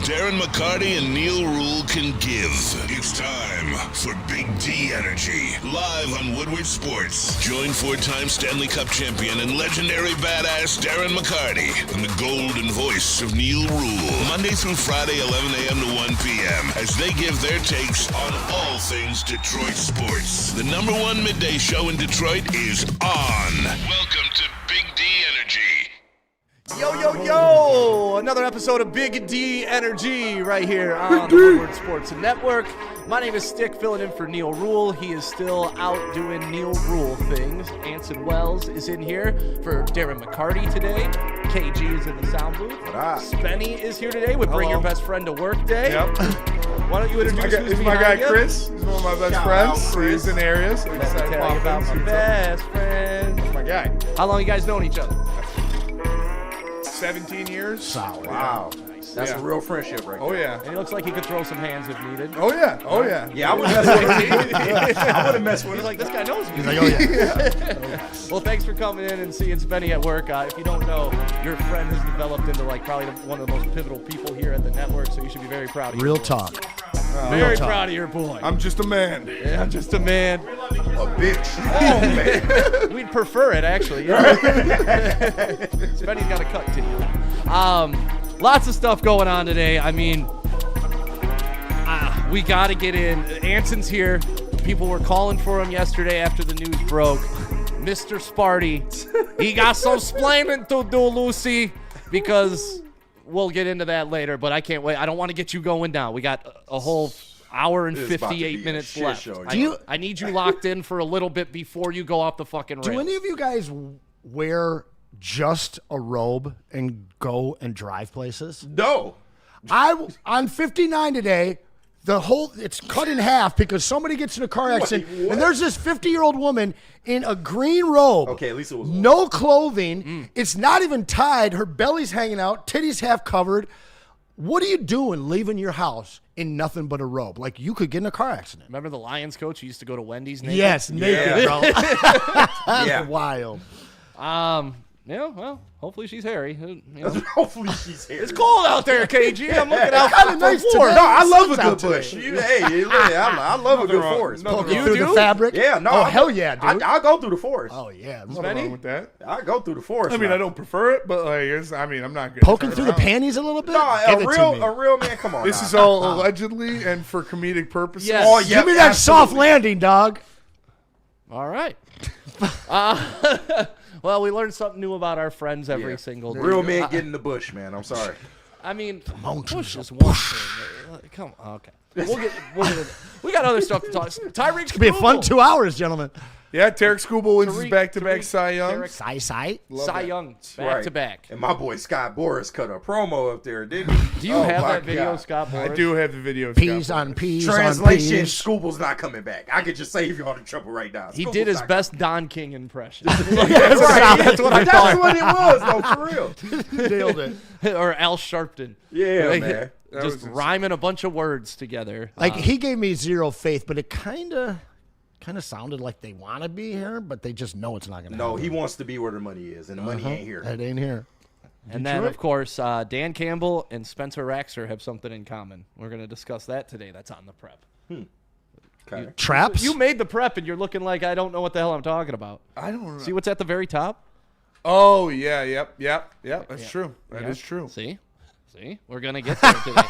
Darren McCarty and Neil Rule can give. It's time for Big D Energy, live on Woodward Sports. Join four-time Stanley Cup champion and legendary badass Darren McCarty and the golden voice of Neil Rule, Monday through Friday, 11 a.m. to 1 p.m., as they give their takes on all things Detroit sports. The number one midday show in Detroit is on. Welcome to Big D Energy. Yo, yo, yo! Another episode of Big D Energy right here on the Woodward Sports Network. My name is Stick, filling in for Neil Rule. He is still out doing Neil Rule things. Anson Wells is in here for Darren McCarty today. KG is in the sound booth. Spenny is here today with Bring Your Best Friend to Work Day. Yep. Why don't you introduce This is my guy Chris. He's one of my best friends. Chris. He's in areas. So Let me tell you about my best friend. That's my guy. How long you guys known each other? 17 years. Solid. Wow. Nice. That's a real friendship right there. Oh, yeah. And he looks like he could throw some hands if needed. Oh, yeah. Oh, yeah. Yeah, I would mess with him. I would have messed with He's him. like, this guy knows me. He's like, oh, yeah. Well, thanks for coming in and seeing Spenny at work. If you don't know, your friend has developed into probably one of the most pivotal people here at the network, so you should be very proud of Real your boy. talk. Very proud of your boy. I'm just a man. Yeah, I'm just a man. A bitch. Oh, man. We'd prefer it, actually. Yeah. Spenny's got a cut to you. Lots of stuff going on today. I mean, we got to get in. Anson's here. People were calling for him yesterday after the news broke. Mr. Sparty. He got some splaining to do, Lucy, because we'll get into that later, but I can't wait. I don't want to get you going now. We got a whole hour and 58 minutes left. I need you locked in for a little bit before you go off the fucking rails. Do any of you guys wear just a robe and go and drive places? No. On 59 today, it's cut in half because somebody gets in a car accident, and there's this 50-year-old woman in a green robe. Okay, at least it was no clothing. It's not even tied. Her belly's hanging out, titties half covered. What are you doing leaving your house in nothing but a robe? Like, you could get in a car accident. Remember the Lions coach who used to go to Wendy's naked? Yes, naked, bro. Yeah. Wild. Yeah, well, hopefully she's hairy. You know. Hopefully she's here. It's cold out there, KG. I'm looking out Kinda for nice war. today. No, I love a Sun's out good bush. today. I love a good forest. Poking You through do? the fabric? Yeah, no. Oh, hell yeah, dude. I'll go through the forest. Oh, yeah. Nothing wrong with that. I'll go through the forest. I mean, now. I don't prefer it, but I'm not good. Poking through the panties a little bit? No, Give it to me. a real man. Come on. This is all allegedly and for comedic purposes. Yes. Oh, yeah. Give me that soft landing, dog. All right. Well, we learn something new about our friends every single day. Real men get in the bush, man. I'm sorry. I mean, mountains push is one thing. Come on, okay. We got other stuff to talk. Tyreek It's going to be a fun 2 hours, gentlemen. Yeah, Tarek Skubal wins his Tariq- back-to-back Tariq- Cy Young. Tarek- Cy. Cy Young, back to back. And my boy Scott Boras cut a promo up there, didn't he? Do you have that video, Scott Boras? I do have the video. Peas Scott. on peas Translation: on peas. Skubal's not coming back. I could just save you all the trouble right now. He Skubal's did his not best Don King impression. That's what I thought. That's what it was, though, for real. Nailed it. Or Al Sharpton. Yeah, Like, man. Just rhyming a bunch of words together. Like, he gave me zero faith, but it kind of sounded like they want to be here, but they just know it's not going to happen. No, he wants to be where the money is, and the money ain't here. It ain't here. And then, of course, Dan Campbell and Spencer Raxer have something in common. We're going to discuss that today. That's on the prep. Okay. Traps? You made the prep, and you're looking like I don't know what the hell I'm talking about. I don't know. See what's at the very top? Oh, yeah, yep. That's true. That is true. See? We're going to get there today.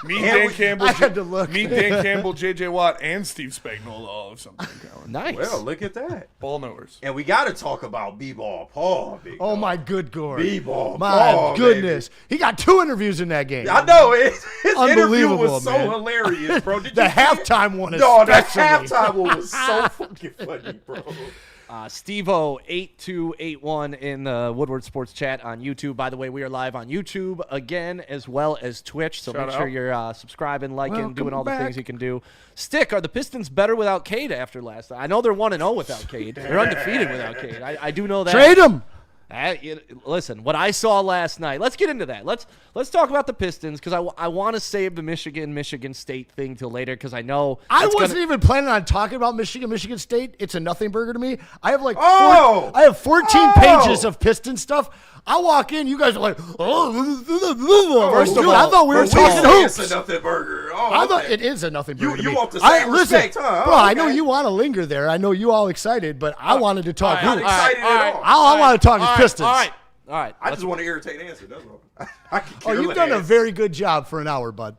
Me, Dan Campball, I had to look. me, Dan Campbell, J.J. Watt, and Steve Spagnuolo all have something in common. Nice. Well, look at that. Ball knowers. And we got to talk about B-Ball Paul. Big Oh, dog. my good God. B-Ball My Paul, goodness. He got 2 interviews in that game. I know. His interview Unbelievable, was so man. hilarious, bro. Did The you see it? halftime one No, the especially. halftime one was so fucking funny, bro. Steve-O8281 in the Woodward Sports Chat on YouTube. By the way, we are live on YouTube again, as well as Twitch. So Shout make sure out. you're subscribing, liking, Welcome doing all the back. things you can do. Stick, are the Pistons better without Cade after last night? I know they're 1-0 without Cade. They're undefeated without Cade. I do know that. Trade him. Listen, what I saw last night. Let's get into that. Let's talk about the Pistons because I want to save the Michigan State thing till later because I know I wasn't even planning on talking about Michigan State. It's a nothing burger to me. I have I have 14 pages of Piston stuff. I walk in, you guys are like, First of all, I thought we were talking hoops. It's a nothing burger. I thought it is a nothing burger. to You me. want the same respect, huh? Bro, I know Okay. you want to linger there. I know you all excited, but I wanted to talk I'm hoops. not excited at all. All I want to talk is Pistons. All right. I just want to irritate Anson. That's all. I can Oh, you've done a very good job for an hour, bud.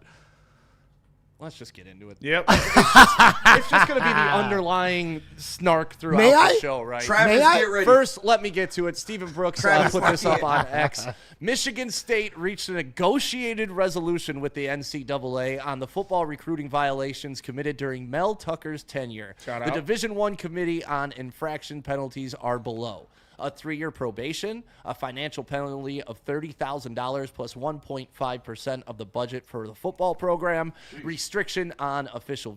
Let's just get into it. Yep. It's just going to be the underlying snark throughout May the I? show, right? Travis, May I? get ready. First, let me get to it. Stephen Brooks Travis, put this why up on X. Michigan State reached a negotiated resolution with the NCAA on the football recruiting violations committed during Mel Tucker's tenure. Shout The out. Division I Committee on Infraction Penalties are below. A 3-year probation, a financial penalty of $30,000 plus 1.5% of the budget for the football program, restriction on unofficial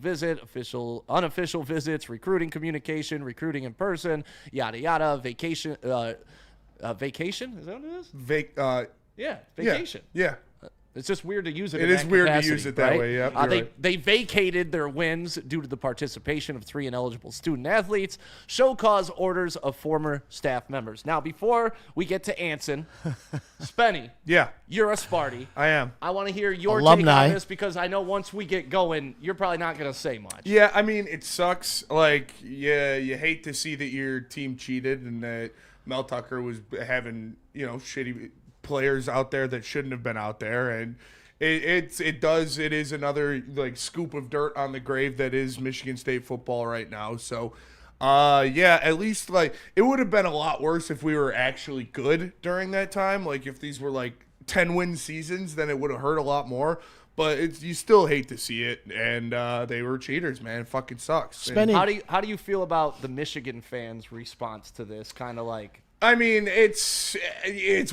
visits, recruiting communication, recruiting in person, yada yada, vacation. Vacation? Is that what it is? Yeah, vacation. Yeah. It's just weird to use it. It in is that weird to capacity, use it that right? way, yep, you're They right. they vacated their wins due to the participation of 3 ineligible student athletes. Show cause orders of former staff members. Now, before we get to Anson, Spenny, Yeah. you're a Sparty. I am. I want to hear your Alumni. take on this because I know once we get going, you're probably not going to say much. Yeah, I mean, it sucks. Like, yeah, you hate to see that your team cheated and that Mel Tucker was having, shitty players out there that shouldn't have been out there. And it is another, like, scoop of dirt on the grave that is Michigan State football right now. So, yeah, at least, like, it would have been a lot worse if we were actually good during that time. Like, if these were, like, 10-win seasons, then it would have hurt a lot more. But you still hate to see it, and they were cheaters, man. It fucking sucks. And, How do you feel about the Michigan fans' response to this? Kind of like, I mean, it's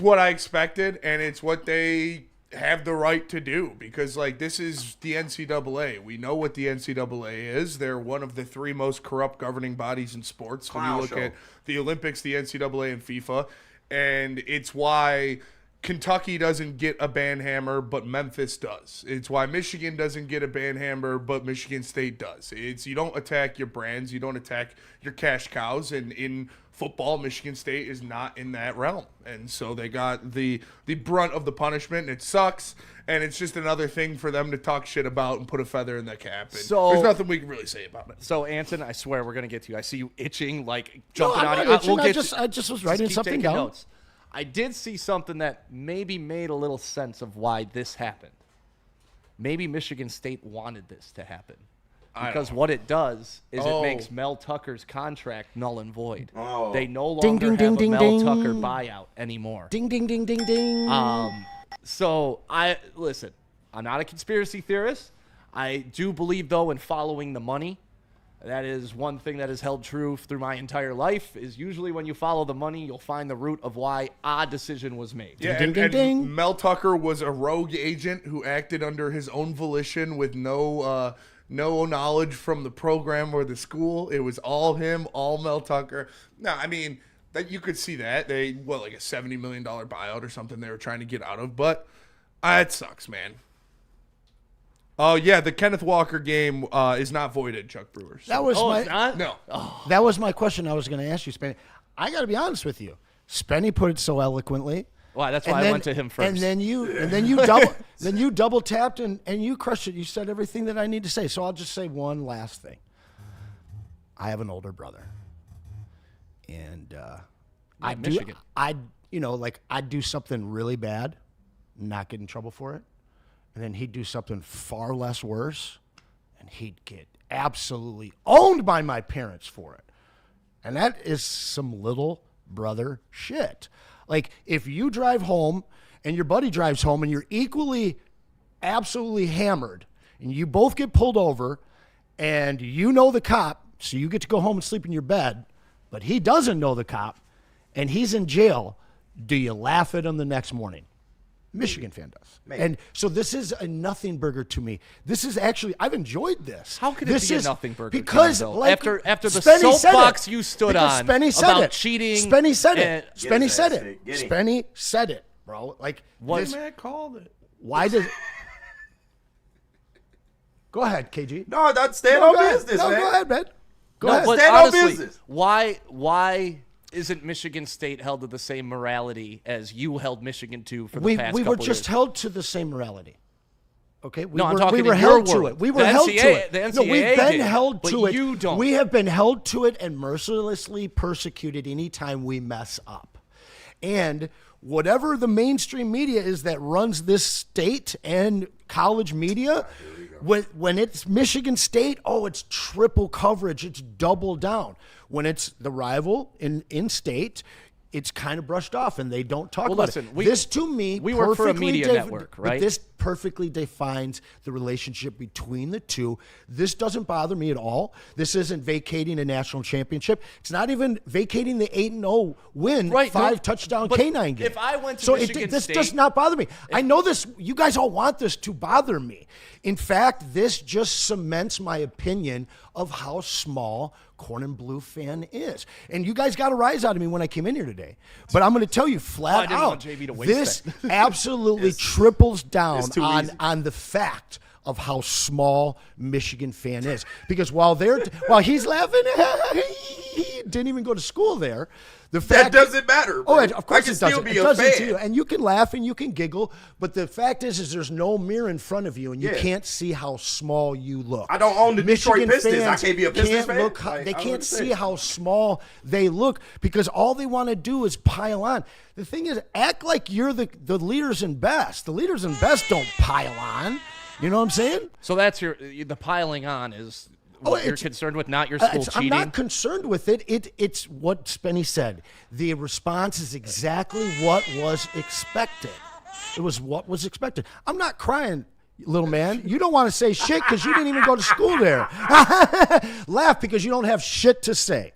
what I expected, and it's what they have the right to do because, like, this is the NCAA. We know what the NCAA is. They're one of the 3 most corrupt governing bodies in sports. Clown when you look show. at the Olympics, the NCAA, and FIFA, and it's why Kentucky doesn't get a banhammer, but Memphis does. It's why Michigan doesn't get a banhammer, but Michigan State does. It's you don't attack your brands, you don't attack your cash cows, and in football, Michigan State is not in that realm. And so they got the brunt of the punishment, and it sucks, and it's just another thing for them to talk shit about and put a feather in the cap. And So- there's nothing we can really say about it. so Anson, I swear we're going to get to you. I see you itching, like, No, jumping I'm out not of itching. we'll get I just was writing keep something taking down. notes. I did see something that maybe made a little sense of why this happened. Maybe Michigan State wanted this to happen. Because what it does is it makes Mel Tucker's contract null and void. Oh. They no Ding, longer ding, have ding, a ding, Mel ding. Tucker buyout anymore. Ding, ding, ding, ding, ding. So listen, I'm not a conspiracy theorist. I do believe, though, in following the money. That is one thing that has held true through my entire life, is usually when you follow the money, you'll find the root of why a decision was made. Yeah, Ding, and, ding, and ding. Mel Tucker was a rogue agent who acted under his own volition with no knowledge from the program or the school. It was all him, all Mel Tucker. No, I mean, that you could see that. They, like a $70 million buyout or something they were trying to get out of. But it sucks, man. Oh, yeah, the Kenneth Walker game is not voided, Chuck Brewer. So- That was Oh, my it's not? No. that was my question I was going to ask you, Spenny. I got to be honest with you. Spenny put it so eloquently. Why? That's And why I then- went to him first. And then you double tapped and you crushed it. You said everything that I need to say. So I'll just say one last thing. I have an older brother, and I'd Michigan. I'd do something really bad, not get in trouble for it, and then he'd do something far less worse, and he'd get absolutely owned by my parents for it. And that is some little brother shit. Like, if you drive home and your buddy drives home and you're equally absolutely hammered and you both get pulled over and you know the cop, so you get to go home and sleep in your bed, but he doesn't know the cop and he's in jail, do you laugh at him the next morning? Michigan fan does. And so this is a nothing burger to me. This is actually, I've enjoyed this. How could it be a nothing burger? Because to you, though? like, after the Spenny soapbox you stood on about cheating. Spenny said it. and- Spenny said it. Spenny said it, bro. Like, What? Matt called it. why does... Go ahead, KG. No, that's stand on business, man. Go ahead, man. Go No, ahead. but Stand on honestly, business. why isn't Michigan State held to the same morality as you held Michigan to for the past We couple were just years? held to the same morality. Okay, No, I'm talking we were in your held to world. it. We were The held to NCAA it. the No, we've NCAA been did, held but to it. you don't. We have been held to it and mercilessly persecuted anytime we mess up. And whatever the mainstream media is that runs this state and college media, when it's Michigan State, oh, it's triple coverage. It's double down. When it's the rival in state, it's kind of brushed off and they don't talk about listen, it. This to me, we work for a perfectly media network, but right? this perfectly defines the relationship between the two. This doesn't bother me at all. This isn't vacating a national championship. It's not even vacating the 8-0 win, Right, 5-touchdown but K9 game. if I went to so Michigan this State- does not bother me. I know this. You guys all want this to bother me. In fact, this just cements my opinion of how small Corn and Blue fan is. And you guys got a rise out of me when I came in here today. But I'm going to tell you flat didn't out, want JB to waste this it. absolutely triples down too easy. on the fact of how small Michigan fan is. Because while he's laughing, he didn't even go to school there. The fact That doesn't matter. Bro. Oh, of course I can it doesn't. still be It a doesn't fan. to you. And you can laugh and you can giggle, but the fact is there's no mirror in front of you, and you Yeah. can't see how small you look. I don't own the Detroit Pistons. I fans can't be a Pistons fan? look Like, they I don't can't understand. see how small they look because all they want to do is pile on. The thing is, act like you're the leaders and best. The leaders and best don't pile on. You know what I'm saying? So that's the piling on is what you're it's- concerned with, not your school I'm cheating. not concerned with it. It's what Spenny said. The response is exactly what was expected. It was what was expected. I'm not crying, little man. You don't want to say shit because you didn't even go to school there. Laugh because you don't have shit to say.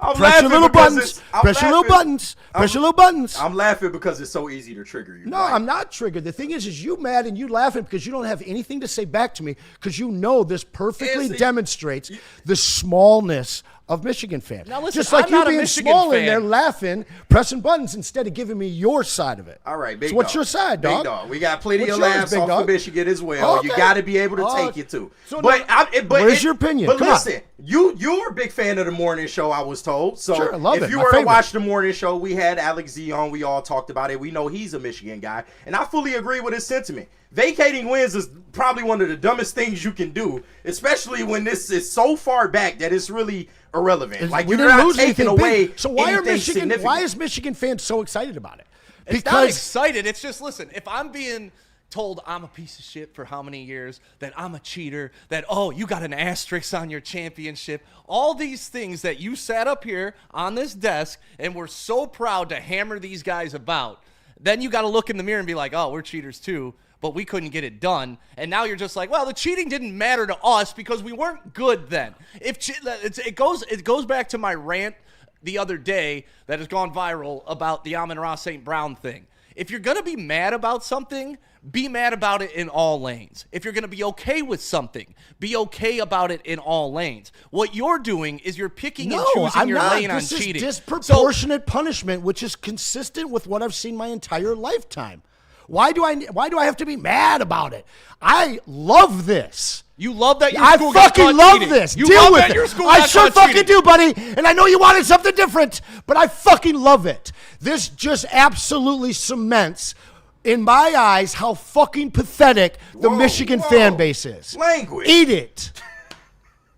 I'm Press your laughing little because buttons. it's- I'm Press your little laughing- buttons. Press your little buttons. I'm laughing because it's so easy to trigger you. No, I'm not triggered. The thing is you mad and you laughing because you don't have anything to say back to me because you know this perfectly Anson, demonstrates the smallness of Michigan fans. Now listen, just like I'm you not a being Michigan small in fan. there laughing, pressing buttons instead of giving me your side of it. All right, big So what's dog. your side, Big dog? dog. We got plenty What's of yours, laughs big off dog? of Michigan as well. You Okay. got to be able to Oh, take it to. so but now- but where's your opinion? But Come on. listen, you're a big fan of the morning show, I was told. So Sure, I love if it. you My were to favorite. watch the morning show, we had Alex Z on. We all talked about it. We know he's a Michigan guy, and I fully agree with his sentiment. Vacating wins is probably one of the dumbest things you can do, especially when this is so far back that it's really irrelevant. Like we you're didn't not lose taking anything away big. So why are anything Michigan? significant. Why is Michigan fans so excited about it? It's not excited. It's just, listen, if I'm being told I'm a piece of shit for how many years, that I'm a cheater, that, oh, you got an asterisk on your championship, all these things that you sat up here on this desk and were so proud to hammer these guys about, then you got to look in the mirror and be like, oh, we're cheaters too, but we couldn't get it done. And now you're just like, well, the cheating didn't matter to us because we weren't good then. It goes back to my rant the other day that has gone viral about the Amon-Ra St. Brown thing. If you're going to be mad about something, be mad about it in all lanes. If you're going to be okay with something, be okay about it in all lanes. What you're doing is you're picking and choosing I'm your not. lane This on is cheating. disproportionate punishment, which is consistent with what I've seen my entire lifetime. Why do I have to be mad about it? I love this. You love that your I school got fucking caught love cheating. this. You Deal love with that it. your school I got sure caught fucking cheating. do, buddy. And I know you wanted something different, but I fucking love it. This just absolutely cements, in my eyes, how fucking pathetic the Michigan fan base is. Language. Eat it.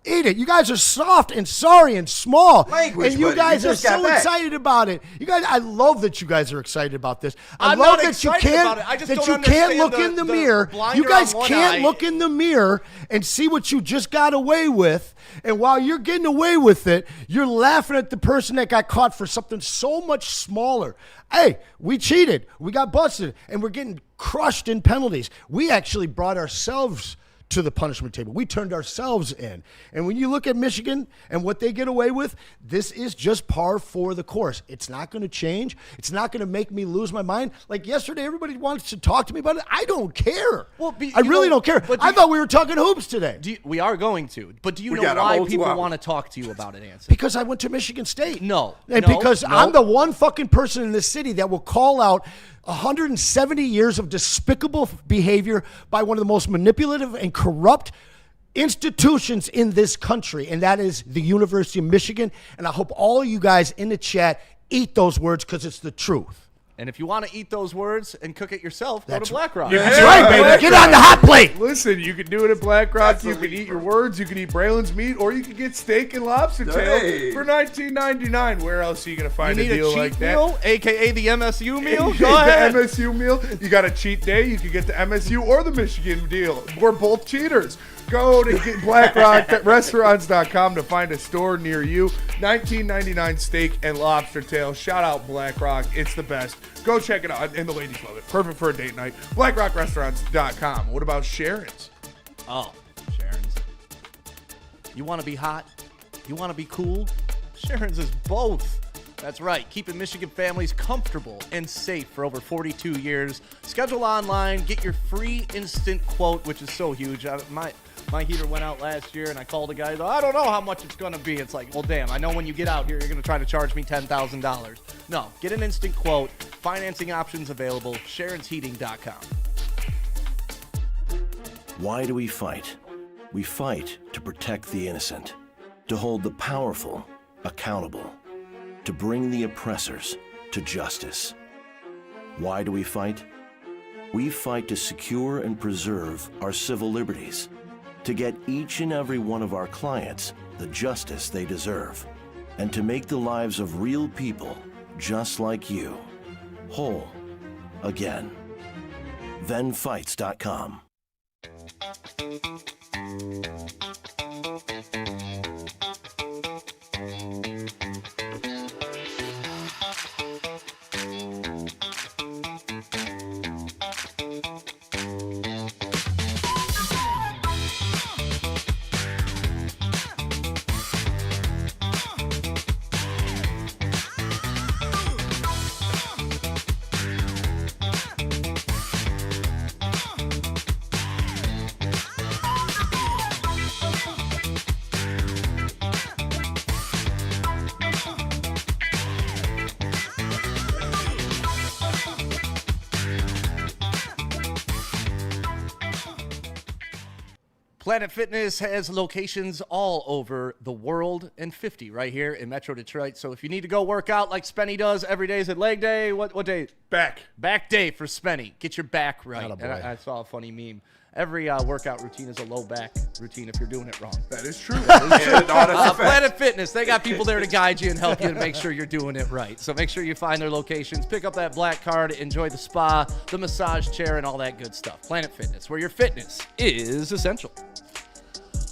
Eat it. You guys are soft and sorry and small. Language, and you buddy. guys You are just got so back. excited about it. You guys, I love that you guys are excited about this. I I'm love not that you excited can't about it. I just that don't you can't understand look the- in the the mirror. blinder You guys on one can't eye. look in the mirror and see what you just got away with. And while you're getting away with it, you're laughing at the person that got caught for something so much smaller. Hey, we cheated. We got busted, and we're getting crushed in penalties. We actually brought ourselves to the punishment table. We turned ourselves in. And when you look at Michigan and what they get away with, this is just par for the course. It's not going to change. It's not going to make me lose my mind. Like yesterday, everybody wants to talk to me about it. I don't care. Well, I really don't care. I thought we were talking hoops today. We are going to. But do you know got a why whole 2 people hours. want to talk to you about it, Anson? Because I went to Michigan State. No. And No, because no. I'm the one fucking person in this city that will call out 170 years of despicable behavior by one of the most manipulative and corrupt institutions in this country, and that is the University of Michigan. And I hope all of you guys in the chat eat those words because it's the truth. And if you want to eat those words and cook it yourself, go to BlackRock. That's right, baby. Get on the hot plate. Listen, you can do it at BlackRock. That's You the can least eat your words. You can eat Braylon's meat, or you can get steak and lobster tail Hey. for $19.99. Where else are you gonna You find a need a deal cheat like that? meal, a.k.a. the MSU meal? You Go get ahead. the MSU meal. You got a cheat day. You can get the MSU or the Michigan deal. We're both cheaters. Go to BlackRockRestaurants.com to find a store near you. $19.99 steak and lobster tail. Shout out BlackRock. It's the best. Go check it out. And the ladies love it. Perfect for a date night. BlackRockRestaurants.com. What about Sharon's? Oh, Sharon's. You want to be hot? You want to be cool? Sharon's is both. That's right, keeping Michigan families comfortable and safe for over 42 years. Schedule online, get your free instant quote, which is so huge. My heater went out last year, and I called the guy. I don't know how much it's going to be. It's like, well, damn, I know when you get out here, you're going to try to charge me $10,000. No, get an instant quote. Financing options available. SharonsHeating.com. Why do we fight? We fight to protect the innocent, to hold the powerful accountable, to bring the oppressors to justice. Why do we fight? We fight to secure and preserve our civil liberties, to get each and every one of our clients the justice they deserve, and to make the lives of real people just like you whole again. ThenFights.com. Planet Fitness has locations all over the world and 50 right here in Metro Detroit. So if you need to go work out like Spenny does every day, is it leg day? What day? Back. Back day for Spenny. Get your back right. Attaboy. And I saw a funny meme. Every workout routine is a low back routine if you're doing it wrong. That is true. Planet Fitness, they got people there to guide you and help you to make sure you're doing it right. So make sure you find their locations, pick up that black card, enjoy the spa, the massage chair, and all that good stuff. Planet Fitness, where your fitness is essential.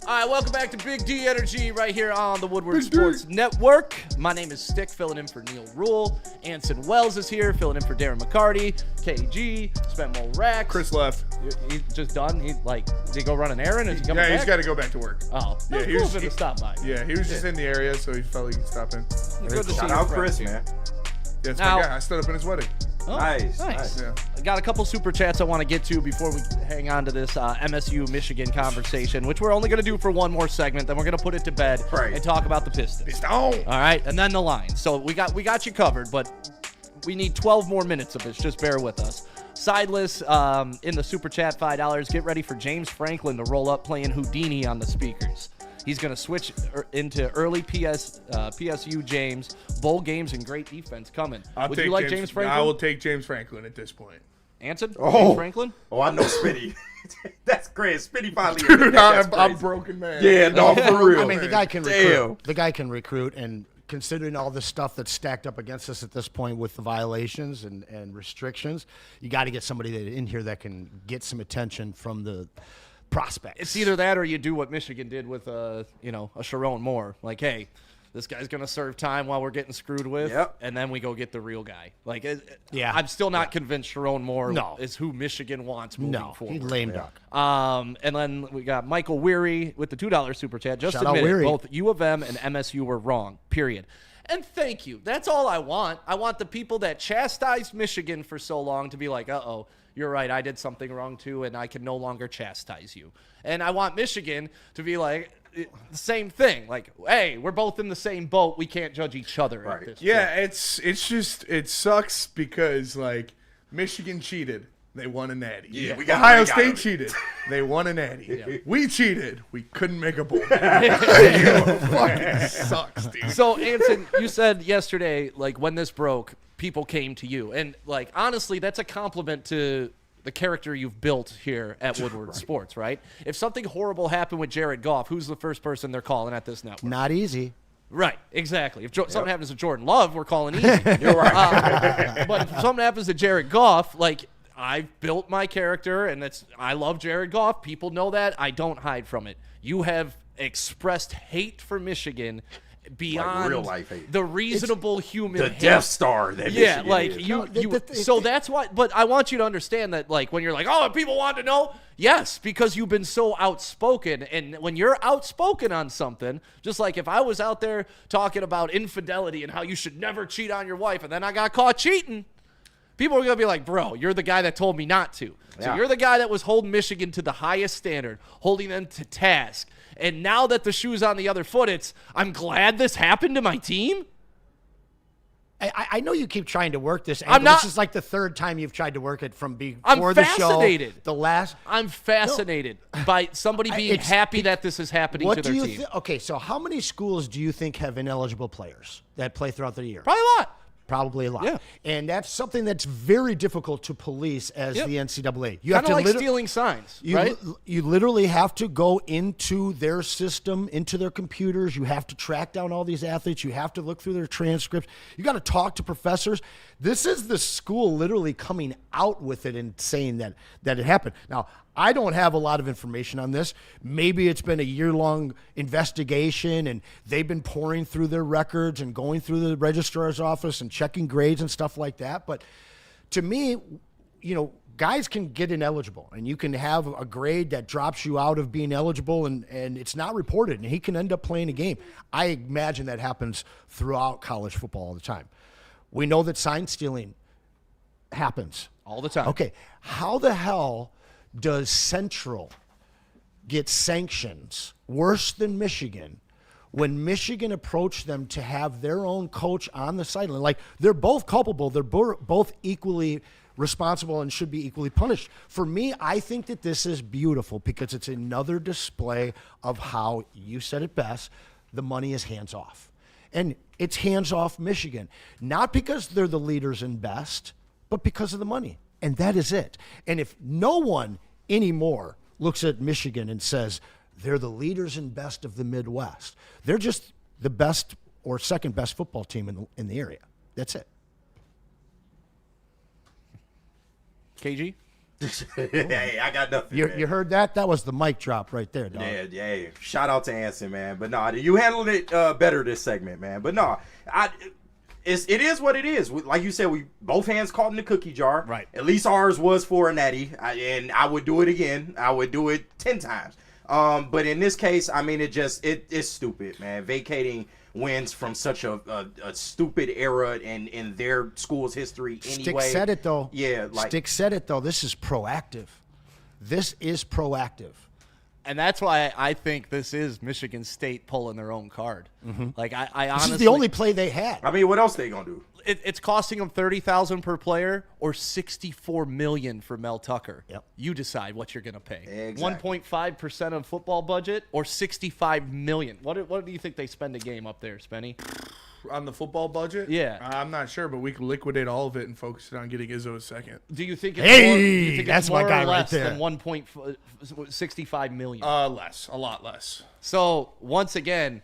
All right, welcome back to Big D Energy right here on the Woodward Sports Network. My name is Stick, filling in for Neil Rule. Anson Wells is here, filling in for Darren McCarty. KG, Spenmo Rax. Chris left. He's just done. Did he go run an errand? Is he coming Yeah, back? he's got to go back to work. Oh, Yeah, he he was- was to stop by. Yeah, he was just in the area, so he felt like he could stop in. Good to see Shout your out friends Chris, here. man. Yeah, it's Now- my guy. I stood up in his wedding. Oh, Nice. Yeah. I got a couple super chats I want to get to before we hang on to this MSU Michigan conversation, which we're only going to do for one more segment. Then we're going to put it to bed Right. and talk about the Pistons. He's down. All right, and then the line. So we got you covered, but we need 12 more minutes of this. Just bear with us. Sideless in the super chat, $5. Get ready for James Franklin to roll up playing Houdini on the speakers. He's going to switch into early PSU James. Bowl games and great defense coming. Would you like James Franklin? I will take James Franklin at this point. Anson? Oh. James Franklin? Oh, I know Spitty. That's crazy. Spitty finally. Dude, admitted that. That's I'm crazy. broken, man. Yeah, no, for real. I mean, the guy can Damn. recruit. The guy can recruit, and considering all the stuff that's stacked up against us at this point with the violations and restrictions, you got to get somebody in here that can get some attention from the prospects. It's either that or you do what Michigan did with, a Sharon Moore. Like, hey, This guy's going to serve time while we're getting screwed with. Yep. And then we go get the real guy. Like, Yeah. I'm still not convinced Sharon Moore No. is who Michigan wants moving No, forward. he lame duck. And then we got Michael Weary with the $2 super chat. Just Shout out admit it, Weary. both U of M and MSU were wrong, period. And thank you. That's all I want. I want the people that chastised Michigan for so long to be like, uh-oh, you're right, I did something wrong too, and I can no longer chastise you. And I want Michigan to be like, the same thing. Like, hey, we're both in the same boat. We can't judge each other at this Yeah, point. it's just it sucks because like Michigan cheated, they won a natty. Yeah, Ohio State cheated, they won a natty. Yeah. We cheated, we couldn't make a bowl. Fucking sucks, dude. So, Anson, you said yesterday, like, when this broke, people came to you. And, like, honestly, that's a compliment to the character you've built here at Woodward Sports, right? If something horrible happened with Jared Goff, who's the first person they're calling at this network? Not easy. Right, exactly. If something happens to Jordan Love, we're calling easy. You're right. But if something happens to Jared Goff, like, I've built my character, and I love Jared Goff. People know that. I don't hide from it. You have expressed hate for Michigan beyond real life hate. the reasonable human The hate. Death Star that Yeah, Michigan like is. so that's why. But I want you to understand that, like, when you're like, oh, people want to know, yes, because you've been so outspoken, and when you're outspoken on something, just like if I was out there talking about infidelity and how you should never cheat on your wife, and then I got caught cheating, people are gonna be like, bro, you're the guy that told me not to. So Yeah. you're the guy that was holding Michigan to the highest standard, holding them to task. And now that the shoe's on the other foot, I'm glad this happened to my team. I know you keep trying to work this. I'm angle. not- This is like the third time you've tried to work it from before I'm the show. fascinated. The last. I'm fascinated by somebody being it's- happy that this is happening What to do their you team. think? Okay, so how many schools do you think have ineligible players that play throughout the year? Probably a lot. Probably a lot. Yeah. And that's something that's very difficult to police as Yep. the NCAA. You have Kind of to like stealing signs, right? You literally have to go into their system, into their computers. You have to track down all these athletes. You have to look through their transcripts. You got to talk to professors. This is the school literally coming out with it and saying that it happened. Now, I don't have a lot of information on this. Maybe it's been a year-long investigation and they've been pouring through their records and going through the registrar's office and checking grades and stuff like that. But to me, you know, guys can get ineligible and you can have a grade that drops you out of being eligible and it's not reported and he can end up playing a game. I imagine that happens throughout college football all the time. We know that sign stealing happens. All the time. Okay, how the hell does Central get sanctions worse than Michigan when Michigan approached them to have their own coach on the sideline? Like, they're both culpable. They're both equally responsible and should be equally punished. For me, I think that this is beautiful because it's another display of how, you said it best, the money is hands off. And it's hands off Michigan. Not because they're the leaders and best, but because of the money. And that is it. And if no one anymore looks at Michigan and says they're the leaders and best of the Midwest, they're just the best or second best football team in the area. That's it. KG? Hey, I got nothing. You heard that? That was the mic drop right there, dog. Yeah. Shout out to Anson, man. But no, you handled it better this segment, man. But no, it is what it is. Like you said, we both hands caught in the cookie jar. Right. At least ours was for a natty, and I would do it again. I would do it 10 times. But in this case, I mean, it's stupid, man. Vacating wins from such a stupid era in their school's history anyway. Stick said it, though. Yeah. Stick said it, though. This is proactive. This is proactive. And that's why I think this is Michigan State pulling their own card. Like, I honestly, This is the only play they had. I mean, what else they gonna do? it's costing them $30,000 per player or $64 million for Mel Tucker. Yep. You decide what you're going to pay. Exactly. 1.5% of football budget or $65 million. What do you think they spend a game up there, Spenny? On the football budget? Yeah. I'm not sure, but we can liquidate all of it and focus it on getting Izzo a second. Do you think it's Hey, more, do you think that's it's my more guy or right less there. than 1.65 million? Less. A lot less. So, once again,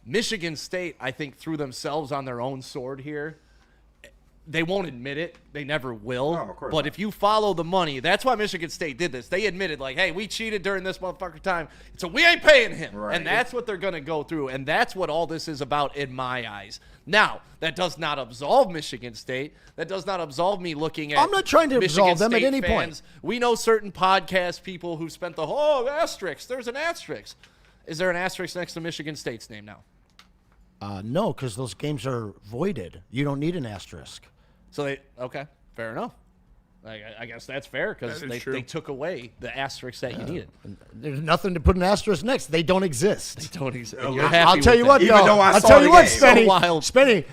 Michigan State, I think, threw themselves on their own sword here. They won't admit it. They never will. No, of course but not. if you follow the money, that's why Michigan State did this. They admitted, like, hey, we cheated during this motherfucker time, so we ain't paying him. Right. And that's what they're going to go through, and that's what all this is about in my eyes. Now, that does not absolve Michigan State. That does not absolve me looking at I'm not trying to Michigan absolve them at State any point. fans. We know certain podcast people who spent the whole asterisk. There's an asterisk. Is there an asterisk next to Michigan State's name now? No, because those games are voided. You don't need an asterisk. So okay, fair enough. I guess that's fair because That is true. they took away the asterisk that you needed. There's nothing to put an asterisk next. They don't exist. Don't exist. I'll You're happy I'll tell with you that. what, Even though. though I I'll saw tell the you what, game. Spenny. So wild. Spenny.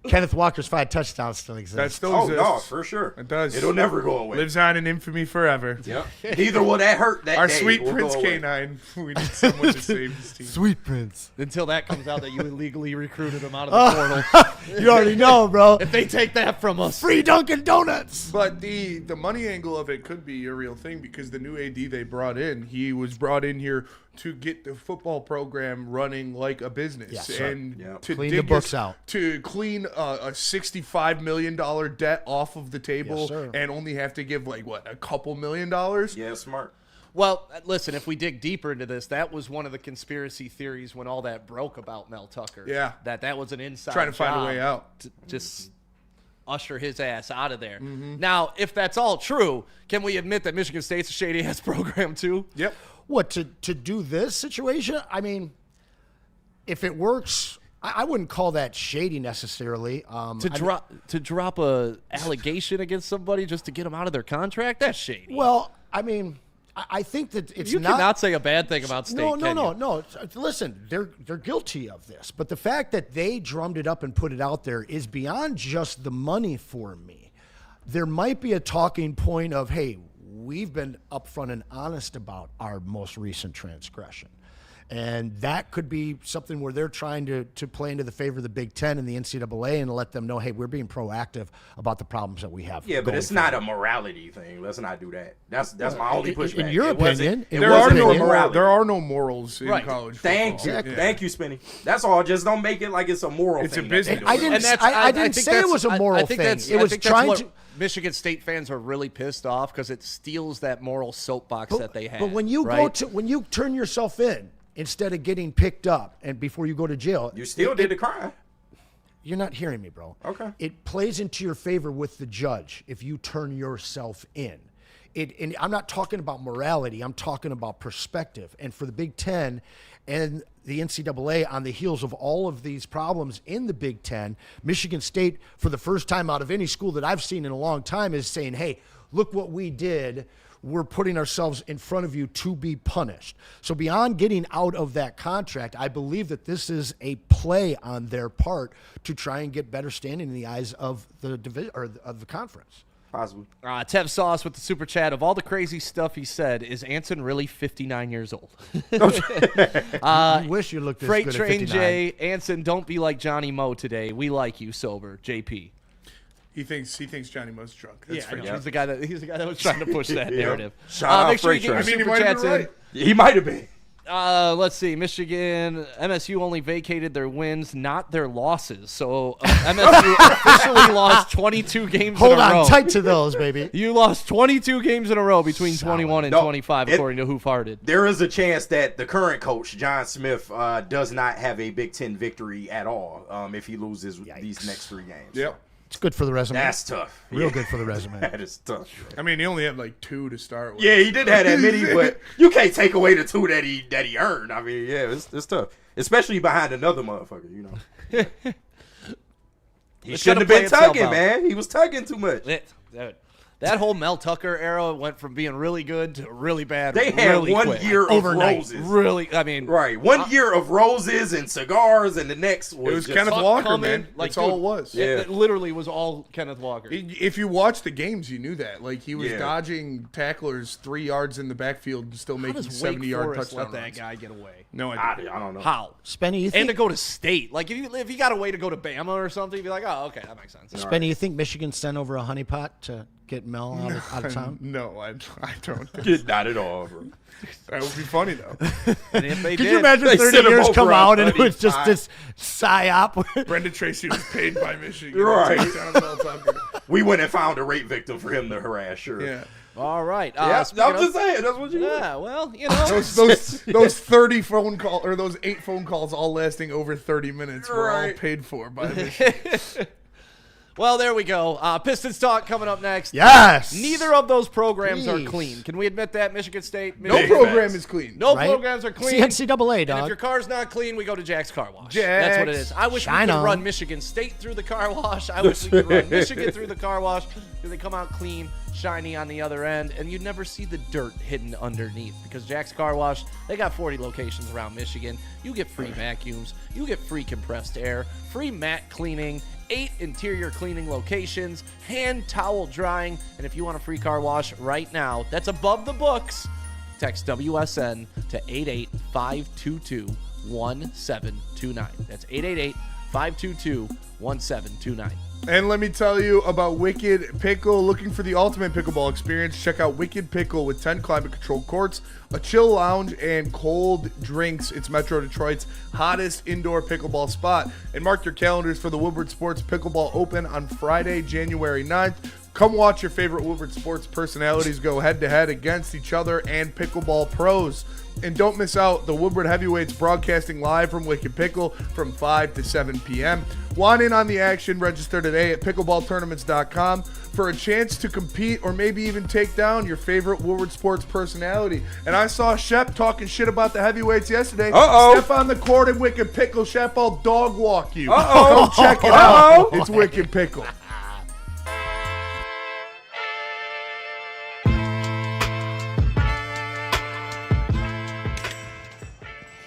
Kenneth Walker's 5 touchdowns still exist. That still Oh, exists. no, for sure. It does. It'll never go away. Lives on in infamy forever. Yep. Neither will that hurt that Our day. sweet Will Prince go away. K9. We need someone to save his team. Sweet Prince. Until that comes out that you illegally recruited them out of the portal. You already know, bro. If they take that from us, Free Dunkin' Donuts. But the money angle of it could be a real thing because the new AD they brought in, he was brought in here to get the football program running like a business. Yes, sir. And Yep. to Clean dig the books us- out. To clean a $65 million debt off of the table Yes, sir. and only have to give like what, a couple $1 million? Yeah, smart. well, listen. If we dig deeper into this, that was one of the conspiracy theories when all that broke about Mel Tucker. Yeah. that was an inside Trying to find a job way out. to just usher his ass out of there. Mm-hmm. Now, if that's all true, can we admit that Michigan State's a shady ass program too? Yep. What, to do this situation? I mean, if it works, I wouldn't call that shady necessarily. To drop a allegation against somebody just to get them out of their contract, that's shady. Well, I mean, I think that it's you not. cannot say a bad thing about State. No. Listen, they're guilty of this, but the fact that they drummed it up and put it out there is beyond just the money for me. There might be a talking point of, hey, we've been upfront and honest about our most recent transgression. And that could be something where they're trying to play into the favor of the Big Ten and the NCAA and let them know, hey, we're being proactive about the problems that we have. Yeah, but going it's not a morality thing. Let's not do that. That's my only pushback. in your It wasn't- opinion, it There wasn't are, for no morality. there are no morals in Right. college football. Thank you. Exactly. Thank you, Spinny. That's all. Just don't make it like it's a moral It's a thing. that they business. do. I didn't. And that's, I didn't think say it that's- was a moral I think thing. that's- It I was think that's trying what to. Michigan State fans are really pissed off because it steals that moral soapbox that they have. But when you right? when you turn yourself in instead of getting picked up and before you go to jail, You still did the crime. you're not hearing me, bro. Okay. It plays into your favor with the judge if you turn yourself in. And I'm not talking about morality. I'm talking about perspective. And for the Big Ten and the NCAA, on the heels of all of these problems in the Big Ten, Michigan State, for the first time out of any school that I've seen in a long time, is saying, hey, look what we did. We're putting ourselves in front of you to be punished. So beyond getting out of that contract, I believe that this is a play on their part to try and get better standing in the eyes of the division or of the conference. Possibly. Tev Sauce with the super chat. Of all the crazy stuff he said, is Anson really 59 years old? I wish you looked this Freight good Train at 59. J, Anson, don't be like Johnny Moe today. We like you sober. JP. He thinks Johnny Mo's drunk. That's I know. fair. He's the guy that was trying to push that narrative. Shout out Make sure you Freight get your Train. I mean, he super might have chats been in. right. He might have been. Let's see. Michigan, MSU only vacated their wins, not their losses. So MSU officially lost 22 games Hold in a row. on tight to those, baby. You lost 22 games in a row between 21 and No, 25, according to Who Farted. There is a chance that the current coach, John Smith, does not have a Big Ten victory at all if he loses these next 3 games. Yep. It's good for the resume. That's tough. Real good for the resume. That is tough. I mean, he only had like 2 to start with. Yeah, he did have that many, but you can't take away the 2 that he earned. I mean, yeah, it's tough, especially behind another motherfucker. You know, he It's shouldn't have gonna been play itself tugging, out. man. He was tugging too much. That whole Mel Tucker era went from being really good to really bad. They had really 1 quick. year of Overnight. roses. Really, I mean, Right, 1 year of roses and cigars, and the next It was was just Kenneth Walker, coming, man. like, That's all dude, it was. Yeah. It literally was all Kenneth Walker. If you watch the games, you knew that. Like, he was Yeah. dodging tacklers 3 yards in the backfield and still How making does Wake 70-yard Forest touchdown let that runs. guy get away? No I idea. don't know. How? Spenny, you And think to go to state, like if you got a way to go to Bama or something, you'd be like, oh, okay, that makes sense. Spenny, you think Michigan sent over a honeypot to get Mel out of town? No, I don't. Not at all, bro. That would be funny though. And if they Could did, you imagine They 30 sent him years over come on out and it was 35. just this psyop? Brendan Tracy was paid by Michigan. Right. To take down Mel Tucker. We went and found a rape victim for him to harass. Sure. Yeah. all right. Yeah, I'm speaking of- just saying. That's what you. Yeah, well, you know. Those 30 phone call or those 8 phone calls all lasting over 30 minutes were all Right. paid for by Michigan. Well, there we go. Pistons talk coming up next. Yes. Neither of those programs are Jeez. clean. Can we admit that? Michigan State. No Michigan program facts. is clean. No Right? programs are clean. It's the NCAA, And if dog. your car's not clean, we go to Jack's Car Wash. Jack's. That's what it is. I wish we Shine could on. run Michigan State through the car wash. I wish we could run Michigan through the car wash because they come out clean, shiny on the other end, and you'd never see the dirt hidden underneath because Jack's Car Wash, they got 40 locations around Michigan. You get free vacuums. You get free compressed air, free mat cleaning, 8 interior cleaning locations, hand towel drying, and if you want a free car wash right now, that's above the books. Text WSN to 88522-1729. That's 888-522-1729. And let me tell you about Wicked Pickle. Looking for the ultimate pickleball experience? Check out Wicked Pickle with 10 climate-controlled courts, a chill lounge, and cold drinks. It's Metro Detroit's hottest indoor pickleball spot. And mark your calendars for the Woodward Sports Pickleball Open on Friday, January 9th. Come watch your favorite Woodward Sports personalities go head-to-head against each other and pickleball pros. And don't miss out the Woodward Heavyweights broadcasting live from Wicked Pickle from 5 to 7 p.m. Want in on the action? Register today at pickleballtournaments.com for a chance to compete or maybe even take down your favorite Woodward Sports personality. And I saw Shep talking shit about the heavyweights yesterday. Uh-oh. Step on the court in Wicked Pickle. Shep, I'll dog walk you. Uh-oh. Go check it out. It's Wicked Pickle.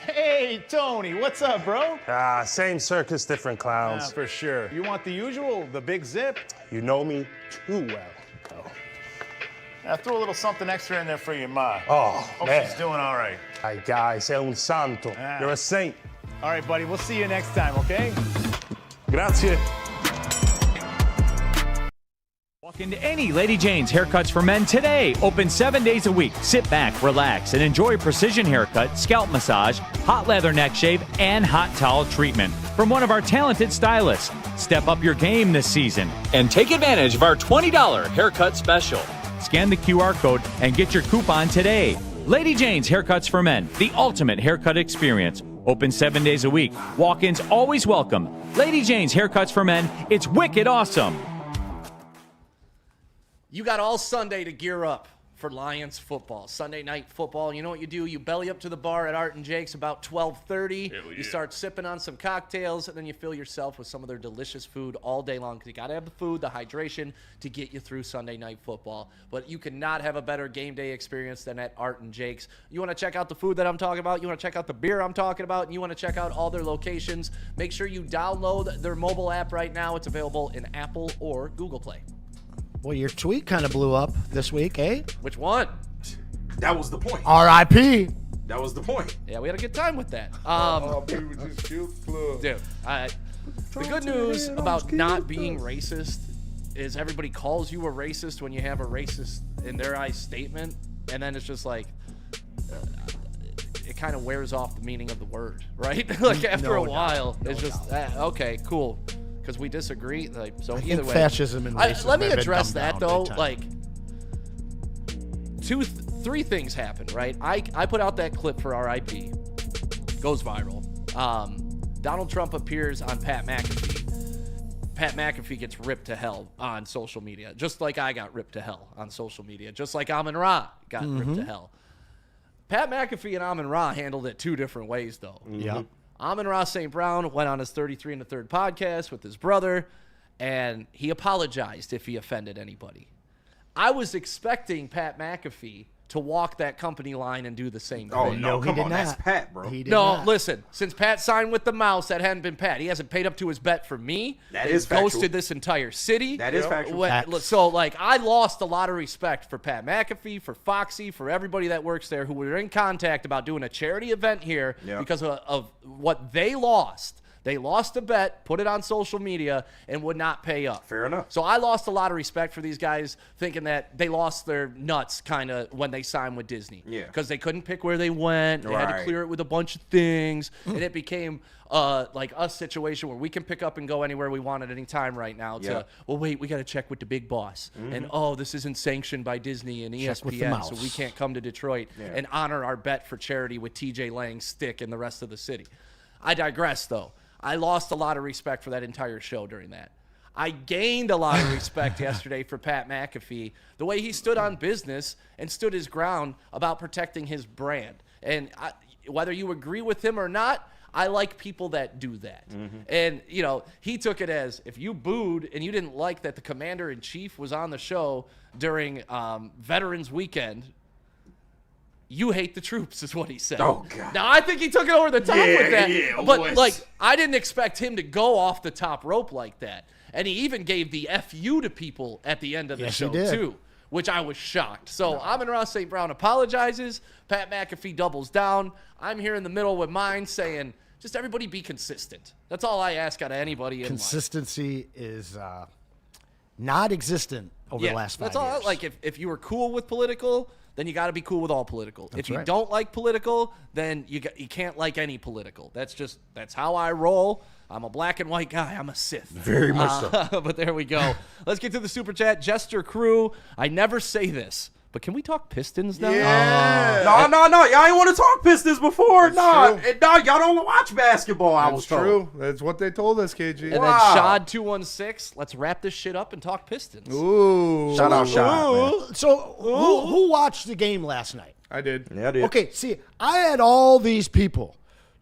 Hey, Tony, what's up, bro? Same circus, different clowns. For sure. You want the usual, the big zip? You know me too well. Oh, I threw a little something extra in there for your ma. oh Hope man. she's doing all right. Ay, guy, sei un santo. Ah. You're a saint. All right, buddy, we'll see you next time, okay? Grazie. Walk into any Lady Jane's Haircuts for Men today. Open 7 days a week. Sit back, relax, and enjoy precision haircut, scalp massage, hot leather neck shave, and hot towel treatment from one of our talented stylists. Step up your game this season and take advantage of our $20 haircut special. Scan the QR code and get your coupon today. Lady Jane's Haircuts for Men, the ultimate haircut experience. Open 7 days a week. Walk-ins always welcome. Lady Jane's Haircuts for Men. It's wicked awesome. You got all Sunday to gear up for Lions football, Sunday night football. You know what you do? You belly up to the bar at Art and Jake's about 12:30. You start sipping on some cocktails, and then you fill yourself with some of their delicious food all day long because you got to have the food, the hydration to get you through Sunday night football. But you cannot have a better game day experience than at Art and Jake's. You want to check out the food that I'm talking about, you want to check out the beer I'm talking about, and you want to check out all their locations, make sure you download their mobile app right now. It's available in Apple or Google Play. Well, your tweet kind of blew up this week, eh? Which one? That was the point. R.I.P. That was the point. Yeah, we had a good time with that. Baby, just kill the club. Dude, the good news about not being racist is everybody calls you a racist when you have a racist, in their eyes, statement, and then it's just like, it kind of wears off the meaning of the word, right? Like after a while, it's just, okay, cool. Because we disagree, like so. Either think way, fascism and racism let me have been address dumbed that down though. big time. Like, three things happened, right? I put out that clip for RIP, goes viral. Donald Trump appears on Pat McAfee. Pat McAfee gets ripped to hell on social media, just like I got ripped to hell on social media, just like Amon-Ra got ripped to hell. Pat McAfee and Amon-Ra handled it 2 different ways, though. Yep. Amon-Ra St. Brown went on his 33 and a third podcast with his brother, and he apologized if he offended anybody. I was expecting Pat McAfee to walk that company line and do the same thing. Oh, no, he come did on. That's not. Pat, bro. He did No, not. listen. Since Pat signed with the Mouse, that hadn't been Pat. He hasn't paid up to his bet for me. That He's is factual. ghosted this entire city. That is factual. So, like, I lost a lot of respect for Pat McAfee, for Foxy, for everybody that works there who were in contact about doing a charity event here Yeah. because of what they lost. They lost a bet, put it on social media, and would not pay up. Fair enough. So I lost a lot of respect for these guys, thinking that they lost their nuts kind of when they signed with Disney. Yeah. Because they couldn't pick where they went. They had to Right. clear it with a bunch of things. And it became like a situation where we can pick up and go anywhere we want at any time right now to, well, wait, we got to check with the big boss. And, oh, this isn't sanctioned by Disney and Check with the ESPN, so mouse. we can't come to Detroit and honor our bet for charity with TJ Lang's stick and the rest of the city. I digress, though. I lost a lot of respect for that entire show during that. I gained a lot of respect yesterday for Pat McAfee, the way he stood on business and stood his ground about protecting his brand. And whether you agree with him or not, I like people that do that. And, you know, he took it as if you booed and you didn't like that the commander-in-chief was on the show during Veterans Weekend, you hate the troops, is what he said. Oh, God. Now, I think he took it over the top with that. Yeah, but, boys. like, I didn't expect him to go off the top rope like that. And he even gave the FU to people at the end of the Yes, he show, did. too, which I was shocked. So, Amon-Ra St. Brown apologizes. Pat McAfee doubles down. I'm here in the middle with mine saying, just everybody be consistent. That's all I ask out of anybody in life. Consistency is not existent over the last 5 that's all. years. Like, if you were cool with political, then you got to be cool with all political. If you right. don't like political, then you can't like any political. That's how I roll. I'm a black and white guy. I'm a Sith. Very much so. But there we go. Let's get to the Super Chat. Jester Crew, I never say this, but can we talk Pistons now? No. Y'all ain't want to talk Pistons before. No, y'all don't watch basketball. I was That's told. true. That's what they told us, KG. And then Wow. Shad 216, let's wrap this shit up and talk Pistons. Ooh. Shout out, man. So who watched the game last night? I did. Yeah, I did. Okay, see, I had all these people.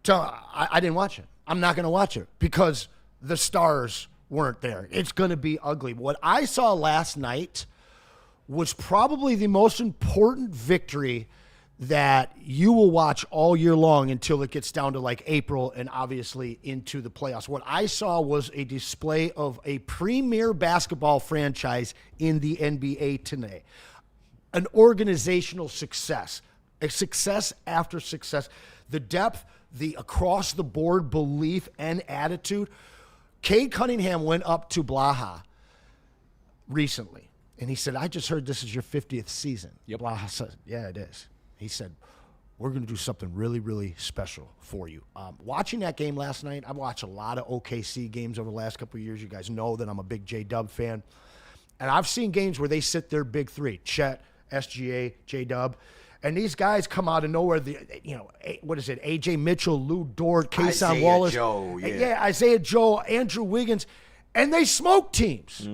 I didn't watch it. I'm not going to watch it because the stars weren't there. It's going to be ugly. What I saw last night was probably the most important victory that you will watch all year long until it gets down to like April and obviously into the playoffs. What I saw was a display of a premier basketball franchise in the NBA today. An organizational success, a success after success, the depth, the across-the-board belief and attitude. Cade Cunningham went up to Blaha recently, and he said, I just heard this is your 50th season. Blaha said, yeah, it is. He said, we're going to do something really, really special for you. Watching that game last night, I've watched a lot of OKC games over the last couple of years. You guys know that I'm a big J-Dub fan. And I've seen games where they sit their big three, Chet, SGA, J-Dub, and these guys come out of nowhere. What is it? AJ Mitchell, Lou Dort, Kason Isaiah Wallace, Joe, yeah. Isaiah Joe, Andrew Wiggins, and they smoke teams.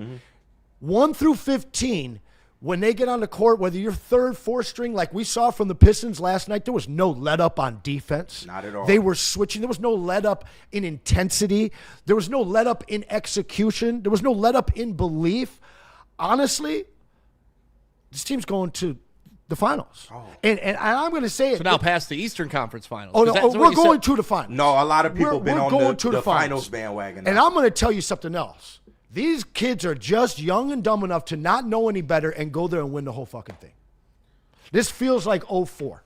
1 through 15. When they get on the court, whether you're third, fourth string, like we saw from the Pistons last night, there was no let up on defense. Not at all. They were switching. There was no let up in intensity. There was no let up in execution. There was no let up in belief. Honestly, this team's going to the finals. And I'm going to say it. So now past the Eastern Conference Finals. Oh, no, 'Cause that's what we're you going said. to the finals. No, a lot of people We're been on going the to finals bandwagon. And now. I'm going to tell you something else. These kids are just young and dumb enough to not know any better and go there and win the whole fucking thing. This feels like 04.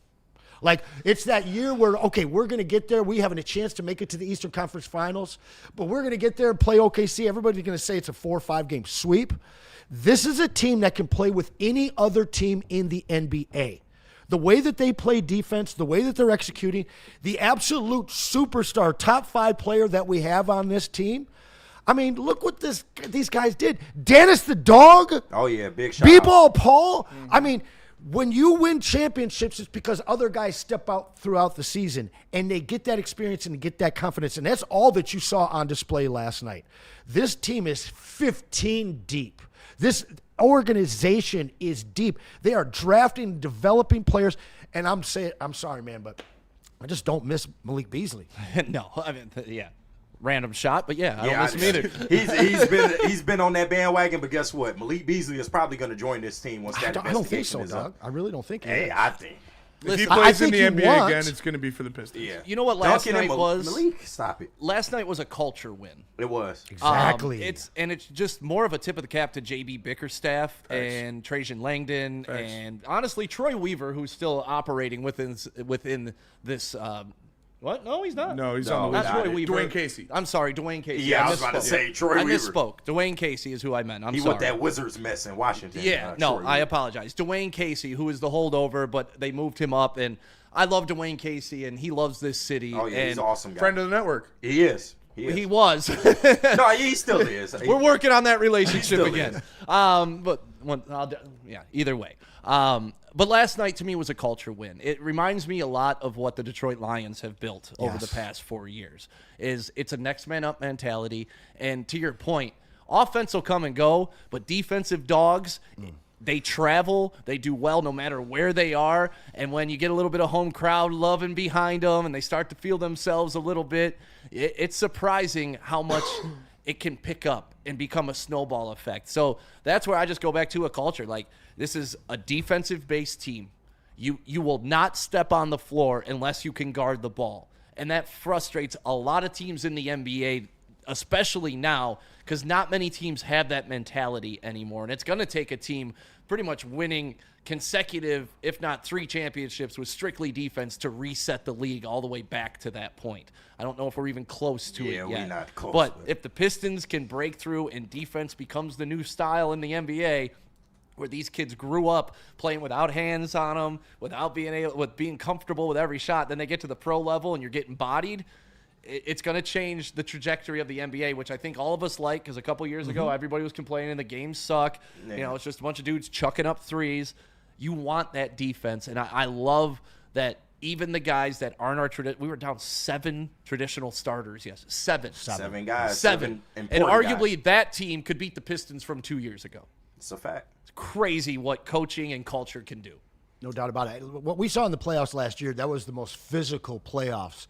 Like, it's that year where, okay, we're going to get there. We having a chance to make it to the Eastern Conference Finals, but we're going to get there and play OKC. Everybody's going to say it's a 4 or 5 game sweep. This is a team that can play with any other team in the NBA. The way that they play defense, the way that they're executing, the absolute superstar, top 5 player that we have on this team. I mean, look what these guys did. Dennis the Dog. Oh, yeah, big shot. B-Ball Paul. I mean, when you win championships, it's because other guys step out throughout the season, and they get that experience and get that confidence, and that's all that you saw on display last night. This team is 15 deep. This organization is deep. They are drafting, developing players, and I'm sorry, man, but I just don't miss Malik Beasley. No, I mean, yeah. Random shot, but yeah, I don't miss him either. He's been on that bandwagon, but guess what? Malik Beasley is probably going to join this team once that I don't think investigation so, is Doug. up. I really don't think. Hey, I think. If he Listen, plays I in the think you NBA want- again, it's going to be for the Pistons. Yeah. You know what last Duncan and night was? Malik, stop it. Last night was a culture win. It was. Exactly. It's just more of a tip of the cap to JB Bickerstaff and Trajan Langdon and honestly Troy Weaver, who's still operating within this What? No, he's not. No, he's No, on the That's Wizards. Roy Weaver. Dwayne Casey. I'm sorry, Dwayne Casey. Yeah, I was about to say Troy I Weaver. misspoke. Dwayne Casey is who I meant. I'm He sorry. with that Wizards mess in Washington. Yeah, no, Troy I Weaver. apologize. Dwayne Casey, who is the holdover, but they moved him up, and I love Dwayne Casey, and he loves this city. Oh, yeah, and he's an awesome guy. Friend of the network. He is. He is. He was. No, he still is. We're working on that relationship Still again. is. Either way. But last night to me was a culture win. It reminds me a lot of what the Detroit Lions have built over the past 4 years. It's a next man up mentality, and to your point, offense will come and go, but defensive dogs. They travel, they do well no matter where they are, and when you get a little bit of home crowd loving behind them and they start to feel themselves a little bit, it's surprising how much it can pick up and become a snowball effect. So that's where I just go back to a culture. Like, this is a defensive-based team. You will not step on the floor unless you can guard the ball, and that frustrates a lot of teams in the NBA, especially now, because not many teams have that mentality anymore. And it's going to take a team pretty much winning consecutive, if not 3 championships with strictly defense to reset the league all the way back to that point. I don't know if we're even close to it yet. we're not close. But if the Pistons can break through and defense becomes the new style in the NBA, where these kids grew up playing without hands on them, without being comfortable with every shot, then they get to the pro level and you're getting bodied, it's going to change the trajectory of the NBA, which I think all of us like, because a couple years ago, everybody was complaining the games suck. Yeah. You know, it's just a bunch of dudes chucking up threes. You want that defense, and I love that even the guys that aren't our we were down 7 traditional starters, yes, 7 guys. 7. And important arguably guys. that team could beat the Pistons from 2 years ago. It's a fact. It's crazy what coaching and culture can do. No doubt about it. What we saw in the playoffs last year, that was the most physical playoffs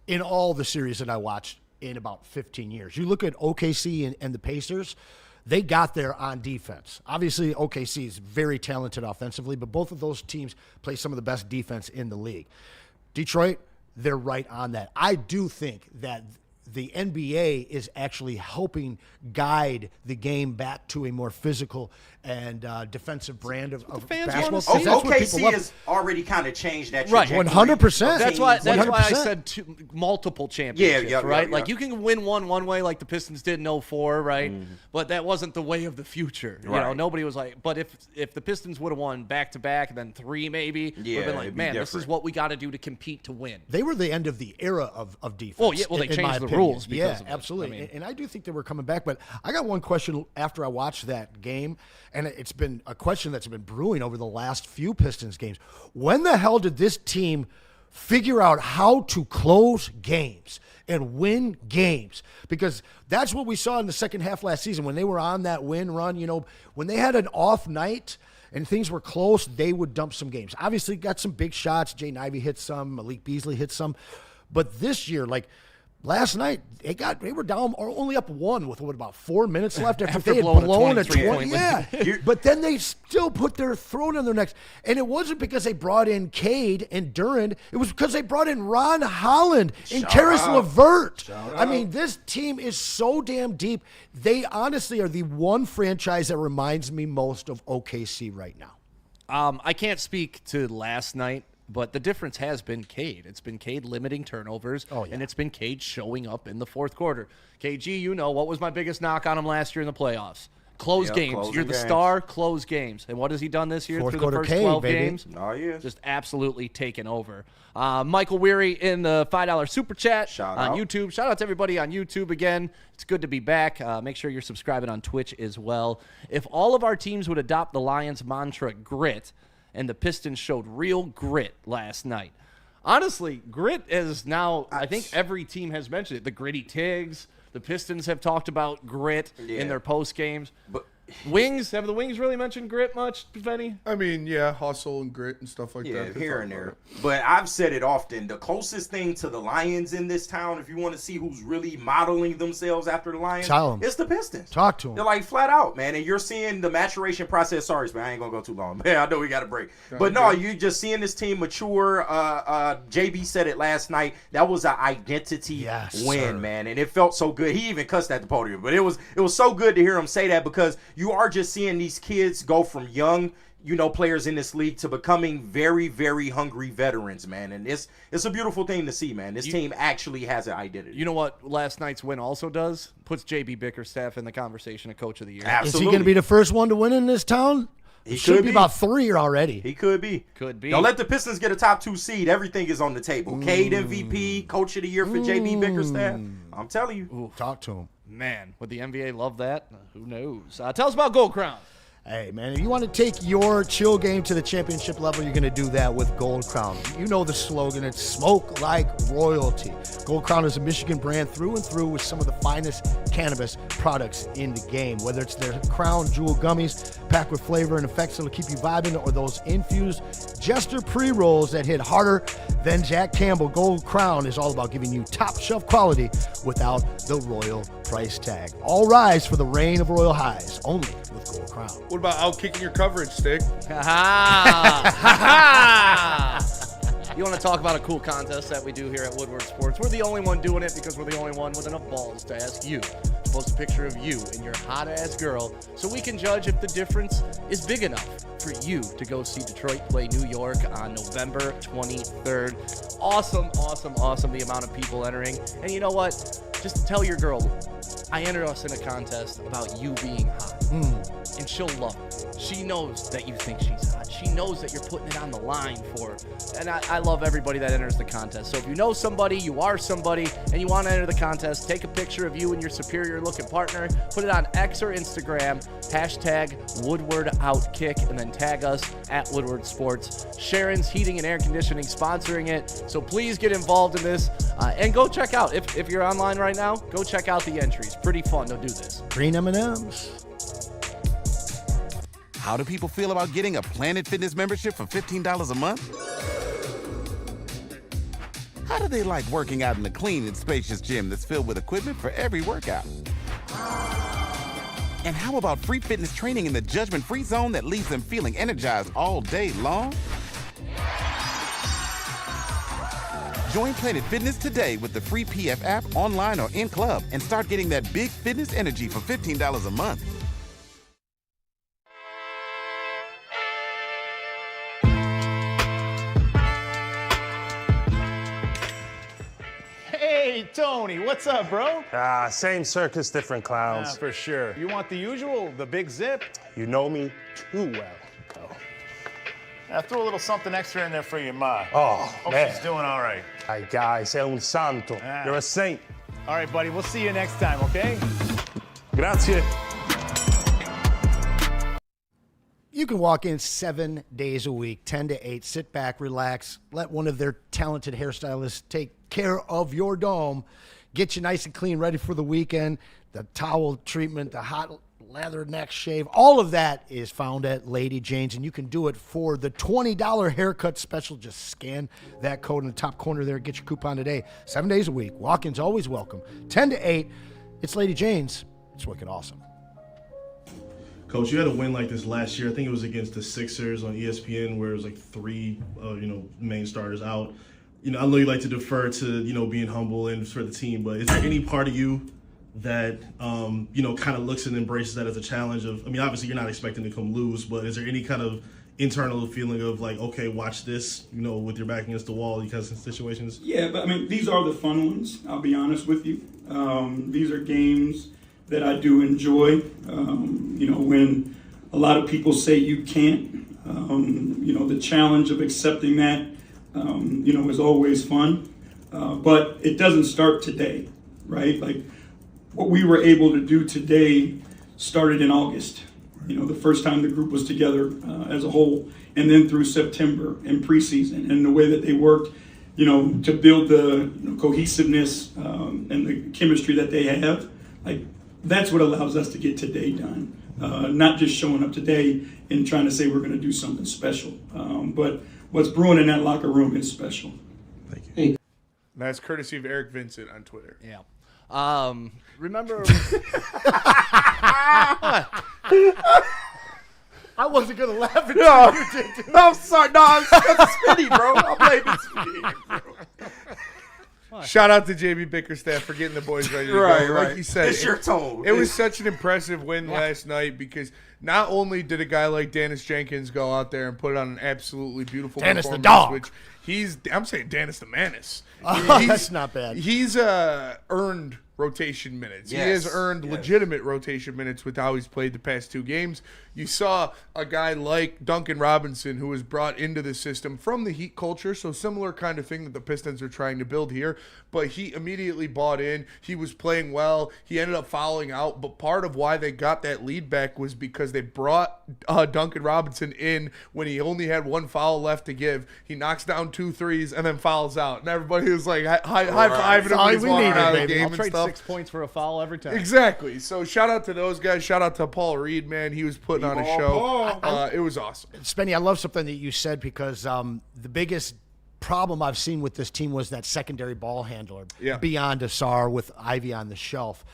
in all the series that I watched in about 15 years. You look at OKC and the Pacers, they got there on defense. Obviously, OKC is very talented offensively, but both of those teams play some of the best defense in the league. Detroit, they're right on that. I do think that the NBA is actually helping guide the game back to a more physical and defensive brand of fans basketball. wanna see. That's what people OKC love. has already kind of changed that Right. trajectory. 100%. That's why I 100%. said multiple championships, Yeah, right? yeah. Like, you can win one way like the Pistons did in 04, right? But that wasn't the way of the future. You know, Right. nobody was like, but if the Pistons would have won back-to-back and then 3 maybe, would have been like, it'd be man, this is different. what we got to do to compete to win. They were the end of the era of defense. Oh, yeah, well, they in changed my the opinion. rules because of it. absolutely. I mean- And I do think they were coming back. But I got one question after I watched that game, and it's been a question that's been brewing over the last few Pistons games. When the hell did this team figure out how to close games and win games? Because that's what we saw in the second half last season when they were on that win run. You know, when they had an off night and things were close, they would dump some games. Obviously, got some big shots. Jay Ivey hit some. Malik Beasley hit some. But this year, like last night, they were down or only up 1 with about 4 minutes left after they had blowing a blown a 23-point 20. Yeah, but then they still put their throat on their necks, and it wasn't because they brought in Cade and Durant. It was because they brought in Ron Holland and Karis LeVert. I mean, this team is so damn deep. They honestly are the one franchise that reminds me most of OKC right now. I can't speak to last night, but the difference has been Cade. It's been Cade limiting turnovers, and it's been Cade showing up in the fourth quarter. KG, you know, what was my biggest knock on him last year in the playoffs? Close games. closing You're the games. star, close games. And what has he done this year Fourth through the quarter first Cade, 12 baby. games? Oh, yeah. Just absolutely taken over. Michael Weary in the $5 Super Chat Shout on out. YouTube. Shout out to everybody on YouTube again. It's good to be back. Make sure you're subscribing on Twitch as well. If all of our teams would adopt the Lions mantra, grit, and the Pistons showed real grit last night. Honestly, grit is now, I think every team has mentioned it. The Gritty Tigs, the Pistons have talked about grit in their post games. But Wings, have the Wings really mentioned grit much, Benny? I mean, yeah, hustle and grit and stuff like yeah, that. They here talk and about there. it. But I've said it often. The closest thing to the Lions in this town, if you want to see who's really modeling themselves after the Lions, Tell 'em. it's the Pistons. Talk to 'em. They're like flat out, man. And you're seeing the maturation process. Sorry, man, I ain't going to go too long. Man, I know we got a break. But no, you're just seeing this team mature. JB said it last night. That was an identity win, sir. man. And it felt so good. He even cussed at the podium. But it was so good to hear him say that because you are just seeing these kids go from young players in this league to becoming very, very hungry veterans, man. And it's a beautiful thing to see, man. This team actually has an identity. You know what last night's win also does? Puts JB Bickerstaff in the conversation of Coach of the Year. Absolutely. Is he going to be the first one to win in this town? He should could be be. about 3 already. He could be. Could be. Don't let the Pistons get a top 2 seed. Everything is on the table. Cade MVP, Coach of the Year for JB Bickerstaff. I'm telling you. Ooh, talk to him. Man, would the NBA love that? Who knows? Tell us about Gold Crown. Hey, man, if you want to take your chill game to the championship level, you're going to do that with Gold Crown. You know the slogan, it's smoke like royalty. Gold Crown is a Michigan brand through and through with some of the finest cannabis products in the game. Whether it's their Crown Jewel gummies packed with flavor and effects that'll keep you vibing, or those infused Jester pre-rolls that hit harder than Jack Campbell, Gold Crown is all about giving you top shelf quality without the royal price tag. All rise for the reign of royal highs, only with Gold Crown. What about out-kicking your coverage, Stick? You want to talk about a cool contest that we do here at Woodward Sports? We're the only one doing it because we're the only one with enough balls to ask you to post a picture of you and your hot-ass girl so we can judge if the difference is big enough for you to go see Detroit play New York on November 23rd. Awesome, awesome, awesome, the amount of people entering. And you know what? Just tell your girl, I entered us in a contest about you being hot. And she'll love it. She knows that you think she's hot. She knows that you're putting it on the line for her. And I love everybody that enters the contest. So if you know somebody, you are somebody, and you want to enter the contest, take a picture of you and your superior-looking partner, put it on X or Instagram, hashtag WoodwardOutkick, and then tag us at Woodward Sports. Sharon's Heating and Air Conditioning sponsoring it. So please get involved in this. And go check out, if you're online right now, go check out the entries. Pretty fun to do this. Green M&Ms. How do people feel about getting a Planet Fitness membership for $15 a month? How do they like working out in a clean and spacious gym that's filled with equipment for every workout? And how about free fitness training in the judgment-free zone that leaves them feeling energized all day long? Join Planet Fitness today with the free PF app, online or in club, and start getting that big fitness energy for $15 a month. Hey, Tony, what's up, bro? Same circus, different clowns. For sure. You want the usual, the big zip? You know me too well. I threw a little something extra in there for your ma. Oh, Hope man. she's doing all right. Ay, guy, sei un santo. You're a saint. All right, buddy, we'll see you next time, okay? Grazie. You can walk in 7 days a week, 10 to 8, sit back, relax, let one of their talented hairstylists take care of your dome, get you nice and clean, ready for the weekend. The towel treatment, the hot leather neck shave, all of that is found at Lady Jane's, and you can do it for the $20 haircut special. Just scan that code in the top corner there, get your coupon today. 7 days a week, walk-ins always welcome. 10 to 8, it's Lady Jane's. It's wicked awesome. Coach, you had a win like this last year. I think it was against the Sixers on ESPN, where it was like 3, main starters out. I know you like to defer to, being humble and for the team, but is there any part of you that, kind of looks and embraces that as a challenge of, obviously you're not expecting to come lose, but is there any kind of internal feeling of like, okay, watch this, with your back against the wall, because of situations? Yeah, but these are the fun ones, I'll be honest with you. These are games that I do enjoy. When a lot of people say you can't, the challenge of accepting that, is always fun. But it doesn't start today, right? Like what we were able to do today started in August. The first time the group was together as a whole, and then through September and preseason, and the way that they worked, to build the cohesiveness and the chemistry that they have. Like that's what allows us to get today done. Not just showing up today and trying to say we're going to do something special. But what's brewing in that locker room is special. Thank you. Hey. That's courtesy of Eric Vincent on Twitter. Yeah. Remember? I wasn't going to laugh at No, you did. I'm sorry. No, it's Smitty, bro. I'm blaming Smitty, bro. shout out to JB Bickerstaff for getting the boys ready to go. Like you said, It's your tone. It was such an impressive win last night because not only did a guy like Dennis Jenkins go out there and put on an absolutely beautiful Dennis the performance, dog. which I'm saying Dennis the Menace. That's not bad. He's earned rotation minutes. He has earned legitimate rotation minutes with how he's played the past 2 games. You saw a guy like Duncan Robinson who was brought into the system from the Heat culture, so similar kind of thing that the Pistons are trying to build here, but he immediately bought in. He was playing well. He ended up fouling out, but part of why they got that lead back was because they brought Duncan Robinson in when he only had 1 foul left to give. He knocks down 2 threes and then fouls out, and everybody was like high-fiving him when he's walking out of the game I'll and trade stuff. 6 points for a foul every time. Exactly. So shout out to those guys. Shout out to Paul Reed, man. He was putting on a show. It was awesome. Spenny, I love something that you said because the biggest problem I've seen with this team was that secondary ball handler beyond Asar with Ivy on the shelf.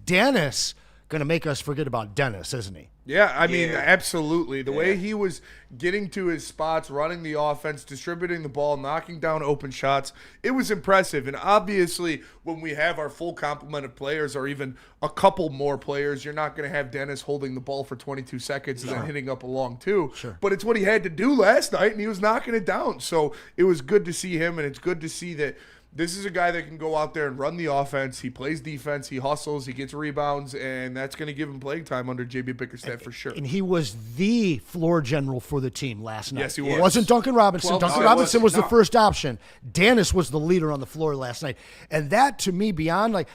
Dennis going to make us forget about Dennis, isn't he? Yeah, I mean, absolutely. The way he was getting to his spots, running the offense, distributing the ball, knocking down open shots, it was impressive. And obviously, when we have our full complement of players or even a couple more players, you're not going to have Dennis holding the ball for 22 seconds and then hitting up a long 2. Sure. But it's what he had to do last night, and he was knocking it down. So it was good to see him, and it's good to see that this is a guy that can go out there and run the offense. He plays defense. He hustles. He gets rebounds, and that's going to give him playing time under JB Bickerstaff for sure. And he was the floor general for the team last night. Yes, he was. It wasn't Duncan Robinson. 12 Duncan Robinson was the first option. Dennis was the leader on the floor last night. And that, to me, beyond, like,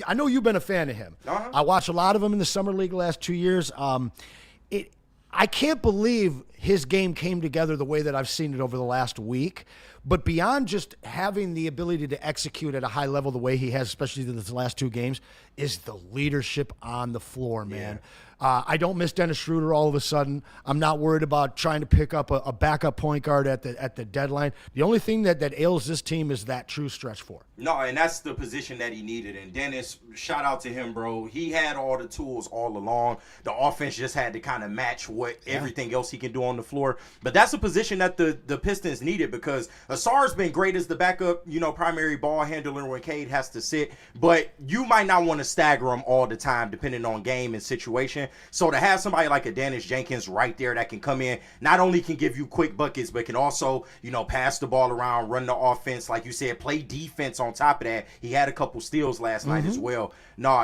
I know you've been a fan of him. I watched a lot of him in the Summer League the last 2 years. I can't believe his game came together the way that I've seen it over the last week. But beyond just having the ability to execute at a high level the way he has, especially in the last 2 games, is the leadership on the floor, man. I don't miss Dennis Schroeder all of a sudden. I'm not worried about trying to pick up a backup point guard at the deadline. The only thing that ails this team is that true stretch 4. No, and that's the position that he needed. And Dennis, shout out to him, bro. He had all the tools all along. The offense just had to kind of match what everything else he can do on the floor. But that's a position that the Pistons needed because Asar's been great as the backup, primary ball handler when Cade has to sit. But you might not want to stagger him all the time depending on game and situation. So to have somebody like a Dennis Jenkins right there that can come in, not only can give you quick buckets, but can also, pass the ball around, run the offense, like you said, play defense on top of that. He had a couple steals last night as well.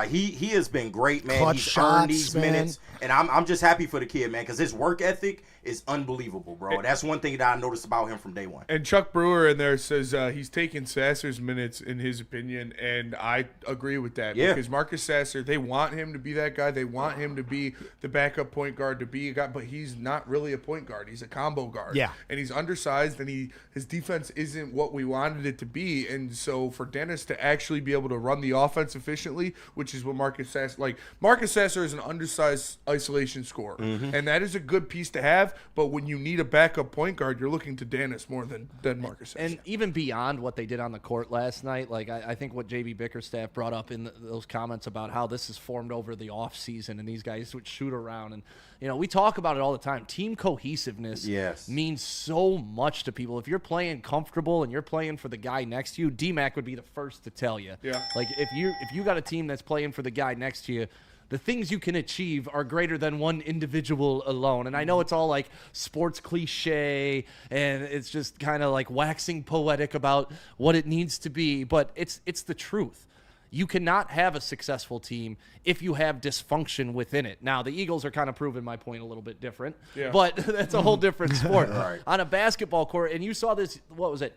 He has been great, man. Clutch He's shots, earned these minutes. And I'm just happy for the kid, man, because his work ethic is unbelievable, bro. That's one thing that I noticed about him from day one. And Chuck Brewer in there says he's taking Sasser's minutes in his opinion, and I agree with that. Yeah. Because Marcus Sasser, they want him to be that guy. They want him to be the backup point guard, to be a guy, but he's not really a point guard. He's a combo guard. Yeah. And he's undersized, and his defense isn't what we wanted it to be. And so for Dennis to actually be able to run the offense efficiently, which is what Marcus Sasser is an undersized isolation scorer. And that is a good piece to have, but when you need a backup point guard, you're looking to Dennis more than Marcus Sasser. And even beyond what they did on the court last night, like I think what JB Bickerstaff brought up in those comments about how this is formed over the offseason and these guys would shoot around. And, we talk about it all the time. Team cohesiveness means so much to people. If you're playing comfortable and you're playing for the guy next to you, D-Mac would be the first to tell you. Yeah. Like, if you got a team that's playing for the guy next to you, the things you can achieve are greater than one individual alone. And I know it's all like sports cliche and it's just kind of like waxing poetic about what it needs to be, but it's the truth. You cannot have a successful team if you have dysfunction within it. Now, the Eagles are kind of proving my point a little bit different, but that's a whole different sport. On a basketball court, and you saw this,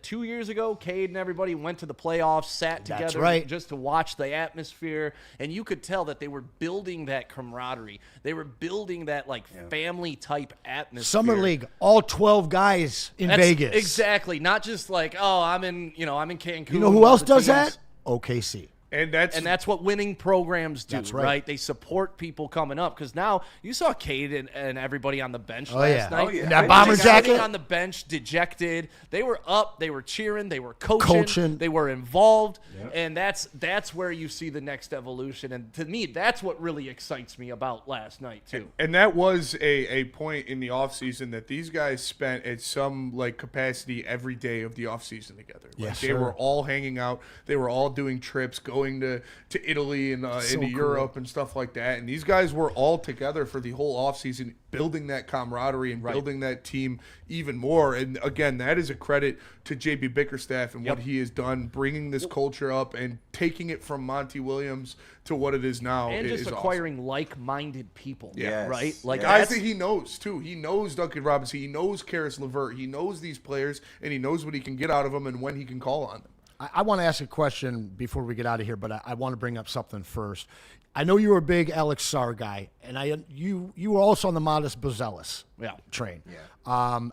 2 years ago? Cade and everybody went to the playoffs, sat together just to watch the atmosphere, and you could tell that they were building that camaraderie. They were building that family-type atmosphere. Summer League, all 12 guys in Vegas. Exactly. Not just like, I'm in Cancun. You know who else does that? OKC. And that's what winning programs do, That's right. They support people coming up. Because now you saw Cade and everybody on the bench Oh, last yeah. night. Oh, yeah. And that bomber Sitting jacket. on the bench, dejected. They were up. They were cheering. They were coaching. They were involved. Yep. And that's where you see the next evolution. And to me, that's what really excites me about last night too. And that was a point in the offseason that these guys spent at some like capacity every day of the offseason together. Yes, They were all hanging out. They were all doing trips, going to Italy and into Europe and stuff like that. And these guys were all together for the whole offseason, building that camaraderie and building that team even more. And again, that is a credit to JB Bickerstaff and what he has done, bringing this culture up and taking it from Monty Williams to what it is now. And just acquiring awesome. like-minded people, Yes. right? Like guys that he knows too. He knows Duncan Robinson. He knows Karis LeVert. He knows these players, and he knows what he can get out of them and when he can call on them. I want to ask a question before we get out of here, but I want to bring up something first. I know you were a big Alex Sarr guy, and you were also on the Modest Bozelis train. Yeah.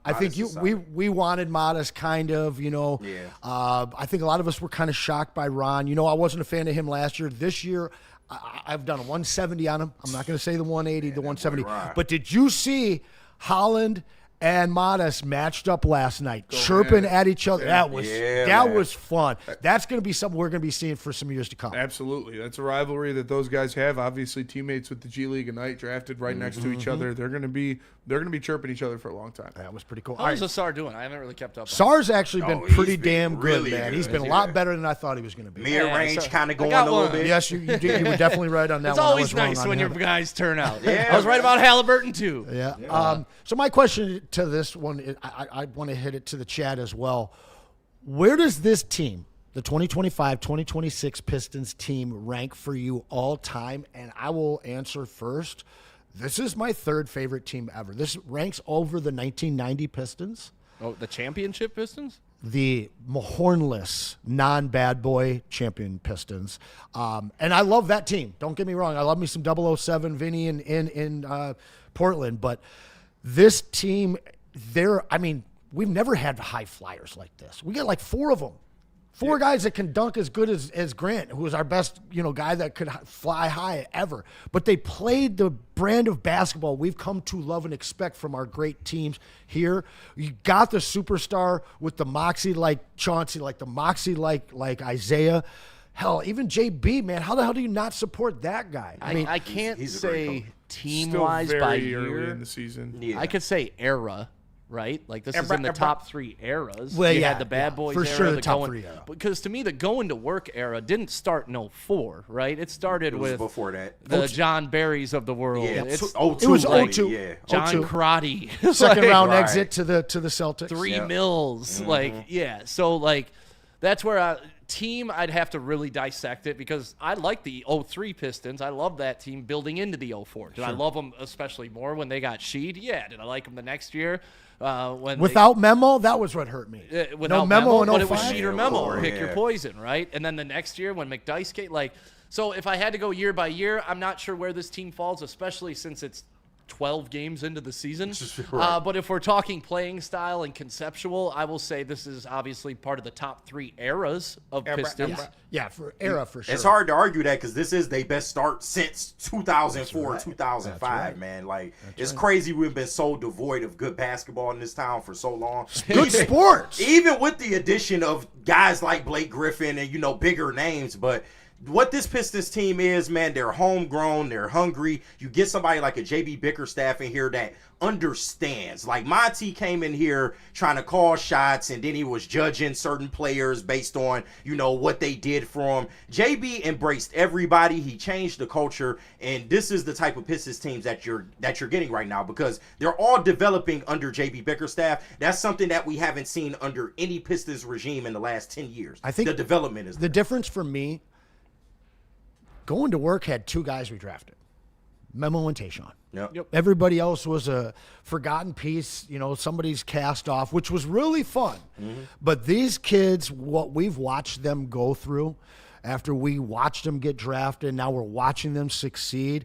I think we wanted Modest kind of, I think a lot of us were kind of shocked by Ron. I wasn't a fan of him last year. This year, I've done a 170 on him. I'm not going to say the 180, the 170. But did you see Holland and Modest matched up last night, chirping at each other? That was fun. That's going to be something we're going to be seeing for some years to come. Absolutely. That's a rivalry that those guys have. Obviously, teammates with the G League Ignite, drafted right next to each other. They're going to be chirping each other for a long time. That was pretty cool. How's Sarr doing? I haven't really kept up. Sarr's actually been pretty damn good, really man. good. He's been a lot better than I thought he was going to be. Mid-range kind of going a little bit. Yes, you were definitely right on that it's one. It's always nice when your guys turn out. I was right about Halliburton, too. Yeah. So my question to this one, I want to hit it to the chat as well. Where does this team, the 2025-2026 Pistons team, rank for you all time? And I will answer first. This is my third favorite team ever. This ranks over the 1990 Pistons. Oh, the championship Pistons? The hornless, non-bad boy champion Pistons. And I love that team. Don't get me wrong. I love me some 007 Vinny in Portland. But this team, we've never had high flyers like this. We got like four of them. Four guys that can dunk as good as Grant, who was our best, guy that could fly high ever. But they played the brand of basketball we've come to love and expect from our great teams here. You got the superstar with the moxie like Chauncey, like the moxie like Isaiah. Hell, even JB, man, how the hell do you not support that guy? I can't say team-wise Still by very year. early in the season. Yeah. I could say era. Right? Like, this is in the top three eras. Well, you had the Bad Boys for era. sure, the top three era. Because to me, the going to work era didn't start in 04, right? It started with before that. The John Barrys of the world. Yeah, It was 02. Yeah. John Crotty. Second round exit to the Celtics. 3 Mills. So, that's where team, I'd have to really dissect it because I like the 03 Pistons. I love that team building into the 04. Did I love them especially more when they got Sheed? Yeah. Did I like them the next year? Without Memo, that was what hurt me. Without Memo in but it was 05? Sheed or Memo. Pick your poison, right? And then the next year when McDyess came, so if I had to go year by year, I'm not sure where this team falls, especially since it's 12 games into the season. But if we're talking playing style and conceptual, I will say this is obviously part of the top 3 eras of Pistons. Yeah, for sure. It's hard to argue that because this is their best start since 2004, 2005, man. It's crazy we've been so devoid of good basketball in this town for so long. Good sports. Even with the addition of guys like Blake Griffin and, bigger names, but what this Pistons team is, man, they're homegrown, they're hungry. You get somebody like a JB Bickerstaff in here that understands. Like Monty came in here trying to call shots, and then he was judging certain players based on, what they did for him. JB embraced everybody. He changed the culture, and this is the type of Pistons teams that you're getting right now because they're all developing under JB Bickerstaff. That's something that we haven't seen under any Pistons regime in the last 10 years. I think the development is the difference for me. Going to Work had 2 guys we drafted, Memo and Tayshaun. Yep. Everybody else was a forgotten piece, somebody's cast off, which was really fun. But these kids, what we've watched them go through after we watched them get drafted, now we're watching them succeed.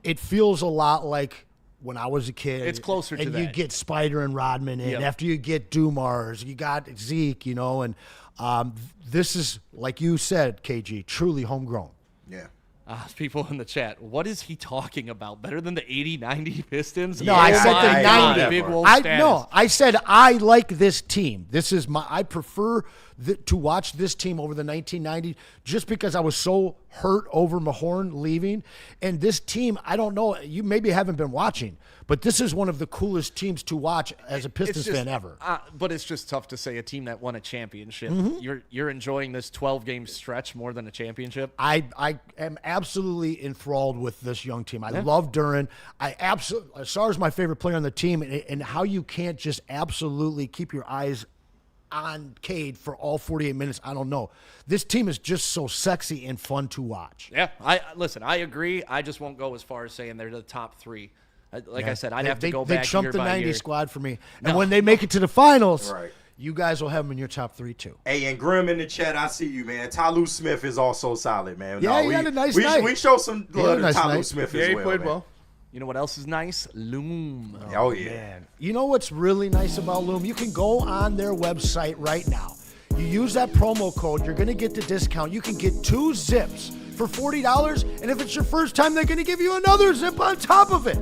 It feels a lot like when I was a kid. It's closer to that. And you get Spider and Rodman in. Yep. After you get Dumars, you got Zeke, and This is, like you said, KG, truly homegrown. Yeah. People in the chat, what is he talking about? Better than the 80-90 Pistons? No, I said the 90. Big Wolf I said I like this team. This is I prefer to watch this team over the 1990s just because I was so hurt over Mahorn leaving. And this team, I don't know, you maybe haven't been watching, but this is one of the coolest teams to watch as a Pistons fan ever. But it's just tough to say a team that won a championship. You're enjoying this 12-game stretch more than a championship? I am absolutely enthralled with this young team. I love Duren. Sarr's my favorite player on the team, and how you can't just absolutely keep your eyes on Cade for all 48 minutes, I don't know. This team is just so sexy and fun to watch. Yeah, I agree. I just won't go as far as saying they're the top 3. I said, I'd have to go back They trumped year the by 90 year. squad for me. And when they make it to the finals, Right. you guys will have them in your top 3 too. Hey, and Grim in the chat, I see you, man. Tyloo Smith is also solid, man. Yeah, he had a nice night. We show some love to nice Tyloo night. Smith Yeah, as he well, played man. well. You know what else is nice? Loom. Oh, yeah. Man, you know what's really nice about Loom? You can go on their website right now. You use that promo code, you're going to get the discount. You can get 2 zips for $40, and if it's your first time, they're going to give you another zip on top of it.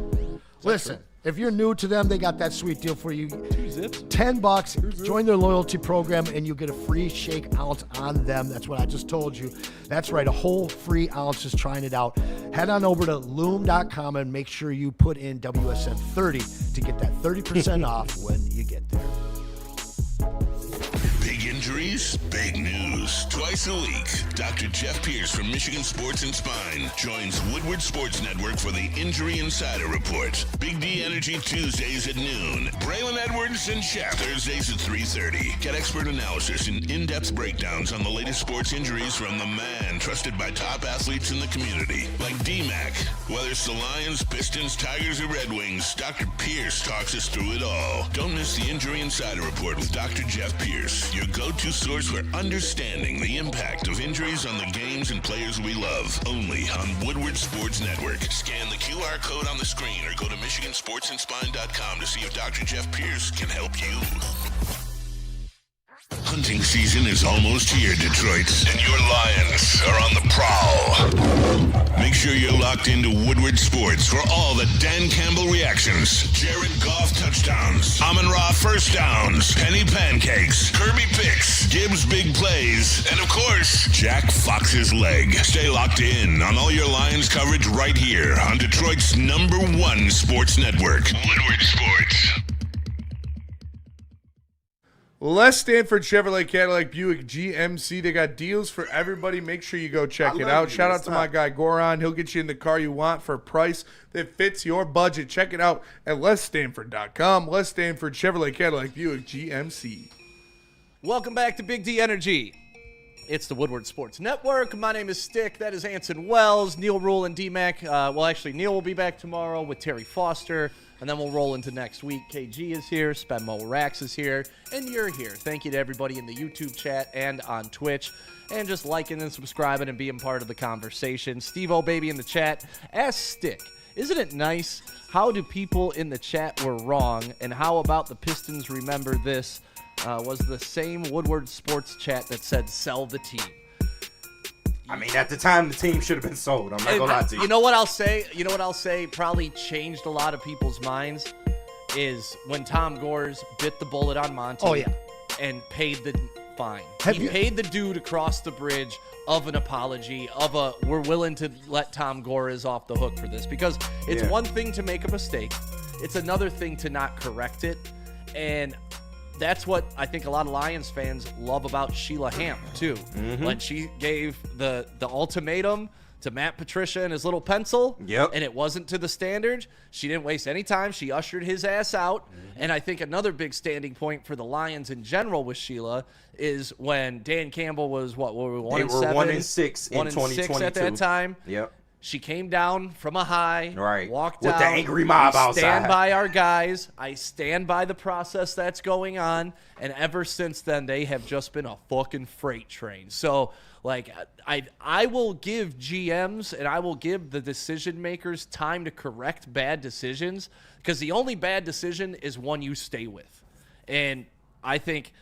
Listen, if you're new to them, they got that sweet deal for you. 2 zips? $10. Join their loyalty program, and you get a free shake ounce on them. That's what I just told you. That's right, a whole free ounce is trying it out. Head on over to loom.com and make sure you put in WSN30 to get that 30% off when you get there. Big injuries, big news. Twice a week, Dr. Jeff Pierce from Michigan Sports and Spine joins Woodward Sports Network for the Injury Insider Report. Big D Energy Tuesdays at noon. Braylon Edwards and Shep Thursdays at 3:30. Get expert analysis and in-depth breakdowns on the latest sports injuries from the man trusted by top athletes in the community, like D-Mac. Whether it's the Lions, Pistons, Tigers, or Red Wings, Dr. Pierce talks us through it all. Don't miss the Injury Insider Report with Dr. Jeff Pierce, your go-to source for understanding the impact of injuries on the games and players we love. Only on Woodward Sports Network. Scan the QR code on the screen or go to MichiganSportsandSpine.com to see if Dr. Jeff Pierce can help you. Hunting season is almost here, Detroit, and your Lions are on the prowl. Make sure you're locked into Woodward Sports for all the Dan Campbell reactions, Jared Goff touchdowns, Amon-Ra first downs, Penny pancakes, Kirby picks, Gibbs big plays, and of course, Jack Fox's leg. Stay locked in on all your Lions coverage right here on Detroit's #1 sports network, Woodward Sports. Les Stanford Chevrolet Cadillac Buick GMC. They got deals for everybody. Make sure you go check it out. Shout out to my guy Goran. He'll get you in the car you want for a price that fits your budget. Check it out at lesstanford.com. Les Stanford Chevrolet Cadillac Buick GMC. Welcome back to Big D Energy. It's the Woodward Sports Network. My name is Stick. That is Anson Wells, Neil Rule, and D-Mac. Actually, Neil will be back tomorrow with Terry Foster, and then we'll roll into next week. KG is here, Spenmo Rax is here, and you're here. Thank you to everybody in the YouTube chat and on Twitch, and just liking and subscribing and being part of the conversation. Steve-O Baby in the chat, ask Stick, isn't it nice? How do people in the chat were wrong, and how about the Pistons remember this? Was the same Woodward Sports chat that said sell the team. I mean, at the time, the team should have been sold. I'm not gonna lie to you. You know what I'll say? Probably changed a lot of people's minds is when Tom Gores bit the bullet on Monty. Oh, yeah. And paid the fine. He paid the dude across the bridge of an apology, we're willing to let Tom Gores off the hook for this. Because it's one thing to make a mistake. It's another thing to not correct it. And that's what I think a lot of Lions fans love about Sheila Hamp, too. When she gave the ultimatum to Matt Patricia and his little pencil, and it wasn't to the standard, she didn't waste any time. She ushered his ass out. And I think another big standing point for the Lions in general with Sheila is when Dan Campbell was, what, were we 1-7? They were 1-6 in 2022. At that time. Yep. She came down from a high, walked with out. the angry mob outside. Stand by our guys. I stand by the process that's going on. And ever since then, they have just been a fucking freight train. So, like, I will give GMs and I will give the decision makers time to correct bad decisions, because the only bad decision is one you stay with. And I think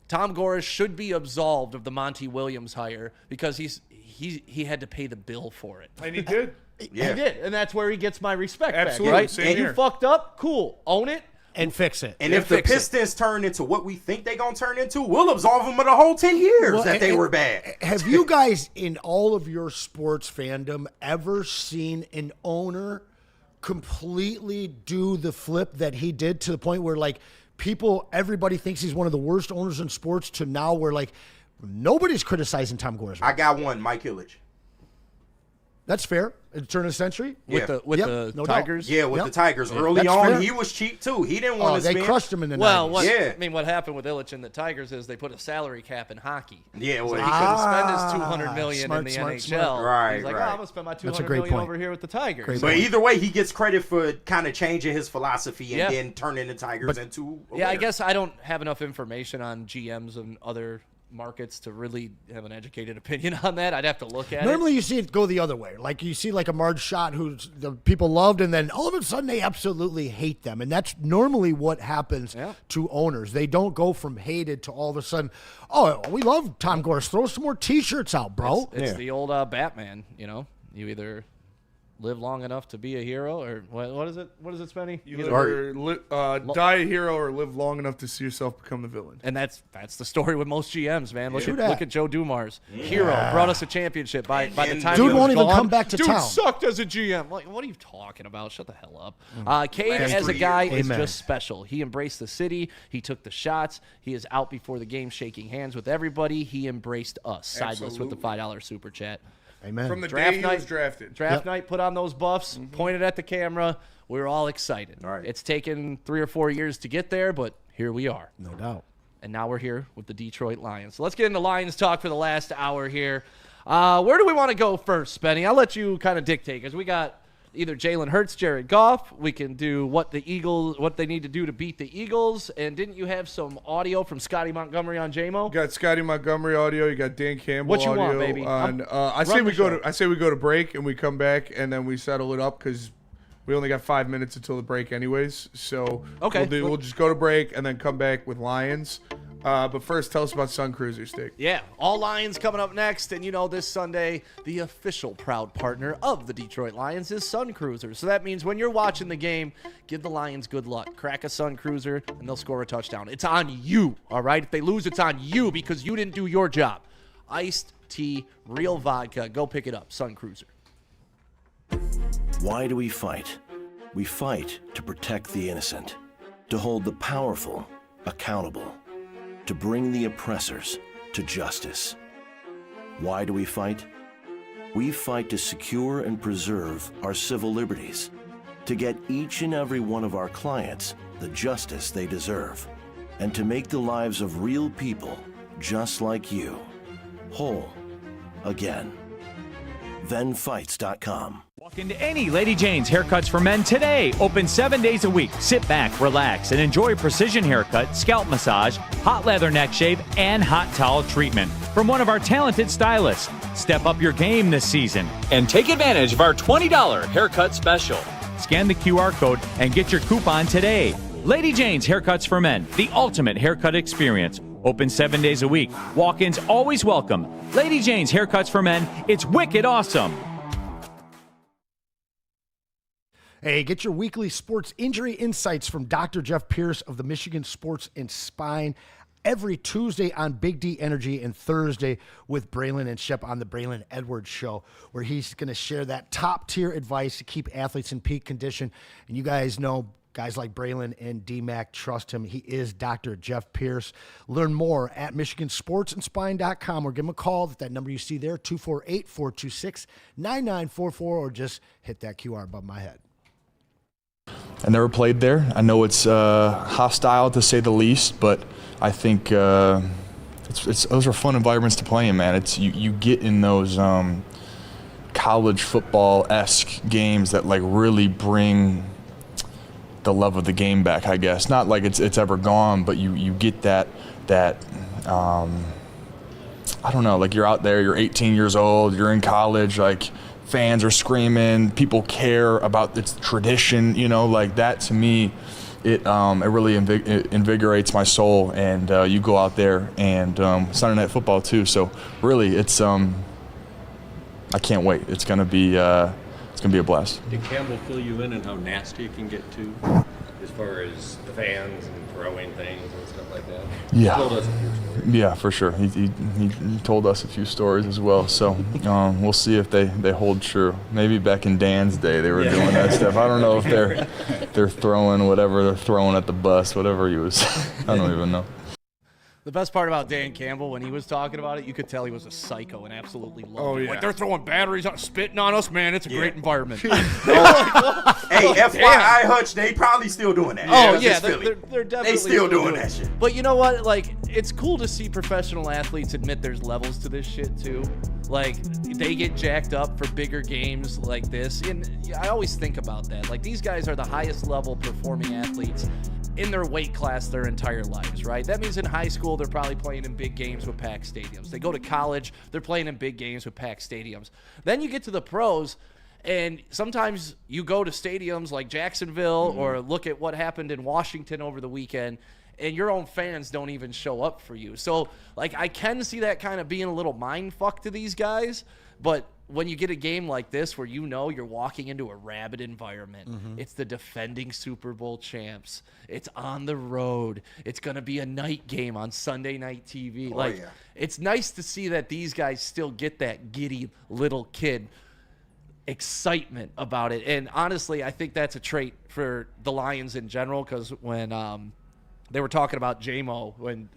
Tom Gores should be absolved of the Monty Williams hire because he had to pay the bill for it. And he did. Yeah. He did, and that's where he gets my respect Absolutely, back, right? same And here. you fucked up, cool, own it. And fix it. And if the Pistons turn into what we think they're going to turn into, we'll absolve them of the whole 10 years Well, that they were bad. Have you guys, in all of your sports fandom, ever seen an owner completely do the flip that he did to the point where, like, everybody thinks he's one of the worst owners in sports to now where, like, nobody's criticizing Tom Gores? I got one, Mike Ilitch. That's fair. At the turn of the century? With the no Tigers? Yeah, with Yep. the Tigers. Yeah. Early That's on, fair. he was cheap, too. He didn't want to They spend. crushed him in the 90s. What happened with Illich and the Tigers is they put a salary cap in hockey. Yeah, well, so he couldn't spend his $200 million smart, in the smart, NHL. smart. Right, He's like, right. I'm going to spend my That's a $200 great million point. over here with the Tigers. Great But either way, he gets credit for kind of changing his philosophy and Yeah. then turning the Tigers into a Yeah, I winner. guess I don't have enough information on GMs and other markets to really have an educated opinion on that. I'd have to look at Normally you see it go the other way. Like you see like a Marge Schott who the people loved and then all of a sudden they absolutely hate them. And that's normally what happens to owners. They don't go from hated to all of a sudden, oh, we love Tom Gores. Throw some more T-shirts out, bro. It's the old Batman, you know? You either live long enough to be a hero or what is it? What is it, Spenny? You either die a hero or live long enough to see yourself become the villain. And that's the story with most GMs, man. Look True at that. Joe Dumars. Hero brought us a championship. By the time Dude he was won't even gone, come back to dude town. sucked as a GM. Like, what are you talking about? Shut the hell up. Cade Last as a 3 guy years. is Amen. just special. He embraced the city. He took the shots. He is out before the game shaking hands with everybody. He embraced us. Sideless with the $5 super chat. Amen. From the Draft day he night- was drafted. Draft night, put on those buffs, pointed at the camera. We were all excited. Right. It's taken 3 or 4 years to get there, but here we are. No doubt. And now we're here with the Detroit Lions. So let's get into Lions talk for the last hour here. Where do we want to go first, Spenny? I'll let you kind of dictate because we got either Jalen Hurts, Jared Goff. We can do what they need to do to beat the Eagles. And didn't you have some audio from Scotty Montgomery on JMO? You got Scotty Montgomery audio. You got Dan Campbell What you audio. want, baby? On, I run say the we go show. to I say we go to break and we come back and then we settle it up because we only got 5 minutes until the break anyways. So Okay. we'll just go to break and then come back with Lions. But first, tell us about Sun Cruiser Steak. Yeah, all Lions coming up next. And, you know, this Sunday, the official proud partner of the Detroit Lions is Sun Cruiser. So that means when you're watching the game, give the Lions good luck. Crack a Sun Cruiser, and they'll score a touchdown. It's on you, all right? If they lose, it's on you because you didn't do your job. Iced tea, real vodka. Go pick it up. Sun Cruiser. Why do we fight? We fight to protect the innocent, to hold the powerful accountable, to bring the oppressors to justice. Why do we fight? We fight to secure and preserve our civil liberties, to get each and every one of our clients the justice they deserve, and to make the lives of real people just like you whole again. ThenFights.com. Walk into any Lady Jane's Haircuts for Men today. Open 7 days a week. Sit back, relax, and enjoy precision haircut, scalp massage, hot leather neck shave, and hot towel treatment from one of our talented stylists. Step up your game this season and take advantage of our $20 haircut special. Scan the QR code and get your coupon today. Lady Jane's Haircuts for Men, the ultimate haircut experience. Open 7 days a week. Walk-ins always welcome. Lady Jane's Haircuts for Men. It's wicked awesome. Hey, get your weekly sports injury insights from Dr. Jeff Pierce of the Michigan Sports and Spine every Tuesday on Big D Energy and Thursday with Braylon and Shep on the Braylon Edwards Show, where he's going to share that top-tier advice to keep athletes in peak condition. And you guys know guys like Braylon and D-Mac trust him. He is Dr. Jeff Pierce. Learn more at MichiganSportsAndSpine.com or give him a call at that number you see there, 248-426-9944, or just hit that QR above my head. I never played there. I know it's hostile to say the least, but I think those are fun environments to play in, man. It's you get in those college football-esque games that like really bring the love of the game back, I guess. Not like it's ever gone, but you get that I don't know, like you're out there, you're 18 years old, you're in college, like fans are screaming, people care about its tradition, you know, like that to me it really invigorates my soul, and you go out there and Sunday Night Football too. So really, it's I can't wait. It's gonna be a blast. Did Campbell fill you in on how nasty it can get too, as far as the fans and throwing things and stuff like that? Yeah. He told us a few stories. Yeah, for sure. He told us a few stories as well. So we'll see if they hold true. Maybe back in Dan's day they were doing that stuff. I don't know if they're throwing whatever they're throwing at the bus, whatever he was. I don't even know. The best part about Dan Campbell, when he was talking about it, you could tell he was a psycho and absolutely loved Oh, it. yeah. Like, they're throwing batteries out, spitting on us, man. It's a great environment. Hey, FYI, Hutch, they probably still doing that. Oh, Yeah, yeah, they're definitely They still doing that shit. But you know what? Like, it's cool to see professional athletes admit there's levels to this shit, too. Like, they get jacked up for bigger games like this. And I always think about that. Like, these guys are the highest level performing athletes in their weight class their entire lives, right? That means in high school, they're probably playing in big games with packed stadiums. They go to college, they're playing in big games with packed stadiums. Then you get to the pros, and sometimes you go to stadiums like Jacksonville or look at what happened in Washington over the weekend, and your own fans don't even show up for you. So, like, I can see that kind of being a little mind fuck to these guys, but when you get a game like this where you know you're walking into a rabid environment, it's the defending Super Bowl champs, it's on the road, it's going to be a night game on Sunday night TV. It's nice to see that these guys still get that giddy little kid excitement about it. And honestly, I think that's a trait for the Lions in general, because when they were talking about J-Mo, when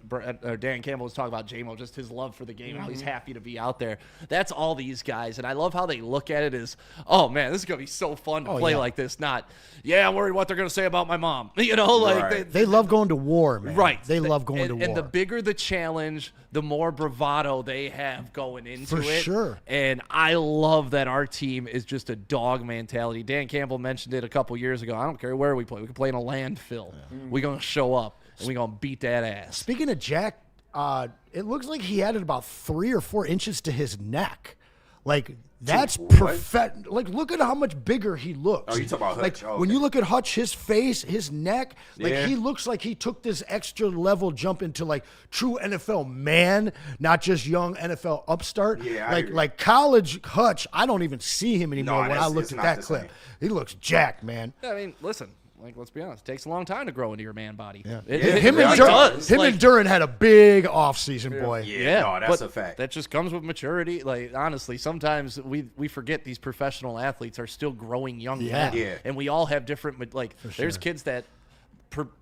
Dan Campbell was talking about J-Mo, just his love for the game, how he's happy to be out there. That's all these guys. And I love how they look at it as, oh, man, this is going to be so fun to play like this. Not, yeah, I'm worried what they're going to say about my mom. You know, like they love going to war, man. Right. They love going to war. And the bigger the challenge, the more bravado they have going into it. For sure. And I love that our team is just a dog mentality. Dan Campbell mentioned it a couple years ago. I don't care where we play. We can play in a landfill. We're going to show up. And we're going to beat that ass. Speaking of Jack, it looks like he added about 3 or 4 inches to his neck. Like, that's perfect. Like, look at how much bigger he looks. Oh, you talking about Hutch? Like, when you look at Hutch, his face, his neck, like, he looks like he took this extra level jump into, like, true NFL man, not just young NFL upstart. Yeah, like college Hutch, I don't even see him anymore when I looked at that clip. Same. He looks jacked, man. I mean, listen. Like, let's be honest, it takes a long time to grow into your man body. Yeah. Him and Duran had a big offseason, boy. Yeah, no, that's a fact. That just comes with maturity. Like, honestly, sometimes we forget these professional athletes are still growing young men. Yeah. And we all have different, like, there's kids that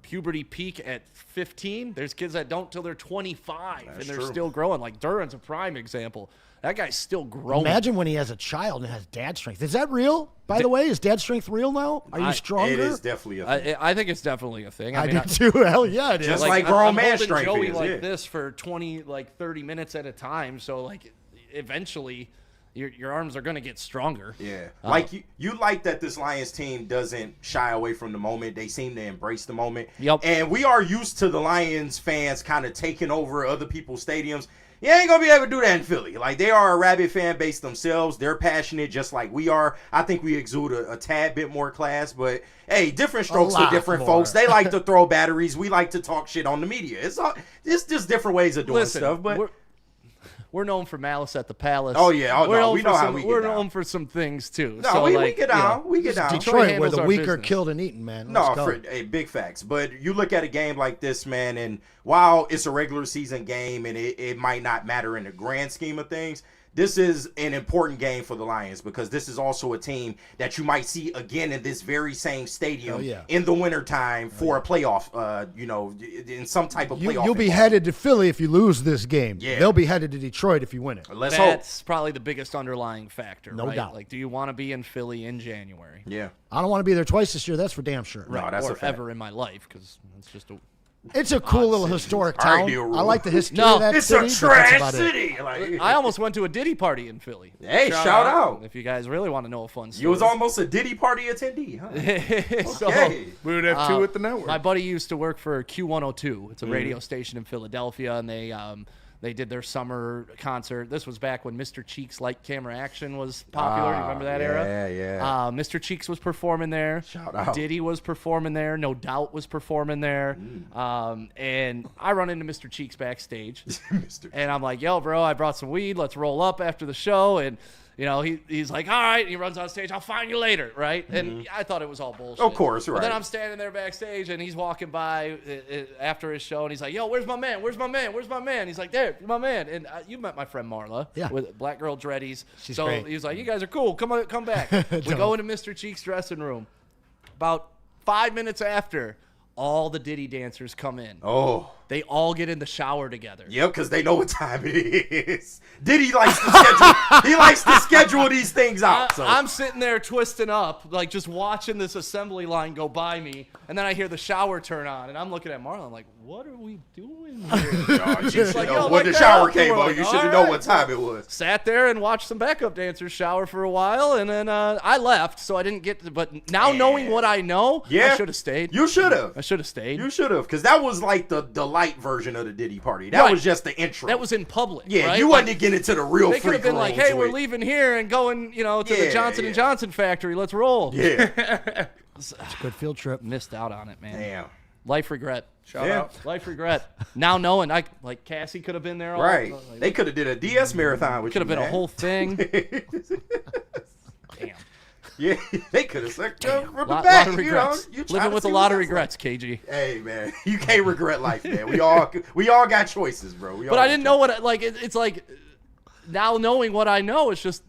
puberty peak at 15. There's kids that don't till they're 25, and they're still growing. Like, Duran's a prime example. That guy's still growing. Imagine when he has a child and has dad strength. Is that real? By the way, is dad strength real now? Are you stronger? It is definitely a thing. I think it's definitely a thing. I do too. Hell yeah, it is. Just like grown man strength Joey is. like this for 30 minutes at a time. So, like, eventually your arms are going to get stronger. Yeah. Like, you like that this Lions team doesn't shy away from the moment. They seem to embrace the moment. Yep. And we are used to the Lions fans kind of taking over other people's stadiums. You ain't going to be able to do that in Philly. Like, they are a rabid fan base themselves. They're passionate just like we are. I think we exude a tad bit more class. But, hey, different strokes for different folks. They like to throw batteries. We like to talk shit on the media. It's just different ways of doing stuff. But we're known for malice at the palace. Oh, yeah. We know how we get We're down. known for some things, too. No, so, we get down. We get down. Detroit, where the weak are killed and eaten, man. Hey, big facts. But you look at a game like this, man, and while it's a regular season game and it might not matter in the grand scheme of things, this is an important game for the Lions because this is also a team that you might see again in this very same stadium in the wintertime for a playoff, in some type of playoff. You'll be headed to Philly if you lose this game. Yeah. They'll be headed to Detroit if you win it. That's probably the biggest underlying factor, No right? doubt. Like, do you want to be in Philly in January? Yeah. I don't want to be there twice this year. That's for damn sure. No, that's or a fact. ever in my life, because it's just a... It's a cool little historic town. I like the history No, of that it's city. a but that's trash about it. city. Like, I almost went to a Diddy party in Philly. Hey, shout out. If you guys really want to know a fun story. You was almost a Diddy party attendee, huh? So, Okay. We would have 2 at the network. My buddy used to work for Q102. It's a radio station in Philadelphia, and They did their summer concert. This was back when Mr. Cheeks Light Camera Action was popular. You remember that era? Yeah. Mr. Cheeks was performing there. Shout out. Diddy was performing there. No Doubt was performing there. And I run into Mr. Cheeks backstage. And I'm like, yo, bro, I brought some weed. Let's roll up after the show. And, you know, he's like, all right. And he runs on stage. I'll find you later, right? And I thought it was all bullshit. Of course, right. But then I'm standing there backstage, and he's walking by after his show, and he's like, yo, where's my man? Where's my man? Where's my man? He's like, there, my man. And you met my friend Marla with Black Girl Dreadies. She's so great. he was like, you guys are cool. Come back. We go into Mr. Cheeks' dressing room. About 5 minutes after, all the Diddy dancers come in. Oh. They all get in the shower together. Yep, because they know what time it is. Diddy likes to schedule. He likes to schedule these things out. So. I'm sitting there twisting up, like just watching this assembly line go by me, and then I hear the shower turn on, and I'm looking at Marlon, I'm like, what are we doing here? She's like, yo, yo, when the light that shower up. came We're on, like, you all should have known right. what time it was. Sat there and watched some backup dancers shower for a while, and then I left, so I didn't get to, but now knowing what I know, I should have stayed. You should have. I should have stayed. You should have, because that was like the light version of the Diddy party. That was just the intro. That was in public. Yeah, right? you wasn't getting into the real They could have been like, hey, we're leaving. leaving here and going, you know, to the Johnson & Johnson factory. Let's roll. Yeah. It's a good field trip. Missed out on it, man. Damn. Life regret. Shout out. Life regret. Now knowing, like Cassie could have been there. Right. They could have did a DS marathon with you, could have been a whole thing. Damn. Yeah, they could have sucked from the Lot back. of regrets. You Living with a lot of regrets, KG. Hey, man, you can't regret life, man. We all got choices, bro. But I didn't know what, like, it's like, now knowing what I know, it's just,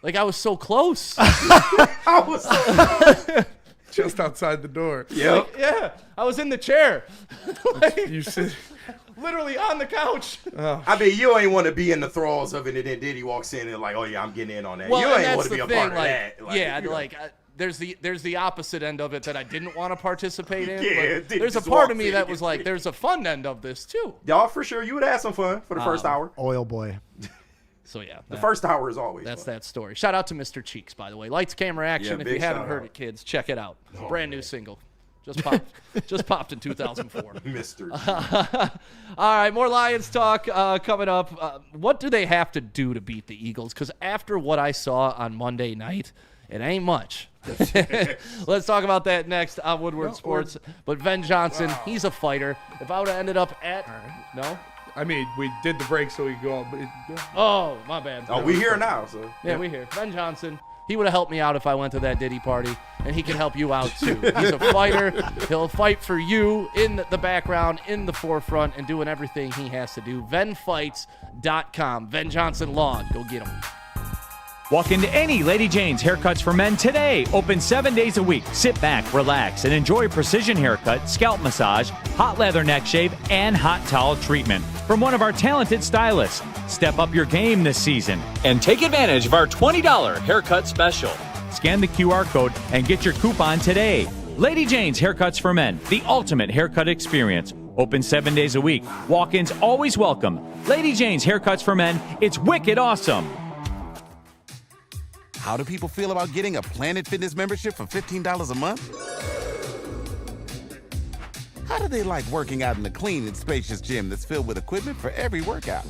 like, I was so close. I was so close. Just outside the door. Yep. Like, yeah, I was in the chair. Like, You sit. literally on the couch. I mean, you ain't want to be in the thralls of it, and then Diddy walks in and like, oh yeah, I'm getting in on that. Well, you and ain't that's want to the be a thing, part of like, that. yeah, you know. like there's the opposite end of it that I didn't want to participate in. Yeah, but Diddy there's a just part of walks me in. that was like, there's a fun end of this too. Y'all for sure, you would have some fun for the first hour. Oil boy. So yeah, The first hour is always that's fun. that story. Shout out to Mr. Cheeks, by the way. Lights, camera, action. Yeah, if you big haven't shout heard out. it, kids, check it out. Brand new single. Just popped in 2004. Mr. All right, more Lions talk coming up. What do they have to do to beat the Eagles? Because after what I saw on Monday night, it ain't much. Let's talk about that next on Woodward Sports. But Ben Johnson, he's a fighter. If I would have ended up at no. I mean, we did the break so we could go on. But Oh, my bad. Oh, we here now, so Yeah, we here. Ben Johnson. He would have helped me out if I went to that Diddy party, and he can help you out too. He's a fighter. He'll fight for you in the background, in the forefront, and doing everything he has to do. VenFights.com. Ben Johnson Law. Go get him. Walk into any Lady Jane's Haircuts for Men today. Open 7 days a week. Sit back, relax, and enjoy precision haircut, scalp massage, hot leather neck shave, and hot towel treatment from one of our talented stylists. Step up your game this season and take advantage of our $20 haircut special. Scan the QR code and get your coupon today. Lady Jane's Haircuts for Men, the ultimate haircut experience. Open 7 days a week. Walk-ins always welcome. Lady Jane's Haircuts for Men, it's wicked awesome. How do people feel about getting a Planet Fitness membership for $15 a month? How do they like working out in a clean and spacious gym that's filled with equipment for every workout?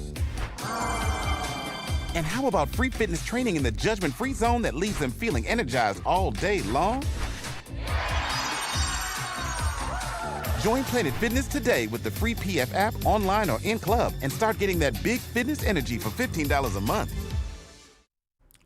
And how about free fitness training in the judgment-free zone that leaves them feeling energized all day long? Join Planet Fitness today with the free PF app, online or in club, and start getting that big fitness energy for $15 a month.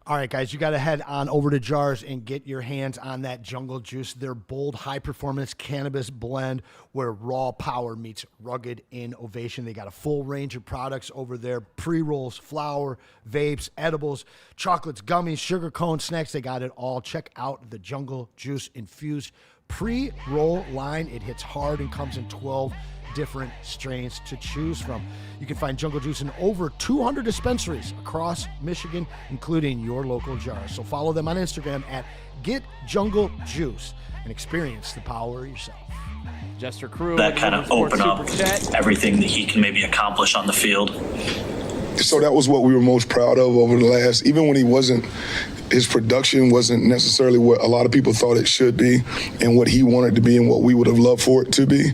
All right, guys, you got to head on over to Jars and get your hands on that Jungle Juice, their bold, high-performance cannabis blend where raw power meets rugged innovation. They got a full range of products over there, pre-rolls, flour, vapes, edibles, chocolates, gummies, sugar cones, snacks. They got it all. Check out the Jungle Juice infused pre-roll line. It hits hard and comes in 12 different strains to choose from. You can find Jungle Juice in over 200 dispensaries across Michigan, including your local Jars. So follow them on Instagram at GetJungleJuice and experience the power yourself. Jester Crew. That kind of open up everything that he can maybe accomplish on the field. So that was what we were most proud of over the last, even when he wasn't his production wasn't necessarily what a lot of people thought it should be and what he wanted to be and what we would have loved for it to be.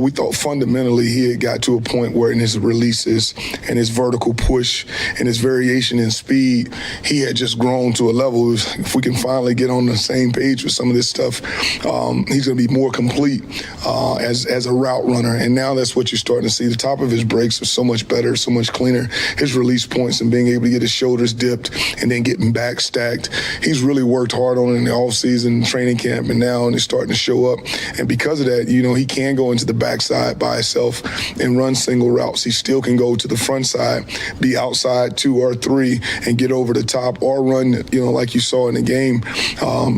We thought fundamentally he had got to a point where in his releases and his vertical push and his variation in speed, he had just grown to a level. If we can finally get on the same page with some of this stuff, he's going to be more complete as a route runner. And now that's what you're starting to see. The top of his breaks are so much better, so much cleaner. His release points and being able to get his shoulders dipped and then getting back stacked. He's really worked hard on it in the offseason, training camp, and now it's starting to show up. And because of that, he can go into the backside by himself and run single routes. He still can go to the front side, be outside 2 or 3, and get over the top or run, like you saw in the game,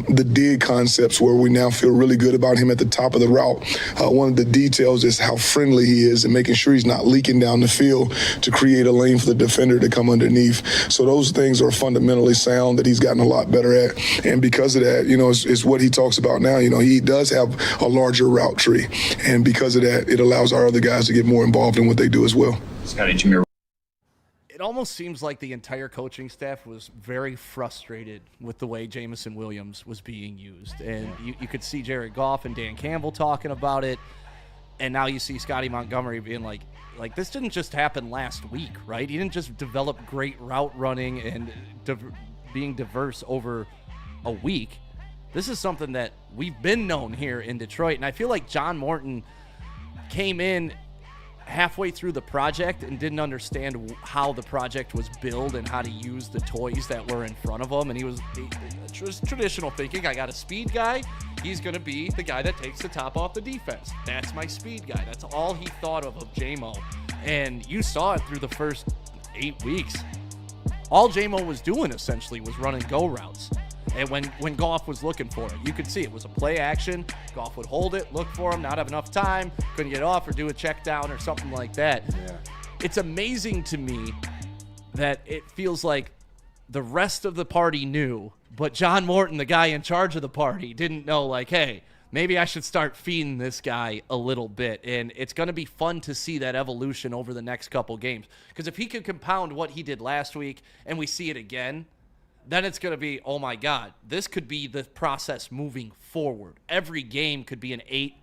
the dig concepts where we now feel really good about him at the top of the route. One of the details is how friendly he is and making sure he's not leaking down the field to create a lane for the defender to come underneath. So those things are fundamentally sound that he's gotten a lot better at. And because of that, it's what he talks about now. He does have a larger route tree. And because of that, it allows our other guys to get more involved in what they do as well. Scotty Jameer. It almost seems like the entire coaching staff was very frustrated with the way Jameson Williams was being used. And you could see Jared Goff and Dan Campbell talking about it. And now you see Scotty Montgomery being like this didn't just happen last week, right? He didn't just develop great route running and being diverse over a week. This is something that we've been known here in Detroit. And I feel like John Morton came in halfway through the project and didn't understand how the project was built and how to use the toys that were in front of him. And he was traditional thinking, I got a speed guy. He's going to be the guy that takes the top off the defense. That's my speed guy. That's all he thought of J-Mo. And you saw it through the first 8 weeks. All J-Mo was doing essentially was running go routes. And when Goff was looking for it, you could see it was a play action. Goff would hold it, look for him, not have enough time, couldn't get off or do a check down or something like that. Yeah. It's amazing to me that it feels like the rest of the party knew, but John Morton, the guy in charge of the party, didn't know, hey, maybe I should start feeding this guy a little bit. And it's going to be fun to see that evolution over the next couple games. Because if he could compound what he did last week and we see it again, then it's going to be, oh my God, this could be the process moving forward. Every game could be an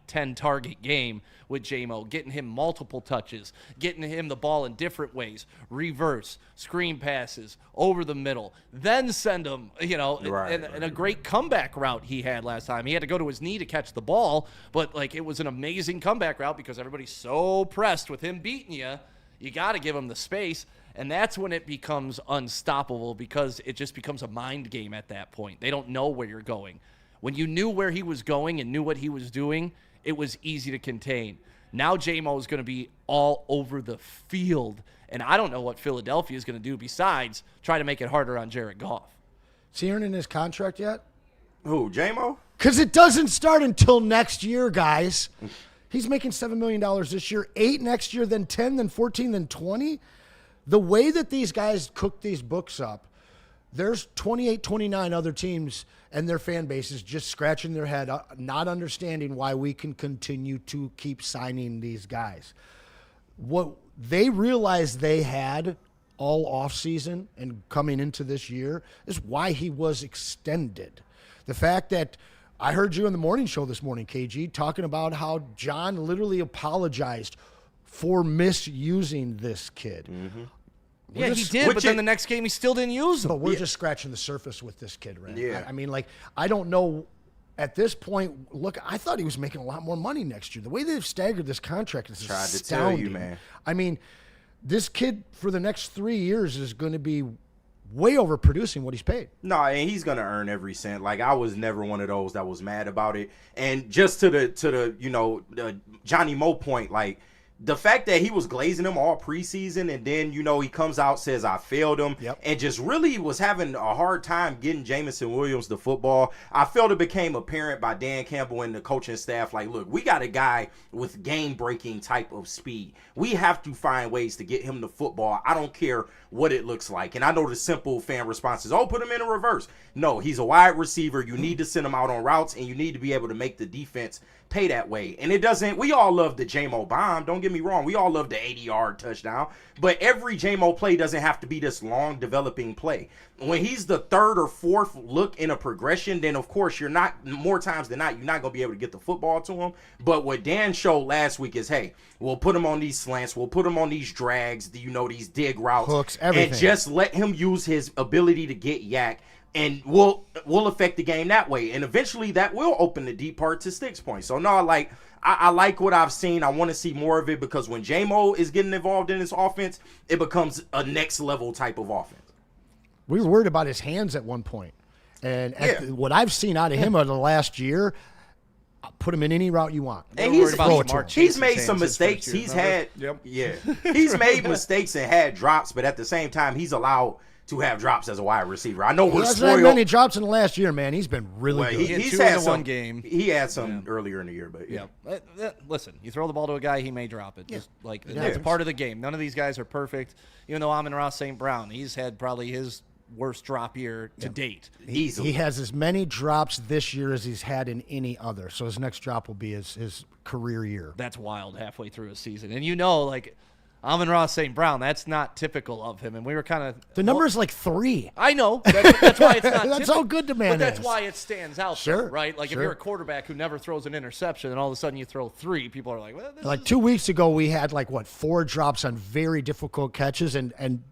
8-10 target game with J-Mo, getting him multiple touches, getting him the ball in different ways, reverse, screen passes, over the middle, then send him, and a great comeback route he had last time. He had to go to his knee to catch the ball, but it was an amazing comeback route because everybody's so pressed with him beating you. You got to give him the space. And that's when it becomes unstoppable because it just becomes a mind game at that point. They don't know where you're going. When you knew where he was going and knew what he was doing, it was easy to contain. Now J-Mo is going to be all over the field. And I don't know what Philadelphia is going to do besides try to make it harder on Jared Goff. Is he earning his contract yet? Who, J-Mo? Because it doesn't start until next year, guys. He's making $7 million this year, 8 next year, then 10, then 14, then 20. The way that these guys cook these books up, there's 28, 29 other teams and their fan bases just scratching their head, not understanding why we can continue to keep signing these guys. What they realized they had all offseason and coming into this year is why he was extended. The fact that I heard you on the morning show this morning, KG, talking about how John literally apologized for misusing this kid. Mm-hmm. Yeah, he did, but then the next game he still didn't use him. But we're just scratching the surface with this kid, right? Yeah. I mean, I don't know. At this point, look, I thought he was making a lot more money next year. The way they've staggered this contract is Tried astounding. to tell you, man. I mean, this kid for the next 3 years is going to be way overproducing what he's paid. No, and he's gonna earn every cent. I was never one of those that was mad about it. And just to the Johnny Mo point, the fact that he was glazing him all preseason and then, he comes out, says I failed him, and just really was having a hard time getting Jameson Williams the football. I felt it became apparent by Dan Campbell and the coaching staff, look, we got a guy with game-breaking type of speed. We have to find ways to get him the football. I don't care what it looks like. And I know the simple fan response is, put him in a reverse. No, he's a wide receiver. You need to send him out on routes, and you need to be able to make the defense pay that way. And it doesn't, we all love the J-Mo bomb. Don't get get me wrong. We all love the 80-yard touchdown. But every J-Mo play doesn't have to be this long developing play. When he's the third or fourth look in a progression, then of course you're not, more times than not, you're not going to be able to get the football to him. But what Dan showed last week is, hey, we'll put him on these slants. We'll put him on these drags, these dig routes. Hooks, everything. And just let him use his ability to get yak. And we'll affect the game that way. And eventually that will open the deep part to Stick's point. So, no, I like what I've seen. I want to see more of it because when J-Mo is getting involved in this offense, it becomes a next level type of offense. We were worried about his hands at one point. And what I've seen out of him over the last year, put him in any route you want. And he's made some mistakes. He's made mistakes and had drops, but at the same time, he's allowed to have drops as a wide receiver. I know we're spoiled. He hasn't had many drops in the last year, man. He's been really good. He's had some, one game. He had some earlier in the year, but listen, you throw the ball to a guy, he may drop it. Just that's part of the game. None of these guys are perfect. Even though Amon-Ra St. Brown, he's had probably his worst drop year to date. He has as many drops this year as he's had in any other. So his next drop will be his career year. That's wild halfway through a season. And Amon-Ra St. Brown, that's not typical of him. And we were kind of... The number is like 3. I know. That's why it's not That's how good the man is. But that's why it stands out, though, right? Like, if you're a quarterback who never throws an interception and all of a sudden you throw 3, people are like, well, like 2 weeks ago, we had 4 drops on very difficult catches, and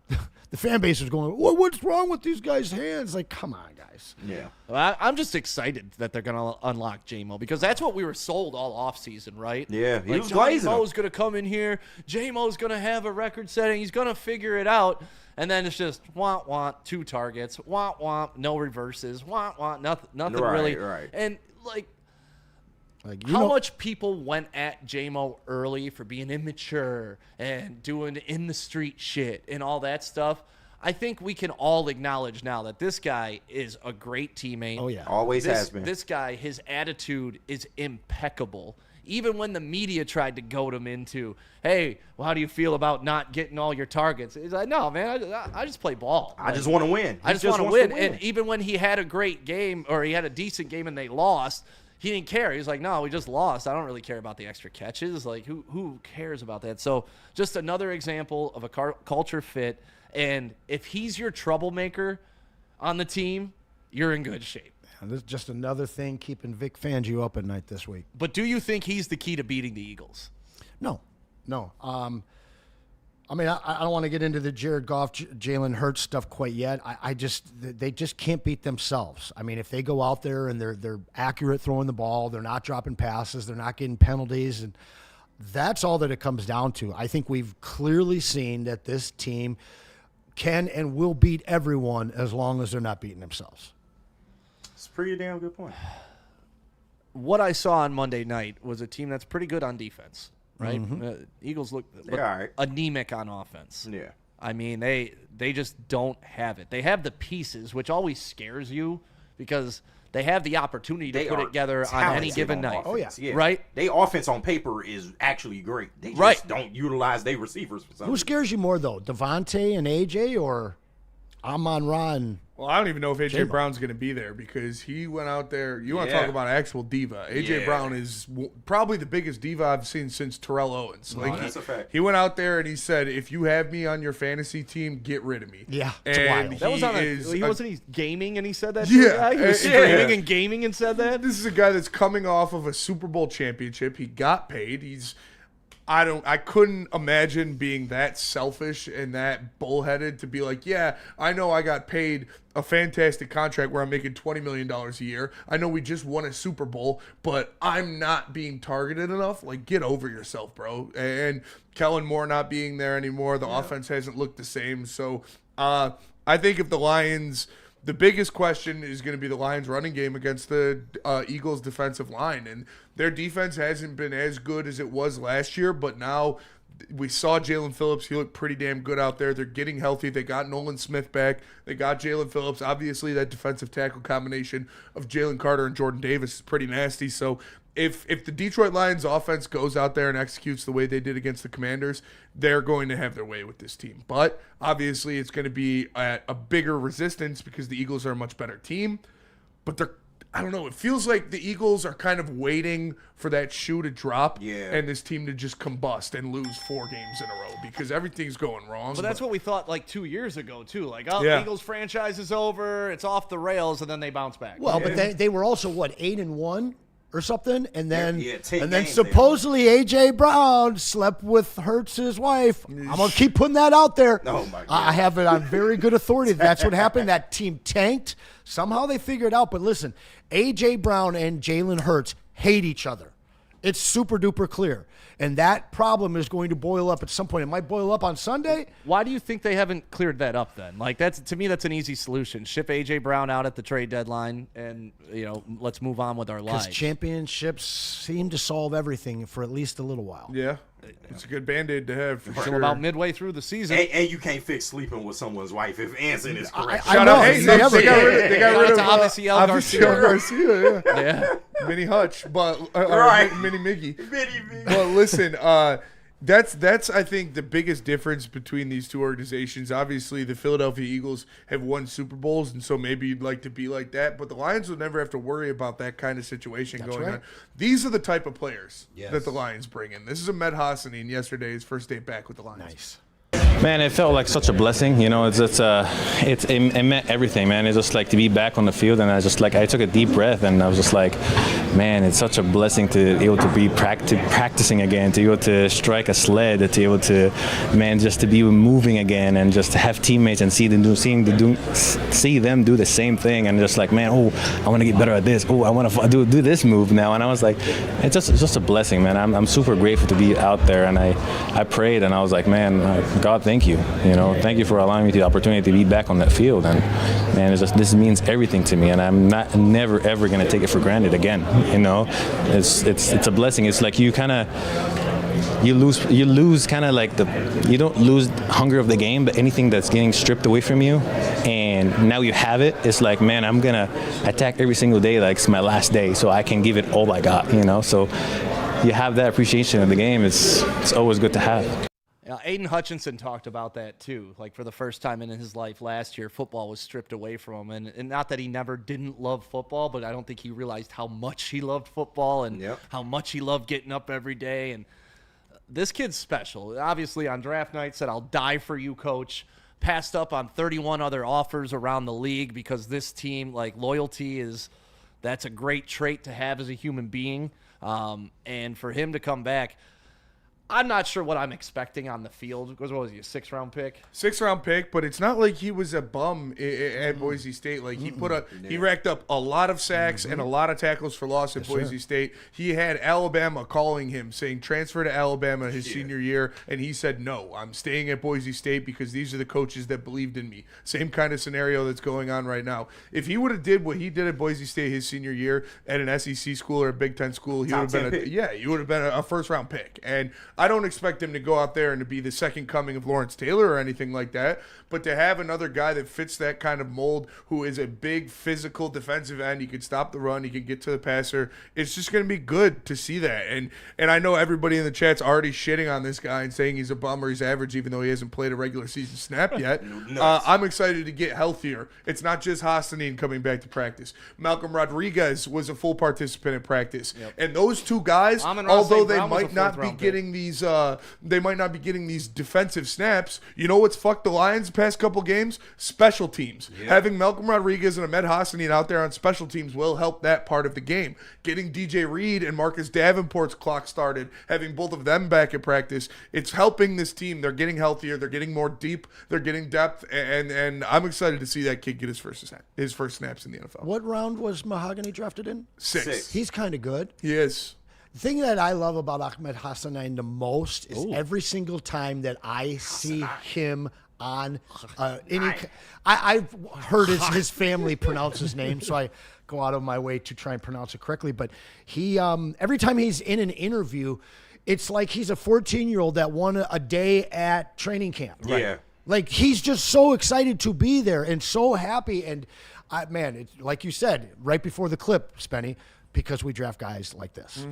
the fan base was going, what's wrong with these guys' hands? Like, come on, guys. Yeah. Well, I'm just excited that they're going to unlock J-Mo because that's what we were sold all offseason, right? Yeah, he was glazing. J-Mo's going to come in here. J-Mo's going to have a record setting. He's going to figure it out. And then it's just, 2 targets, no reverses, nothing really. Right. And, how much people went at J-Mo early for being immature and doing in-the-street shit and all that stuff. I think we can all acknowledge now that this guy is a great teammate. Oh, yeah. Always has been. This guy, his attitude is impeccable. Even when the media tried to goad him into, hey, well, how do you feel about not getting all your targets? He's like, no, man, I just play ball. I just want to win. I just want to win. And even when he had a great game or he had a decent game and they lost, he didn't care. He was like, no, we just lost. I don't really care about the extra catches. Like, who cares about that? So just another example of a culture fit. And if he's your troublemaker on the team, you're in good shape. And this is just another thing keeping Vic Fangio up at night this week. But do you think he's the key to beating the Eagles? No. I don't want to get into the Jared Goff, Jalen Hurts stuff quite yet. They just can't beat themselves. I mean, if they go out there and they're accurate throwing the ball, they're not dropping passes, they're not getting penalties, and that's all that it comes down to. I think we've clearly seen that this team can and will beat everyone as long as they're not beating themselves. It's a pretty damn good point. What I saw on Monday night was a team that's pretty good on defense, right? Eagles look anemic on offense. Yeah. I mean, they just don't have it. They have the pieces, which always scares you because they have the opportunity to put it together on any given night. Oh, yeah. Right? Their offense on paper is actually great. They just don't utilize their receivers for something. Who scares you more, though, Devontae and AJ or Amon-Ra and Well, I don't even know if A.J. J-Mo. Brown's going to be there because he went out there. You want to talk about an actual diva. A.J. Brown is probably the biggest diva I've seen since Terrell Owens. That's a fact. He went out there and he said, if you have me on your fantasy team, get rid of me. Yeah, it's wild. That was on wasn't he gaming and he said that? Yeah. He was streaming and gaming and said that? This is a guy that's coming off of a Super Bowl championship. He got paid. I couldn't imagine being that selfish and that bullheaded to be like, yeah, I know I got paid a fantastic contract where I'm making $20 million a year. I know we just won a Super Bowl, but I'm not being targeted enough. Like, get over yourself, bro. And Kellen Moore not being there anymore, the offense hasn't looked the same. So I think if the Lions... The biggest question is going to be the Lions' running game against the Eagles' defensive line. And their defense hasn't been as good as it was last year, but now we saw Jalen Phillips. He looked pretty damn good out there. They're getting healthy. They got Nolan Smith back. They got Jalen Phillips. Obviously, that defensive tackle combination of Jalen Carter and Jordan Davis is pretty nasty. So if the Detroit Lions offense goes out there and executes the way they did against the Commanders, they're going to have their way with this team. But obviously it's going to be at a bigger resistance because the Eagles are a much better team. But I don't know. It feels like the Eagles are kind of waiting for that shoe to drop and this team to just combust and lose 4 games in a row because everything's going wrong. Well, that's what we thought like 2 years ago, too. Like, oh, Yeah. the Eagles franchise is over. It's off the rails, and then they bounce back. Well, but they were also, 8-1 or something? And then, 10 and then games supposedly A.J. Brown slept with Hurts' wife. I'm going to keep putting that out there. Oh, my God. I have it on very good authority. That's what happened. That team tanked. Somehow they figured it out. But listen, A.J. Brown and Jalen Hurts hate each other. It's super duper clear. And that problem is going to boil up at some point. It might boil up on Sunday. Why do you think they haven't cleared that up then? Like, to me, that's an easy solution. Ship A.J. Brown out at the trade deadline and, let's move on with our lives. Because championships seem to solve everything for at least a little while. Yeah. It's a good Band-Aid to have for Until sure. about midway through the season. And you can't fix sleeping with someone's wife if Anson is correct. Shout out. Hey, they got rid of obviously El Garcia. Yeah. Minnie Hutch, but Right. Minnie Miggy. Minnie Miggy. But listen, that's I think the biggest difference between these two organizations. Obviously, the Philadelphia Eagles have won Super Bowls, and so maybe you'd like to be like that. But the Lions will never have to worry about that kind of situation going on. These are the type of players that the Lions bring in. This is Ahmed Hassanin yesterday, his first day back with the Lions. Nice. Man, it felt like such a blessing. It meant everything, man. It's just like to be back on the field, and I took a deep breath, and I was just like, man, it's such a blessing to be able to be practicing again, to be able to strike a sled, to be able to, man, just to be moving again, and just to have teammates and see them do the same thing, and just like, man, I want to get better at this. I want to do this move now, and I was like, it's just a blessing, man. I'm super grateful to be out there, and I prayed, and I was like, man, God, thank you. Thank you for allowing me the opportunity to be back on that field. And man, this means everything to me, and I'm never ever going to take it for granted again. It's a blessing. It's like you lose kind of like you don't lose hunger of the game, but anything that's getting stripped away from you, and now you have it. It's like, man, I'm gonna attack every single day like it's my last day, so I can give it all I got. So you have that appreciation of the game. It's always good to have. Aiden Hutchinson talked about that too. Like, for the first time in his life last year, football was stripped away from him. And not that he never didn't love football, but I don't think he realized how much he loved football and how much he loved getting up every day. And this kid's special. Obviously, on draft night, said, "I'll die for you, coach." Passed up on 31 other offers around the league because this team, like, loyalty that's a great trait to have as a human being. And for him to come back, I'm not sure what I'm expecting on the field. Because what was he, a 6th-round pick? 6th-round pick, but it's not like he was a bum at Boise State. Like, he racked up a lot of sacks and a lot of tackles for loss at Boise State. He had Alabama calling him, saying transfer to Alabama his senior year, and he said, no, I'm staying at Boise State because these are the coaches that believed in me. Same kind of scenario that's going on right now. If he would have did what he did at Boise State his senior year at an SEC school or a Big Ten school, he would have been he would have been a first-round pick. And I don't expect him to go out there and to be the second coming of Lawrence Taylor or anything like that, but to have another guy that fits that kind of mold, who is a big physical defensive end, he can stop the run, he can get to the passer, it's just going to be good to see that. And I know everybody in the chat's already shitting on this guy and saying he's a bum or he's average, even though he hasn't played a regular season snap yet. I'm excited to get healthier. It's not just Hassanin coming back to practice. Malcolm Rodriguez was a full participant in practice. And those two guys, although they might not be getting these defensive snaps, you know what's fucked the Lions the past couple games? Special teams. Having Malcolm Rodriguez and Ahmed Hassanin out there on special teams will help that part of the game. Getting DJ Reed and Marcus Davenport's clock started, having both of them back at practice, it's helping this team. They're getting healthier, they're getting more deep, they're getting depth, and I'm excited to see that kid get his first snaps in the NFL. What round was Mahogany drafted in? 6. He's kind of good. He is. The thing that I love about Ahmed Hassanin the most is every single time that I see him on I've heard his family pronounce his name, so I go out of my way to try and pronounce it correctly. But he every time he's in an interview, it's like he's a 14-year-old that won a day at training camp. Yeah. Like, he's just so excited to be there and so happy. And, man, like you said, right before the clip, Spenny, because we draft guys like this.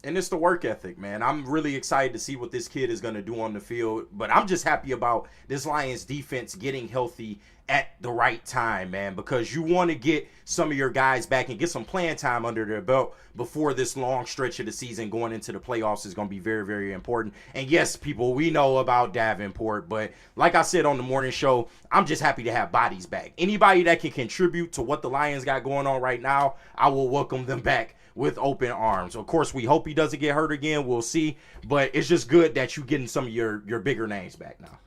And it's the work ethic, man. I'm really excited to see what this kid is going to do on the field. But I'm just happy about this Lions defense getting healthy at the right time, man, because you want to get some of your guys back and get some playing time under their belt before this long stretch of the season going into the playoffs is going to be very, very important. And yes, people, we know about Davenport, but like I said on the morning show, I'm just happy to have bodies back. Anybody that can contribute to what the Lions got going on right now, I will welcome them back with open arms. Of course, we hope he doesn't get hurt again. We'll see. But it's just good that you're getting some of your bigger names back now.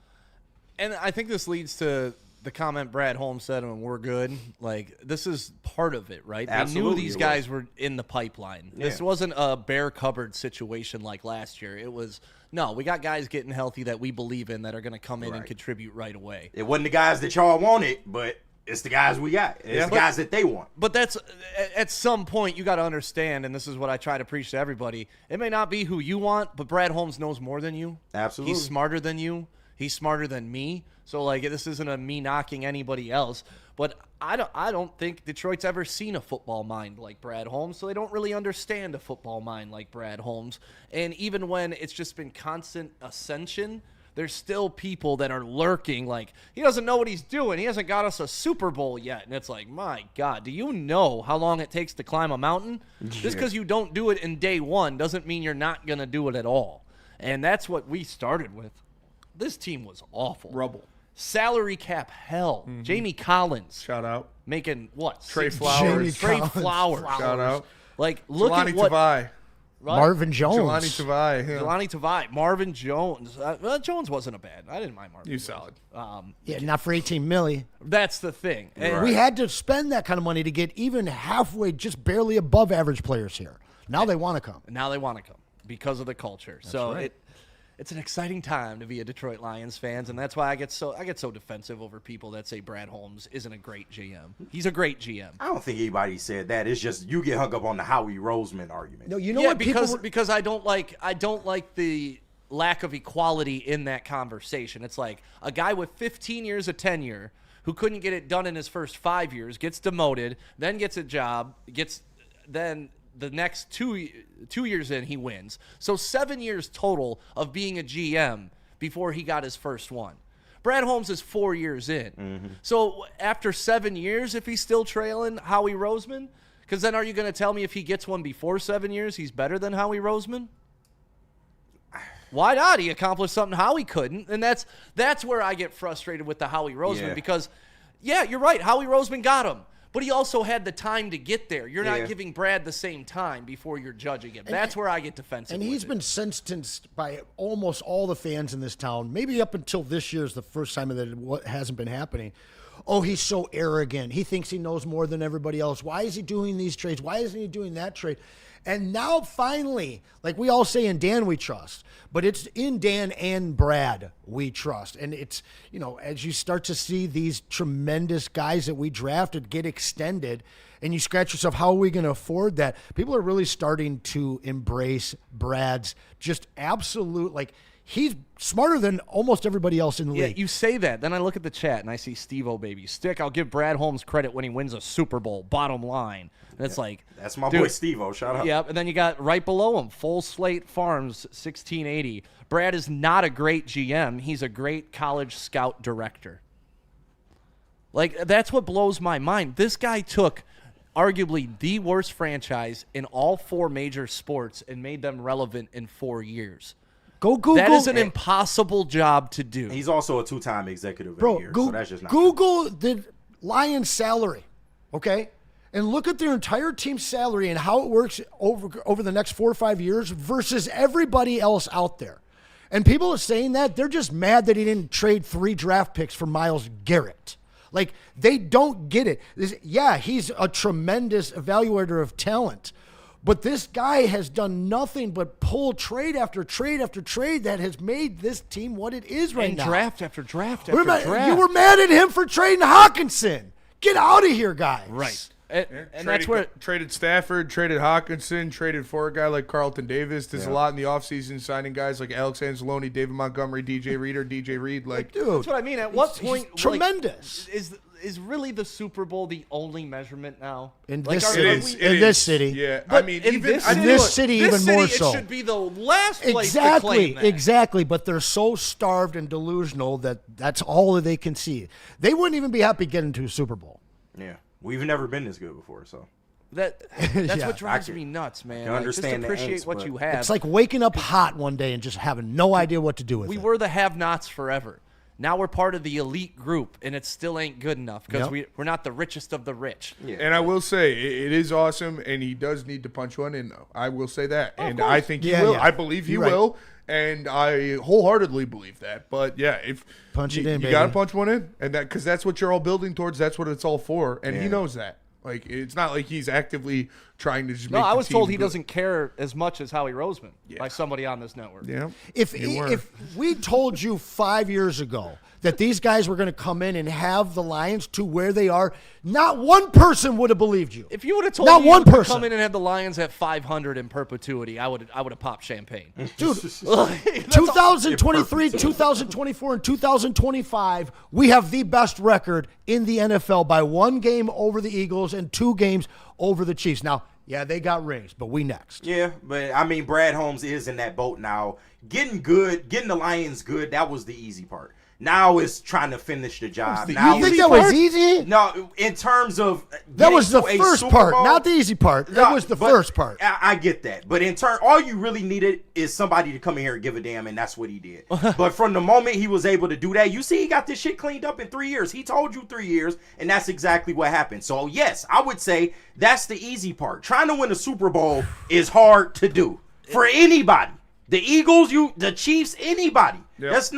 And I think this leads to the comment Brad Holmes said, and we're good. Like, this is part of it, right? Absolutely, they knew these guys were in the pipeline. Yeah. This wasn't a bare cupboard situation like last year. It was, no, we got guys getting healthy that we believe in that are going to come in and contribute right away. It wasn't the guys that y'all wanted, but it's the guys we got. It's the guys that they want. But that's, at some point, you got to understand, and this is what I try to preach to everybody, it may not be who you want, but Brad Holmes knows more than you. Absolutely. He's smarter than you. He's smarter than me. So, like, this isn't a me knocking anybody else. But I don't think Detroit's ever seen a football mind like Brad Holmes, so they don't really understand a football mind like Brad Holmes. And even when it's just been constant ascension, there's still people that are lurking like, he doesn't know what he's doing. He hasn't got us a Super Bowl yet. And it's like, my God, do you know how long it takes to climb a mountain? Just because you don't do it in day one doesn't mean you're not going to do it at all. And that's what we started with. This team was awful. Rubble. Salary cap hell. Jamie Collins. Shout out. Making what? Trey Flowers. Trey Flowers. Shout out. Like, look Jelani at what. Tavai. Right? Marvin Jones. Jelani Tavai. Yeah. Jelani Tavai. Marvin Jones. Jones wasn't a bad. I didn't mind Marvin. You solid. Yeah, not for 18 milli. That's the thing. And We had to spend that kind of money to get even halfway, just barely above average players here. Now they want to come. Now they want to come because of the culture. So it's an exciting time to be a Detroit Lions fans, and that's why I get so defensive over people that say Brad Holmes isn't a great GM. He's a great GM. I don't think anybody said that. It's just you get hung up on the Howie Roseman argument. No, you know what? Because I don't like the lack of equality in that conversation. It's like a guy with 15 years of tenure who couldn't get it done in his first 5 years gets demoted, then gets a job, then the next two years in, he wins. So 7 years total of being a GM before he got his first one. Brad Holmes is 4 years in. So after 7 years, if he's still trailing Howie Roseman, because then are you going to tell me if he gets one before 7 years, he's better than Howie Roseman? Why not? He accomplished something Howie couldn't. And that's where I get frustrated with the Howie Roseman because, yeah, you're right. Howie Roseman got him. But he also had the time to get there. You're not giving Brad the same time before you're judging him. That's where I get defensive. And he's been sentenced by almost all the fans in this town. Maybe up until this year is the first time that it hasn't been happening. Oh, he's so arrogant. He thinks he knows more than everybody else. Why is he doing these trades? Why isn't he doing that trade? And now finally, like we all say in Dan we trust, but it's in Dan and Brad we trust. And it's, you know, as you start to see these tremendous guys that we drafted get extended and you scratch yourself, how are we going to afford that? People are really starting to embrace Brad's just absolute, like, he's smarter than almost everybody else in the league. Yeah, you say that. Then I look at the chat and I see Steve-O baby. Stick, I'll give Brad Holmes credit when he wins a Super Bowl, bottom line. And it's like, that's my boy Steve-O. Shout out. Yep. And then you got right below him, Full Slate Farms, 1680. Brad is not a great GM. He's a great college scout director. Like, that's what blows my mind. This guy took arguably the worst franchise in all four major sports and made them relevant in 4 years. Go Google. That is an impossible job to do. He's also a two-time executive of the year, so that's just not Google the Lions' salary, okay? And look at their entire team's salary and how it works over the next 4 or 5 years versus everybody else out there. And people are saying that, they're just mad that he didn't trade 3 draft picks for Myles Garrett. Like, they don't get it. Yeah, he's a tremendous evaluator of talent. But this guy has done nothing but pull trade after trade after trade that has made this team what it is right now. Draft after draft after draft. You were mad at him for trading Hawkinson. Get out of here, guys. Right. And that's where traded Stafford, traded Hawkinson, traded for a guy like Carlton Davis. There's a lot in the offseason signing guys like Alex Anzalone, David Montgomery, DJ Reed. Like, dude, that's what I mean. At what point, tremendous. Is really the Super Bowl the only measurement now? In like, this city. Yeah, But I mean, in even this city, even more so. It should be the last place to claim that. Exactly. But they're so starved and delusional that that's all that they can see. They wouldn't even be happy getting to a Super Bowl. Yeah, we've never been this good before, so. That's Yeah. what drives me nuts, man. Like, understand just the appreciate angst, what but- you have. It's like waking up hot one day and just having no idea what to do with We it. were the have-nots forever. Now we're part of the elite group, and it still ain't good enough because we're not the richest of the rich. Yeah. And I will say, it is awesome, and he does need to punch one in, though. I will say that. And course. I think he Yeah, will. yeah. I believe he You're right. will. And I wholeheartedly believe that. But, yeah, if Punch it you in, got to baby. punch one in, and because that's what you're all building towards. That's what it's all for. And he Yeah. knows that. Like, it's not like he's actively trying to just No, make I the was told team he good. doesn't care as much as Howie Roseman by somebody on this network. Yeah. If we told you 5 years ago that these guys were going to come in and have the Lions to where they are, not one person would have believed you. If you would have told Not me one you would person. come in and have the Lions at 500 in perpetuity, I would have popped champagne. Dude, 2023, 2024, and 2025, we have the best record in the NFL by 1 game over the Eagles and 2 games over the Chiefs. Now, yeah, they got rings, but we next. Yeah, but I mean, Brad Holmes is in that boat now. Getting the Lions good, that was the easy part. Now it's trying to finish the job. Now You think that was easy? No, in terms of That was the getting to a first Super part, Bowl, not the easy part. That was the but first part. I get that, but in turn, all you really needed is somebody to come in here and give a damn, and that's what he did. But from the moment he was able to do that, you see, he got this shit cleaned up in 3 years. He told you 3 years, and that's exactly what happened. So yes, I would say that's the easy part. Trying to win a Super Bowl is hard to do for anybody. The Eagles, the Chiefs, anybody. Yep. That's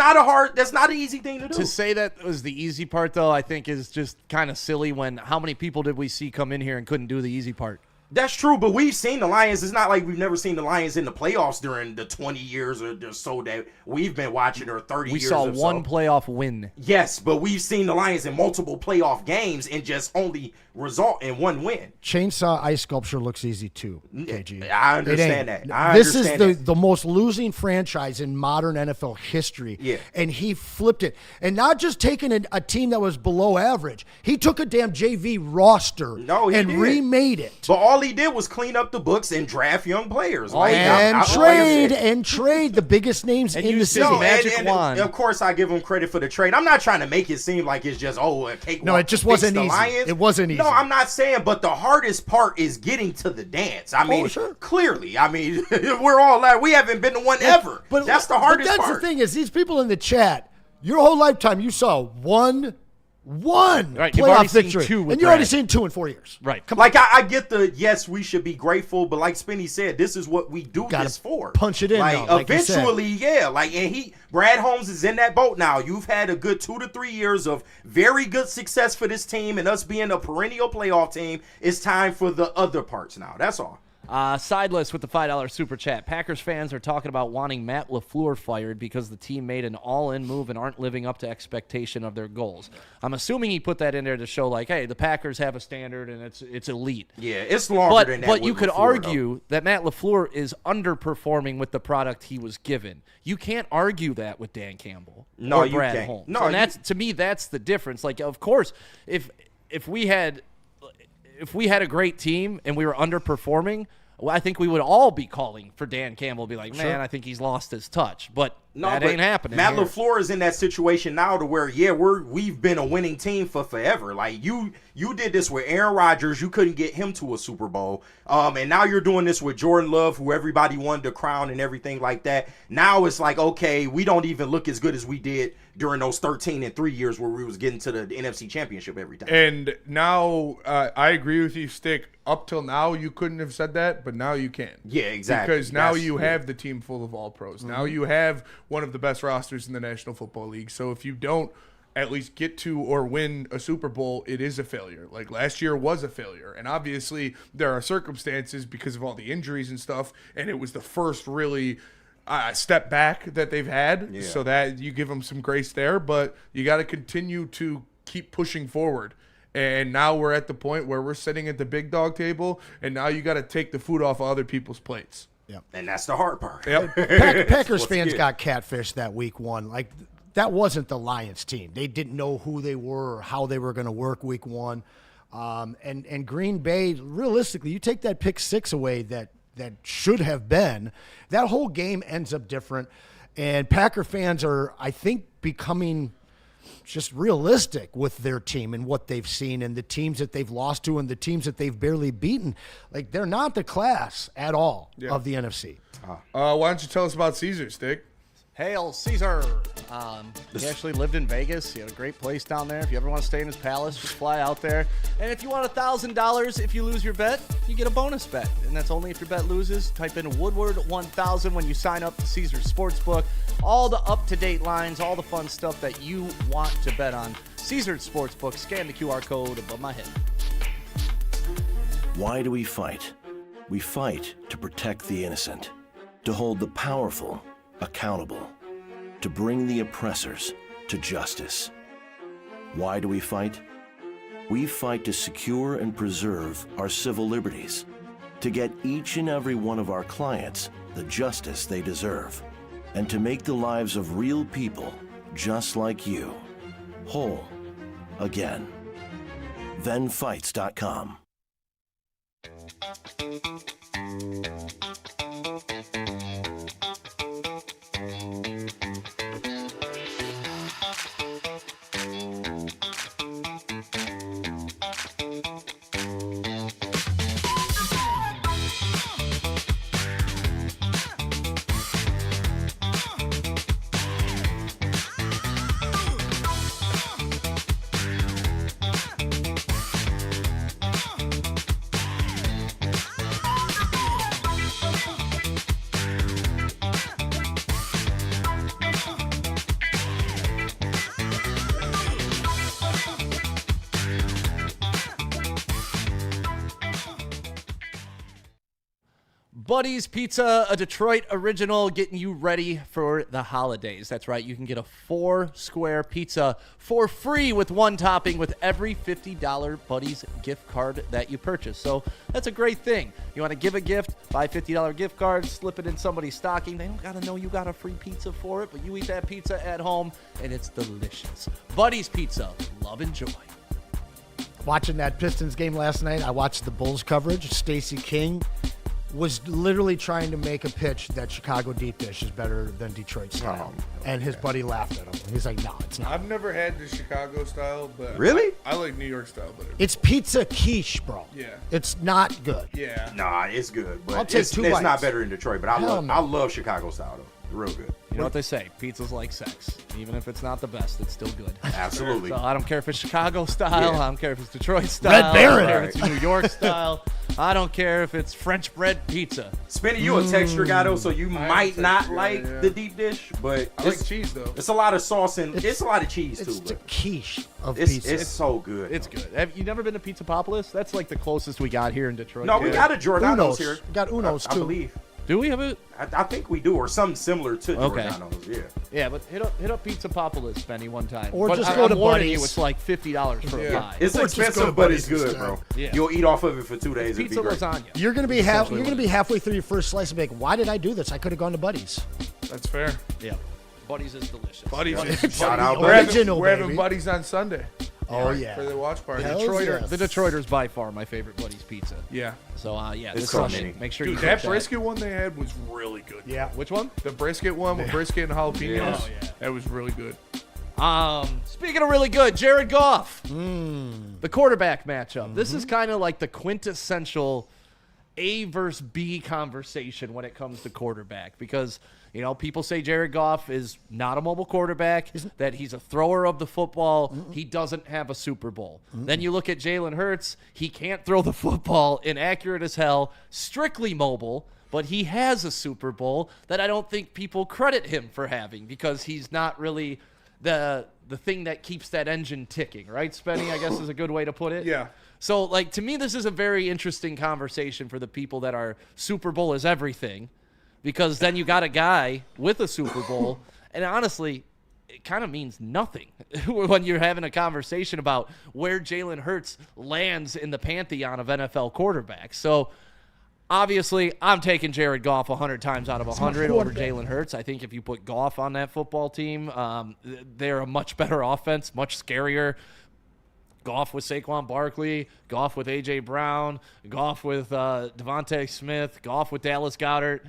not an easy thing to do. To say that was the easy part, though, I think is just kind of silly when how many people did we see come in here and couldn't do the easy part? That's true, but we've seen the Lions. It's not like we've never seen the Lions in the playoffs during the 20 years or so that we've been watching, or 30 We years saw or so. one playoff win. Yes, but we've seen the Lions in multiple playoff games and just only result in one win. Chainsaw ice sculpture looks easy too, KG. I It understand ain't. that. This is the most losing franchise in modern NFL history. Yeah. And he flipped it. And not just taking a team that was below average. He took a damn JV roster and remade it. But all he did was clean up the books and draft young players. And trade the biggest names in the city. And of course, I give him credit for the trade. I'm not trying to make it seem like it's just, a cakewalk. No, it just to fix wasn't the easy. Lions. It wasn't easy. No, I'm not saying, but the hardest part is getting to the dance. I mean, clearly, we're all like, we haven't been to one ever. But that's the hardest But that's part. the thing is, these people in the chat, your whole lifetime, you saw one Right, you've already playoff seen victory. 2 with And you've already Brad. seen 2 in 4 years. Right. Like, I get yes, we should be grateful, but like Spinney said, this is what we do Gotta this for. punch it in Like, now, like you said. eventually, yeah. Like, and Brad Holmes is in that boat now. You've had a good 2 to 3 years of very good success for this team, and us being a perennial playoff team. It's time for the other parts now. That's all. Sideless with the $5 super chat. Packers fans are talking about wanting Matt LaFleur fired because the team made an all-in move and aren't living up to expectation of their goals. I'm assuming he put that in there to show, like, hey, the Packers have a standard and it's elite. Yeah, it's longer than that. But you with could LaFleur, argue that Matt LaFleur is underperforming with the product he was given. You can't argue that with Dan Campbell or you Brad can't. Holmes. No, and that's to me, that's the difference. Like, of course, if we had a great team and we were underperforming, well, I think we would all be calling for Dan Campbell, be like, man, Sure. I think he's lost his touch. But that but ain't happening. Matt here. LaFleur is in that situation now to where, we've been a winning team for forever. Like, you did this with Aaron Rodgers. You couldn't get him to a Super Bowl. And now you're doing this with Jordan Love, who everybody wanted to crown and everything like that. Now it's like, okay, we don't even look as good as we did during those 13-3 years where we was getting to the NFC Championship every time. And now, I agree with you, Stick. Up till now, you couldn't have said that, but now you can. Yeah, exactly. Because now That's- you have the team full of all pros. Now Mhm. you have one of the best rosters in the National Football League. So if you don't at least get to or win a Super Bowl, it is a failure. Like last year was a failure. And obviously there are circumstances because of all the injuries and stuff. And it was the first really step back that they've had. Yeah. So that you give them some grace there. But you got to continue to keep pushing forward. And now we're at the point where we're sitting at the big dog table, and now you got to take the food off of other people's plates. Yep. And that's the hard part. Yep. Packers fans got catfished that week one. Like, that wasn't the Lions team. They didn't know who they were or how they were going to work week one. And Green Bay, realistically, you take that pick six away that should have been, that whole game ends up different. And Packer fans are, I think, becoming just realistic with their team and what they've seen and the teams that they've lost to and the teams that they've barely beaten. Like, they're not the class at all of the NFC. Why don't you tell us about Caesar, Stick? Hail Caesar. He actually lived in Vegas. He had a great place down there. If you ever want to stay in his palace, just fly out there. And if you want $1,000, if you lose your bet, you get a bonus bet. And that's only if your bet loses. Type in Woodward 1000 when you sign up to Caesar Sportsbook. All the up-to-date lines, all the fun stuff that you want to bet on. Caesar Sportsbook. Scan the QR code above my head. Why do we fight? We fight to protect the innocent, to hold the powerful accountable, to bring the oppressors to justice. Why do we fight? We fight to secure and preserve our civil liberties, to get each and every one of our clients the justice they deserve, and to make the lives of real people just like you whole again. ThenFights.com. Buddy's Pizza, a Detroit original, getting you ready for the holidays. That's right. You can get a 4-square pizza for free with one topping with every $50 Buddy's gift card that you purchase. So that's a great thing. You want to give a gift, buy a $50 gift card, slip it in somebody's stocking. They don't got to know you got a free pizza for it, but you eat that pizza at home, and it's delicious. Buddy's Pizza. Love and joy. Watching that Pistons game last night, I watched the Bulls coverage. Stacey King was literally trying to make a pitch that Chicago deep dish is better than Detroit style. And his buddy laughed at him. He's like, no, it's not. I've never had the Chicago style, but Really? I like New York style better. It's pizza quiche, bro. Yeah. It's not good. Yeah. Nah, it's good, but I'll take it's 2 not bites. better than Detroit. But I Hell love no. I love Chicago style though. Real good. You know what they say? Pizza's like sex. Even if it's not the best, it's still good. Absolutely. So I don't care if it's Chicago style. Yeah. I don't care if it's Detroit style. Red Baron. I don't care if it's New York style. I don't care if it's French bread pizza. Spenny, you a texture guy though, so you might not texture guy, like yeah. the deep dish, but I like cheese though. it's a lot of sauce and it's a lot of cheese It's too. the But quiche of it's pizza. so good. It's good. Have you never been to Pizzapopolis? That's like the closest we got here in Detroit. No, we got a Giordano's Uno's. here. We got Uno's, I too. believe. Do we have it? I think we do, or something similar to Okay. Giordano's. Yeah. Yeah, but hit up Pizzapopolis, Benny, one time. Or but just I'm go to warning you, Buddy's. it's like $50 for a Yeah. pie. It's Or just go to expensive, but it's Buddy's good, instead. bro. Yeah. You'll eat off of it for 2 days. It'd Pizza be great. lasagna. You're gonna be Essentially what it is. halfway through your first slice and be like, why did I do this? I could have gone to Buddy's. That's fair. Yeah. Buddy's is delicious. Buddies. Shout out, We're Original, having baby. buddies on Sunday Oh yeah. for the watch party. Hells Detroiter, yes. The Detroiters by far my favorite Buddy's pizza. Yeah. So yeah, It's this so Sunday, many. make sure Dude, you that cook brisket one they had was really good. Yeah. Which one? The brisket one with brisket and jalapenos. Yeah. Oh, yeah. That was really good. Speaking of really good, Jared Goff, the quarterback matchup. This is kind of like the quintessential A versus B conversation when it comes to quarterback because, you know, people say Jared Goff is not a mobile quarterback, that he's a thrower of the football. He doesn't have a Super Bowl. Then you look at Jalen Hurts. He can't throw the football, inaccurate as hell, strictly mobile, but he has a Super Bowl that I don't think people credit him for having because he's not really the thing that keeps that engine ticking, right, Spenny, I guess is a good way to put it. Yeah. So, like, to me, this is a very interesting conversation for the people that are Super Bowl is everything because then you got a guy with a Super Bowl, and honestly, it kind of means nothing when you're having a conversation about where Jalen Hurts lands in the pantheon of NFL quarterbacks. So obviously, I'm taking Jared Goff 100 times out of 100 over Jalen Hurts. I think if you put Goff on that football team, they're a much better offense, much scarier. Goff with Saquon Barkley, Goff with A.J. Brown, Goff with Devontae Smith, Goff with Dallas Goedert.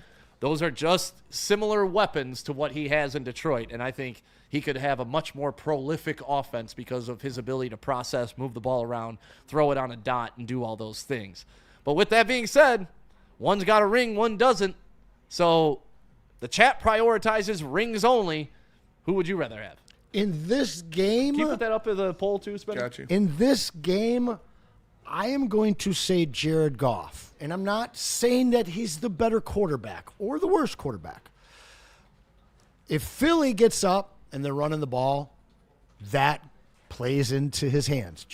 Those are just similar weapons to what he has in Detroit, and I think he could have a much more prolific offense because of his ability to process, move the ball around, throw it on a dot, and do all those things. But with that being said, one's got a ring, one doesn't. So the chat prioritizes rings only. Who would you rather have? In this game, can you put that up as a poll too, Spencer? Got you. In this game, I am going to say Jared Goff. And I'm not saying that he's the better quarterback or the worst quarterback. If Philly gets up and they're running the ball, that plays into his hands.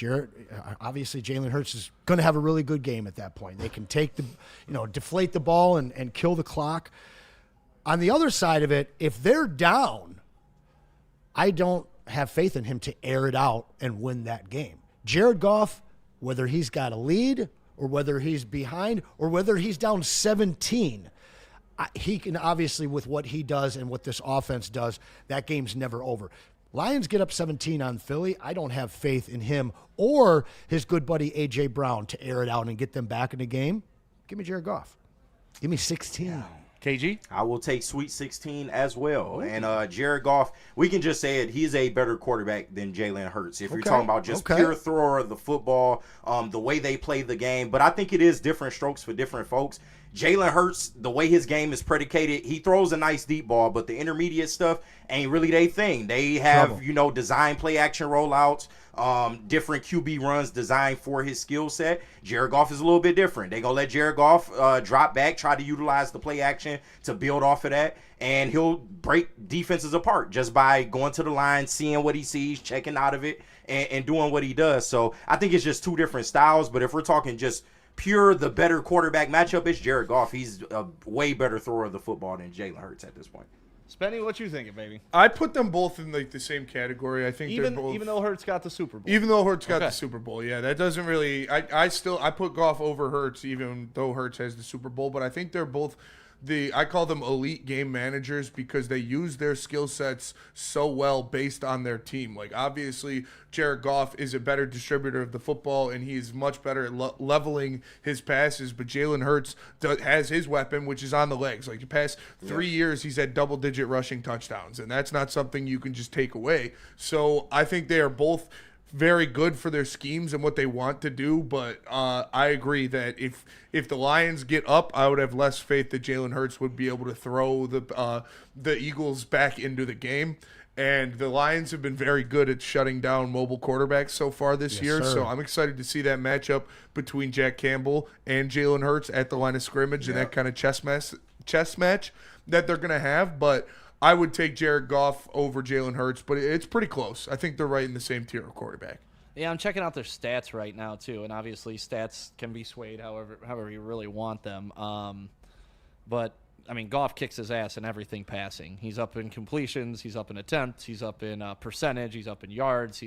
Obviously, Jalen Hurts is going to have a really good game at that point. They can take deflate the ball and kill the clock. On the other side of it, if they're down, I don't have faith in him to air it out and win that game. Jared Goff, whether he's got a lead or whether he's behind or whether he's down 17, he can obviously, with what he does and what this offense does, that game's never over. Lions get up 17 on Philly. I don't have faith in him or his good buddy A.J. Brown to air it out and get them back in the game. Give me Jared Goff. Give me 16. Yeah. KG? I will take Sweet 16 as well. And Jared Goff, we can just say it, he's a better quarterback than Jalen Hurts. If you're talking about just pure thrower of the football, the way they play the game. But I think it is different strokes for different folks. Jalen Hurts, the way his game is predicated, he throws a nice deep ball, but the intermediate stuff ain't really their thing. They have, design play action rollouts, different QB runs designed for his skill set. Jared Goff is a little bit different. They're going to let Jared Goff drop back, try to utilize the play action to build off of that, and he'll break defenses apart just by going to the line, seeing what he sees, checking out of it, and doing what he does. So I think it's just two different styles, but if we're talking just pure the better quarterback matchup, it's Jared Goff. He's a way better thrower of the football than Jalen Hurts at this point. Spenny, what you thinking, baby? I put them both in the same category. I think even they're both, even though Hurts got the Super Bowl. Even though Hurts got the Super Bowl, yeah, that doesn't really. I put Goff over Hurts, even though Hurts has the Super Bowl. But I think they're both. I call them elite game managers because they use their skill sets so well based on their team. Like, obviously, Jared Goff is a better distributor of the football, and he's much better at leveling his passes. But Jalen Hurts has his weapon, which is on the legs. Like, the past 3 years, he's had double-digit rushing touchdowns, and that's not something you can just take away. So I think they are both very good for their schemes and what they want to do, but I agree that if the Lions get up, I would have less faith that Jalen Hurts would be able to throw the Eagles back into the game. And the Lions have been very good at shutting down mobile quarterbacks so far this year, so I'm excited to see that matchup between Jack Campbell and Jalen Hurts at the line of scrimmage and that kind of chess match that they're going to have, but I would take Jared Goff over Jalen Hurts, but it's pretty close. I think they're right in the same tier of quarterback. Yeah, I'm checking out their stats right now, too, and obviously stats can be swayed however you really want them. But, I mean, Goff kicks his ass in everything passing. He's up in completions, he's up in attempts, he's up in percentage, he's up in yards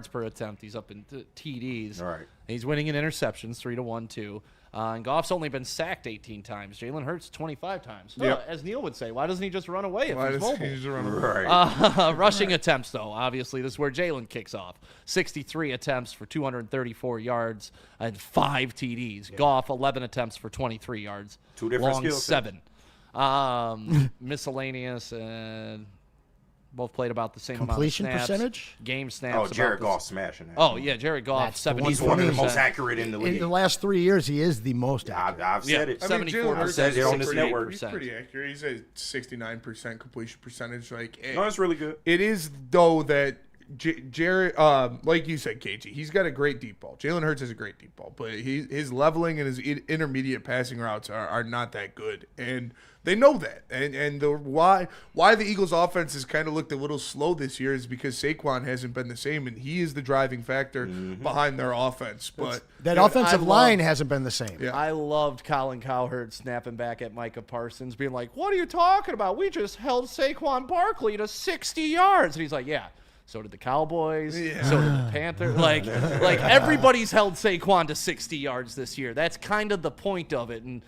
per attempt, he's up in TDs. All right. He's winning in interceptions, 3-1, too. And Goff's only been sacked 18 times. Jalen Hurts 25 times. Yep. As Neil would say, why doesn't he just run away if he's mobile? He just run away? Rushing attempts, though, obviously, this is where Jalen kicks off. 63 attempps for 234 yards and 5 TDs. Goff, 11 attempts for 23 yards. Two different Long, skills. 7. Miscellaneous and both played about the same Completion amount of snaps. percentage? Game snaps. Oh, Jared Goff smashing that. Oh, yeah, Jared Goff, 74%. He's one of the most accurate in the league. In the last 3 years, he is the most accurate. I've said it. 74%. I've said it on this network. He's pretty accurate. He's at 69% completion percentage. No, that's really good. It is, though, that Jared, like you said, KG, he's got a great deep ball. Jalen Hurts has a great deep ball, but his leveling and his intermediate passing routes are not that good, and they know that. And why the Eagles' offense has kind of looked a little slow this year is because Saquon hasn't been the same, and he is the driving factor behind their offense. But that offensive line hasn't been the same. Yeah. I loved Colin Cowherd snapping back at Micah Parsons, being like, "What are you talking about? We just held Saquon Barkley to 60 yards." And he's like, "Yeah, so did the Cowboys. Yeah. So did the Panthers. Like everybody's held Saquon to 60 yards this year. That's kind of the point of it." And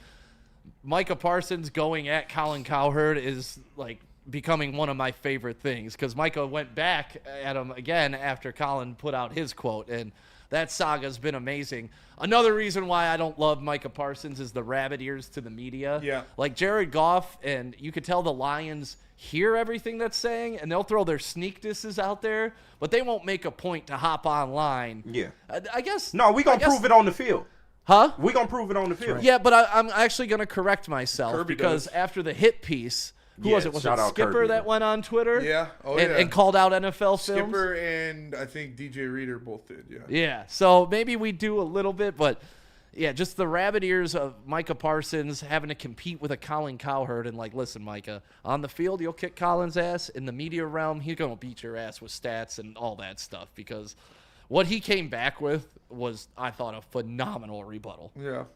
Micah Parsons going at Colin Cowherd is like becoming one of my favorite things because Micah went back at him again after Colin put out his quote, and that saga's been amazing. Another reason why I don't love Micah Parsons is the rabbit ears to the media. Yeah. Like Jared Goff, and you could tell the Lions hear everything that's saying, and they'll throw their sneak disses out there, but they won't make a point to hop online. Yeah. I guess. No, we gonna prove it on the field. Huh? We gonna prove it on the field. Yeah, but I'm actually going to correct myself Kirby because does. after the hit piece, who Yeah, was it? Was shout it out Skipper Kirby. that went on Twitter? Yeah. Oh, and, yeah. and called out NFL films? Skipper and I think DJ Reader both did, yeah. Yeah, so maybe we do a little bit, but yeah, just the rabbit ears of Micah Parsons having to compete with a Colin Cowherd and like, listen, Micah, on the field you'll kick Colin's ass. In the media realm, he's going to beat your ass with stats and all that stuff because what he came back with was, I thought, a phenomenal rebuttal. Yeah.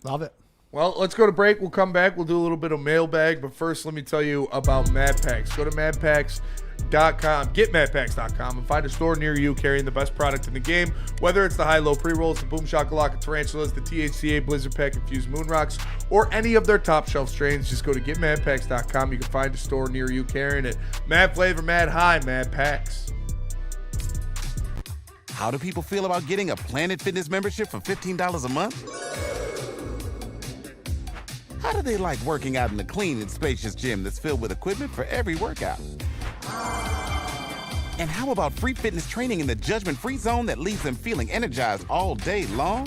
Love it. Well, let's go to break. We'll come back. We'll do a little bit of mailbag. But first, let me tell you about Mad Packs. Go to madpacks.com. Get madpacks.com and find a store near you carrying the best product in the game. Whether it's the high-low pre-rolls, the Boom Shakalaka Tarantulas, the THCA Blizzard Pack Infused Moon Rocks, or any of their top shelf strains, just go to getmadpacks.com. You can find a store near you carrying it. Mad Flavor, Mad High, Mad Packs. How do people feel about getting a Planet Fitness membership for $15 a month? How do they like working out in a clean and spacious gym that's filled with equipment for every workout? And how about free fitness training in the judgment-free zone that leaves them feeling energized all day long?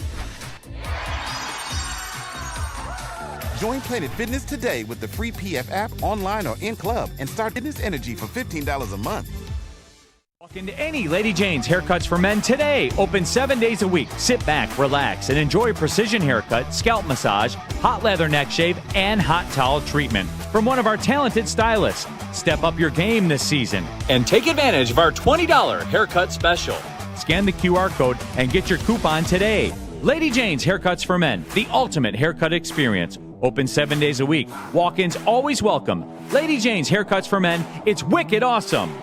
Join Planet Fitness today with the free PF app, online or in club, and start fitness energy for $15 a month. Walk into any Lady Jane's Haircuts for Men today. Open 7 days a week. Sit back, relax, and enjoy precision haircut, scalp massage, hot leather neck shave, and hot towel treatment from one of our talented stylists. Step up your game this season and take advantage of our $20 haircut special. Scan the QR code and get your coupon today. Lady Jane's Haircuts for Men, the ultimate haircut experience. Open 7 days a week. Walk-ins always welcome. Lady Jane's Haircuts for Men, it's wicked awesome.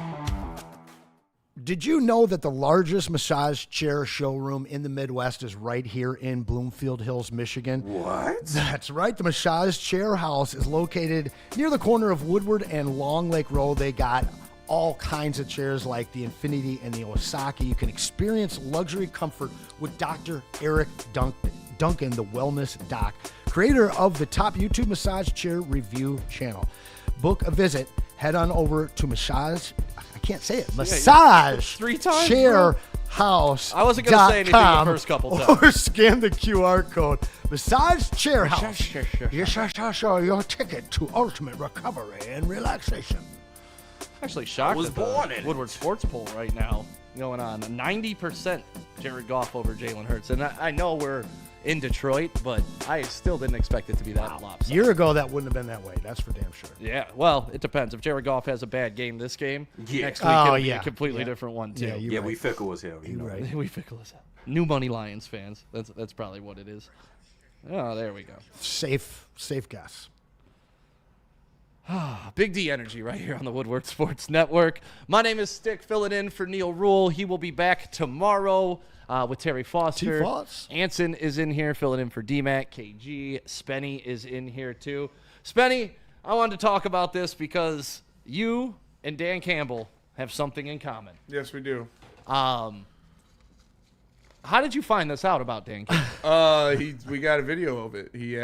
Did you know that the largest massage chair showroom in the Midwest is right here in Bloomfield Hills, Michigan? What? That's right. The Massage Chair House is located near the corner of Woodward and Long Lake Road. They got all kinds of chairs like the Infinity and the Osaki. You can experience luxury comfort with Dr. Eric Duncan, the Wellness Doc, creator of the top YouTube massage chair review channel. Book a visit. Head on over to Massage Three times, Chair House. I wasn't going to say anything the first couple times. Or scan the QR code. Massage Chair House. Yes, your ticket to ultimate recovery and relaxation. Actually shocked was at born the in it. Woodward Sports Poll right now going on. 90% Jared Goff over Jalen Hurts. And I know we're in Detroit, but I still didn't expect it to be that lopsided. A year ago, that wouldn't have been that way. That's for damn sure. Yeah, well, it depends. If Jared Goff has a bad game this game, Yeah. next week it'll be a completely different one, too. Yeah, We fickle as hell. You know. right. We fickle as hell. New money Lions fans. That's probably what it is. Oh, there we go. Safe guess. Big D energy right here on the Woodward Sports Network. My name is Stick, filling in for Neil Rule. He will be back tomorrow with Terry Foster. T-Foss. Anson is in here filling in for DMAC. KG. Spenny is in here too. Spenny, I wanted to talk about this because you and Dan Campbell have something in common. Yes, we do. How did you find this out about Dan Campbell? We got a video of it. He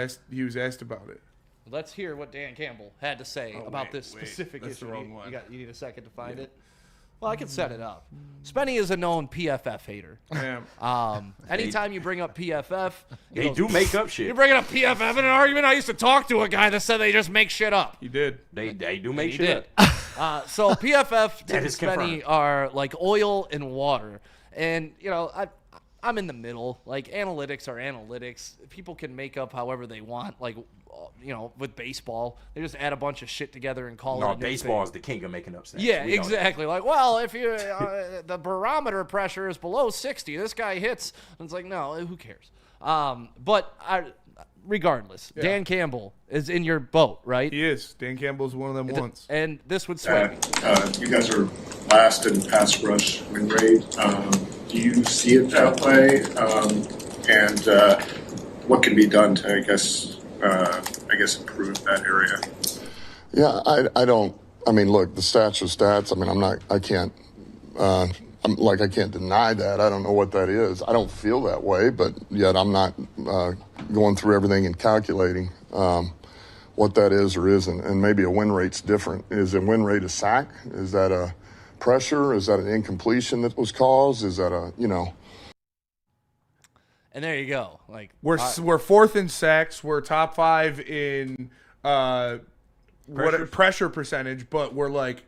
was asked about it. Let's hear what Dan Campbell had to say about this specific That's the issue. wrong one. You need a second to find it? Well, I can set it up. Spenny is a known PFF hater. Yeah. Anytime you bring up PFF, They do make up shit. You're bringing up PFF in an argument. I used to talk to a guy that said they just make shit up. He did. They do make He shit did. up. So PFF That and is Spenny confirmed. are like oil and water. And, I'm in the middle. Like, analytics are analytics. People can make up however they want. Like, with baseball, they just add a bunch of shit together and call it a new baseball thing. is the king of making up stats. Yeah, We know exactly. Like, well, if you the barometer pressure is below 60, this guy hits. And it's like, no, who cares? Regardless, Yeah. Dan Campbell is in your boat, right? He is. Dan Campbell's one of them ones. And this would sway me. You guys are last in pass rush win rate. Do you see it that way? And what can be done to, I guess, improve that area? Yeah, I don't. I mean, look, the stats are stats. I mean, I can't deny that. I don't know what that is. I don't feel that way, but yet I'm not going through everything and calculating what that is or isn't. And maybe a win rate's different. Is a win rate a sack? Is that a pressure? Is that an incompletion that was caused? Is that And there you go. Like We're fourth in sacks. We're top 5 in pressure percentage, but we're like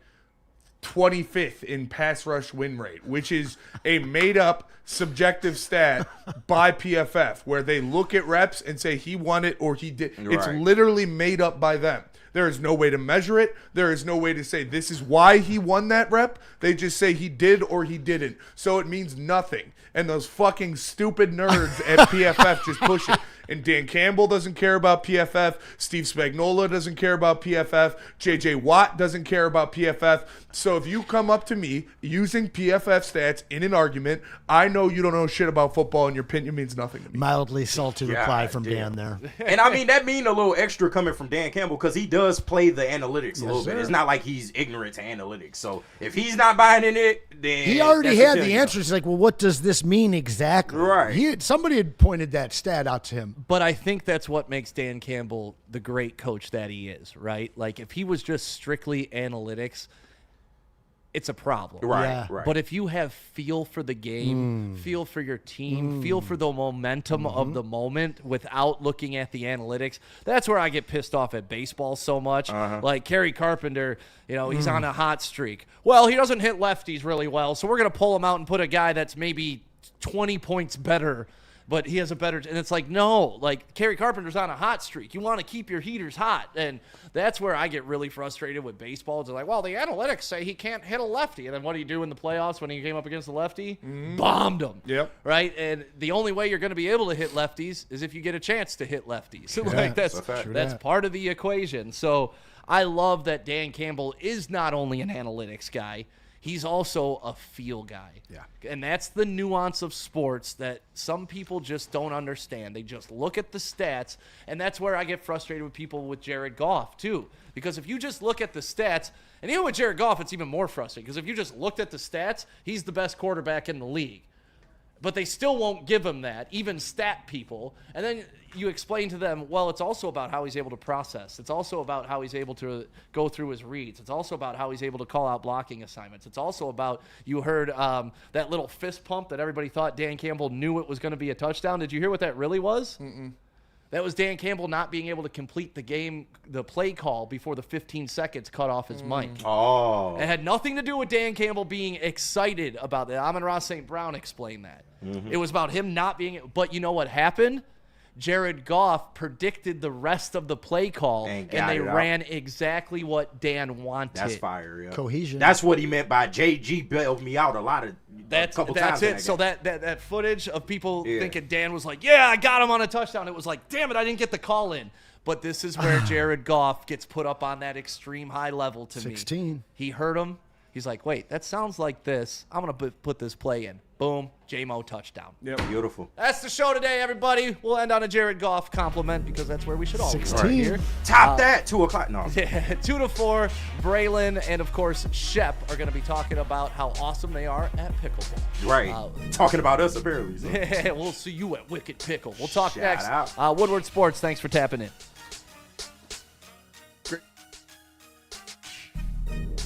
25th in pass rush win rate, which is a made-up subjective stat by PFF, where they look at reps and say he won it or he did. It's literally made up by them. There is no way to measure it. There is no way to say this is why he won that rep. They just say he did or he didn't. So it means nothing. And those fucking stupid nerds at PFF just push it. And Dan Campbell doesn't care about PFF. Steve Spagnuolo doesn't care about PFF. J.J. Watt doesn't care about PFF. So if you come up to me using PFF stats in an argument, I know you don't know shit about football and your opinion means nothing to me. Mildly salty reply from Dan there. And I mean, that mean a little extra coming from Dan Campbell because he does play the analytics a little bit. It's not like he's ignorant to analytics. So if he's not buying in it, then he already had the answer. answers. Like, well, what does this mean exactly? Right. Somebody had pointed that stat out to him. But I think that's what makes Dan Campbell the great coach that he is, right? Like, if he was just strictly analytics, it's a problem. Right, yeah. Right. But if you have feel for the game, feel for your team, feel for the momentum of the moment without looking at the analytics, that's where I get pissed off at baseball so much. Like Kerry Carpenter, he's on a hot streak. Well, he doesn't hit lefties really well, so we're going to pull him out and put a guy that's maybe 20 points better, but he has a better, and it's like, no, like Kerry Carpenter's on a hot streak. You want to keep your heaters hot. And that's where I get really frustrated with baseball. It's like, well, the analytics say he can't hit a lefty. And then what do you do in the playoffs when he came up against the lefty? Bombed him. Yep. Right. And the only way you're going to be able to hit lefties is if you get a chance to hit lefties. So like that's part of the equation. So I love that Dan Campbell is not only an analytics guy, he's also a feel guy. Yeah. And that's the nuance of sports that some people just don't understand. They just look at the stats, and that's where I get frustrated with people with Jared Goff, too. Because if you just look at the stats, and even with Jared Goff, it's even more frustrating, because if you just looked at the stats, he's the best quarterback in the league. But they still won't give him that, even stat people. And then you explain to them, well, it's also about how he's able to process. It's also about how he's able to go through his reads. It's also about how he's able to call out blocking assignments. It's also about, you heard that little fist pump that everybody thought Dan Campbell knew it was going to be a touchdown. Did you hear what that really was? That was Dan Campbell not being able to complete the play call before the 15 seconds cut off his mic. Oh. It had nothing to do with Dan Campbell being excited about that. Amon-Ra St. Brown explained that. It was about him not being, but you know what happened? Jared Goff predicted the rest of the play call, and they ran exactly what Dan wanted. That's fire, yeah. Cohesion. That's what he meant by JG bailed me out That's times it. So that footage of people thinking Dan was like, yeah, I got him on a touchdown. It was like, damn it, I didn't get the call in. But this is where Jared Goff gets put up on that extreme high level to 16. me. He heard him. He's like, wait, that sounds like this. I'm going to put this play in. Boom, J-Mo touchdown. Yep. Beautiful. That's the show today, everybody. We'll end on a Jared Goff compliment because that's where we should all be right here. Top that, 2 o'clock. No. 2 to 4, Braylon and, of course, Shep are going to be talking about how awesome they are at pickleball. Right. Talking about us, apparently. So. We'll see you at Wicked Pickle. We'll talk Shout next. out. Woodward Sports, thanks for tapping in.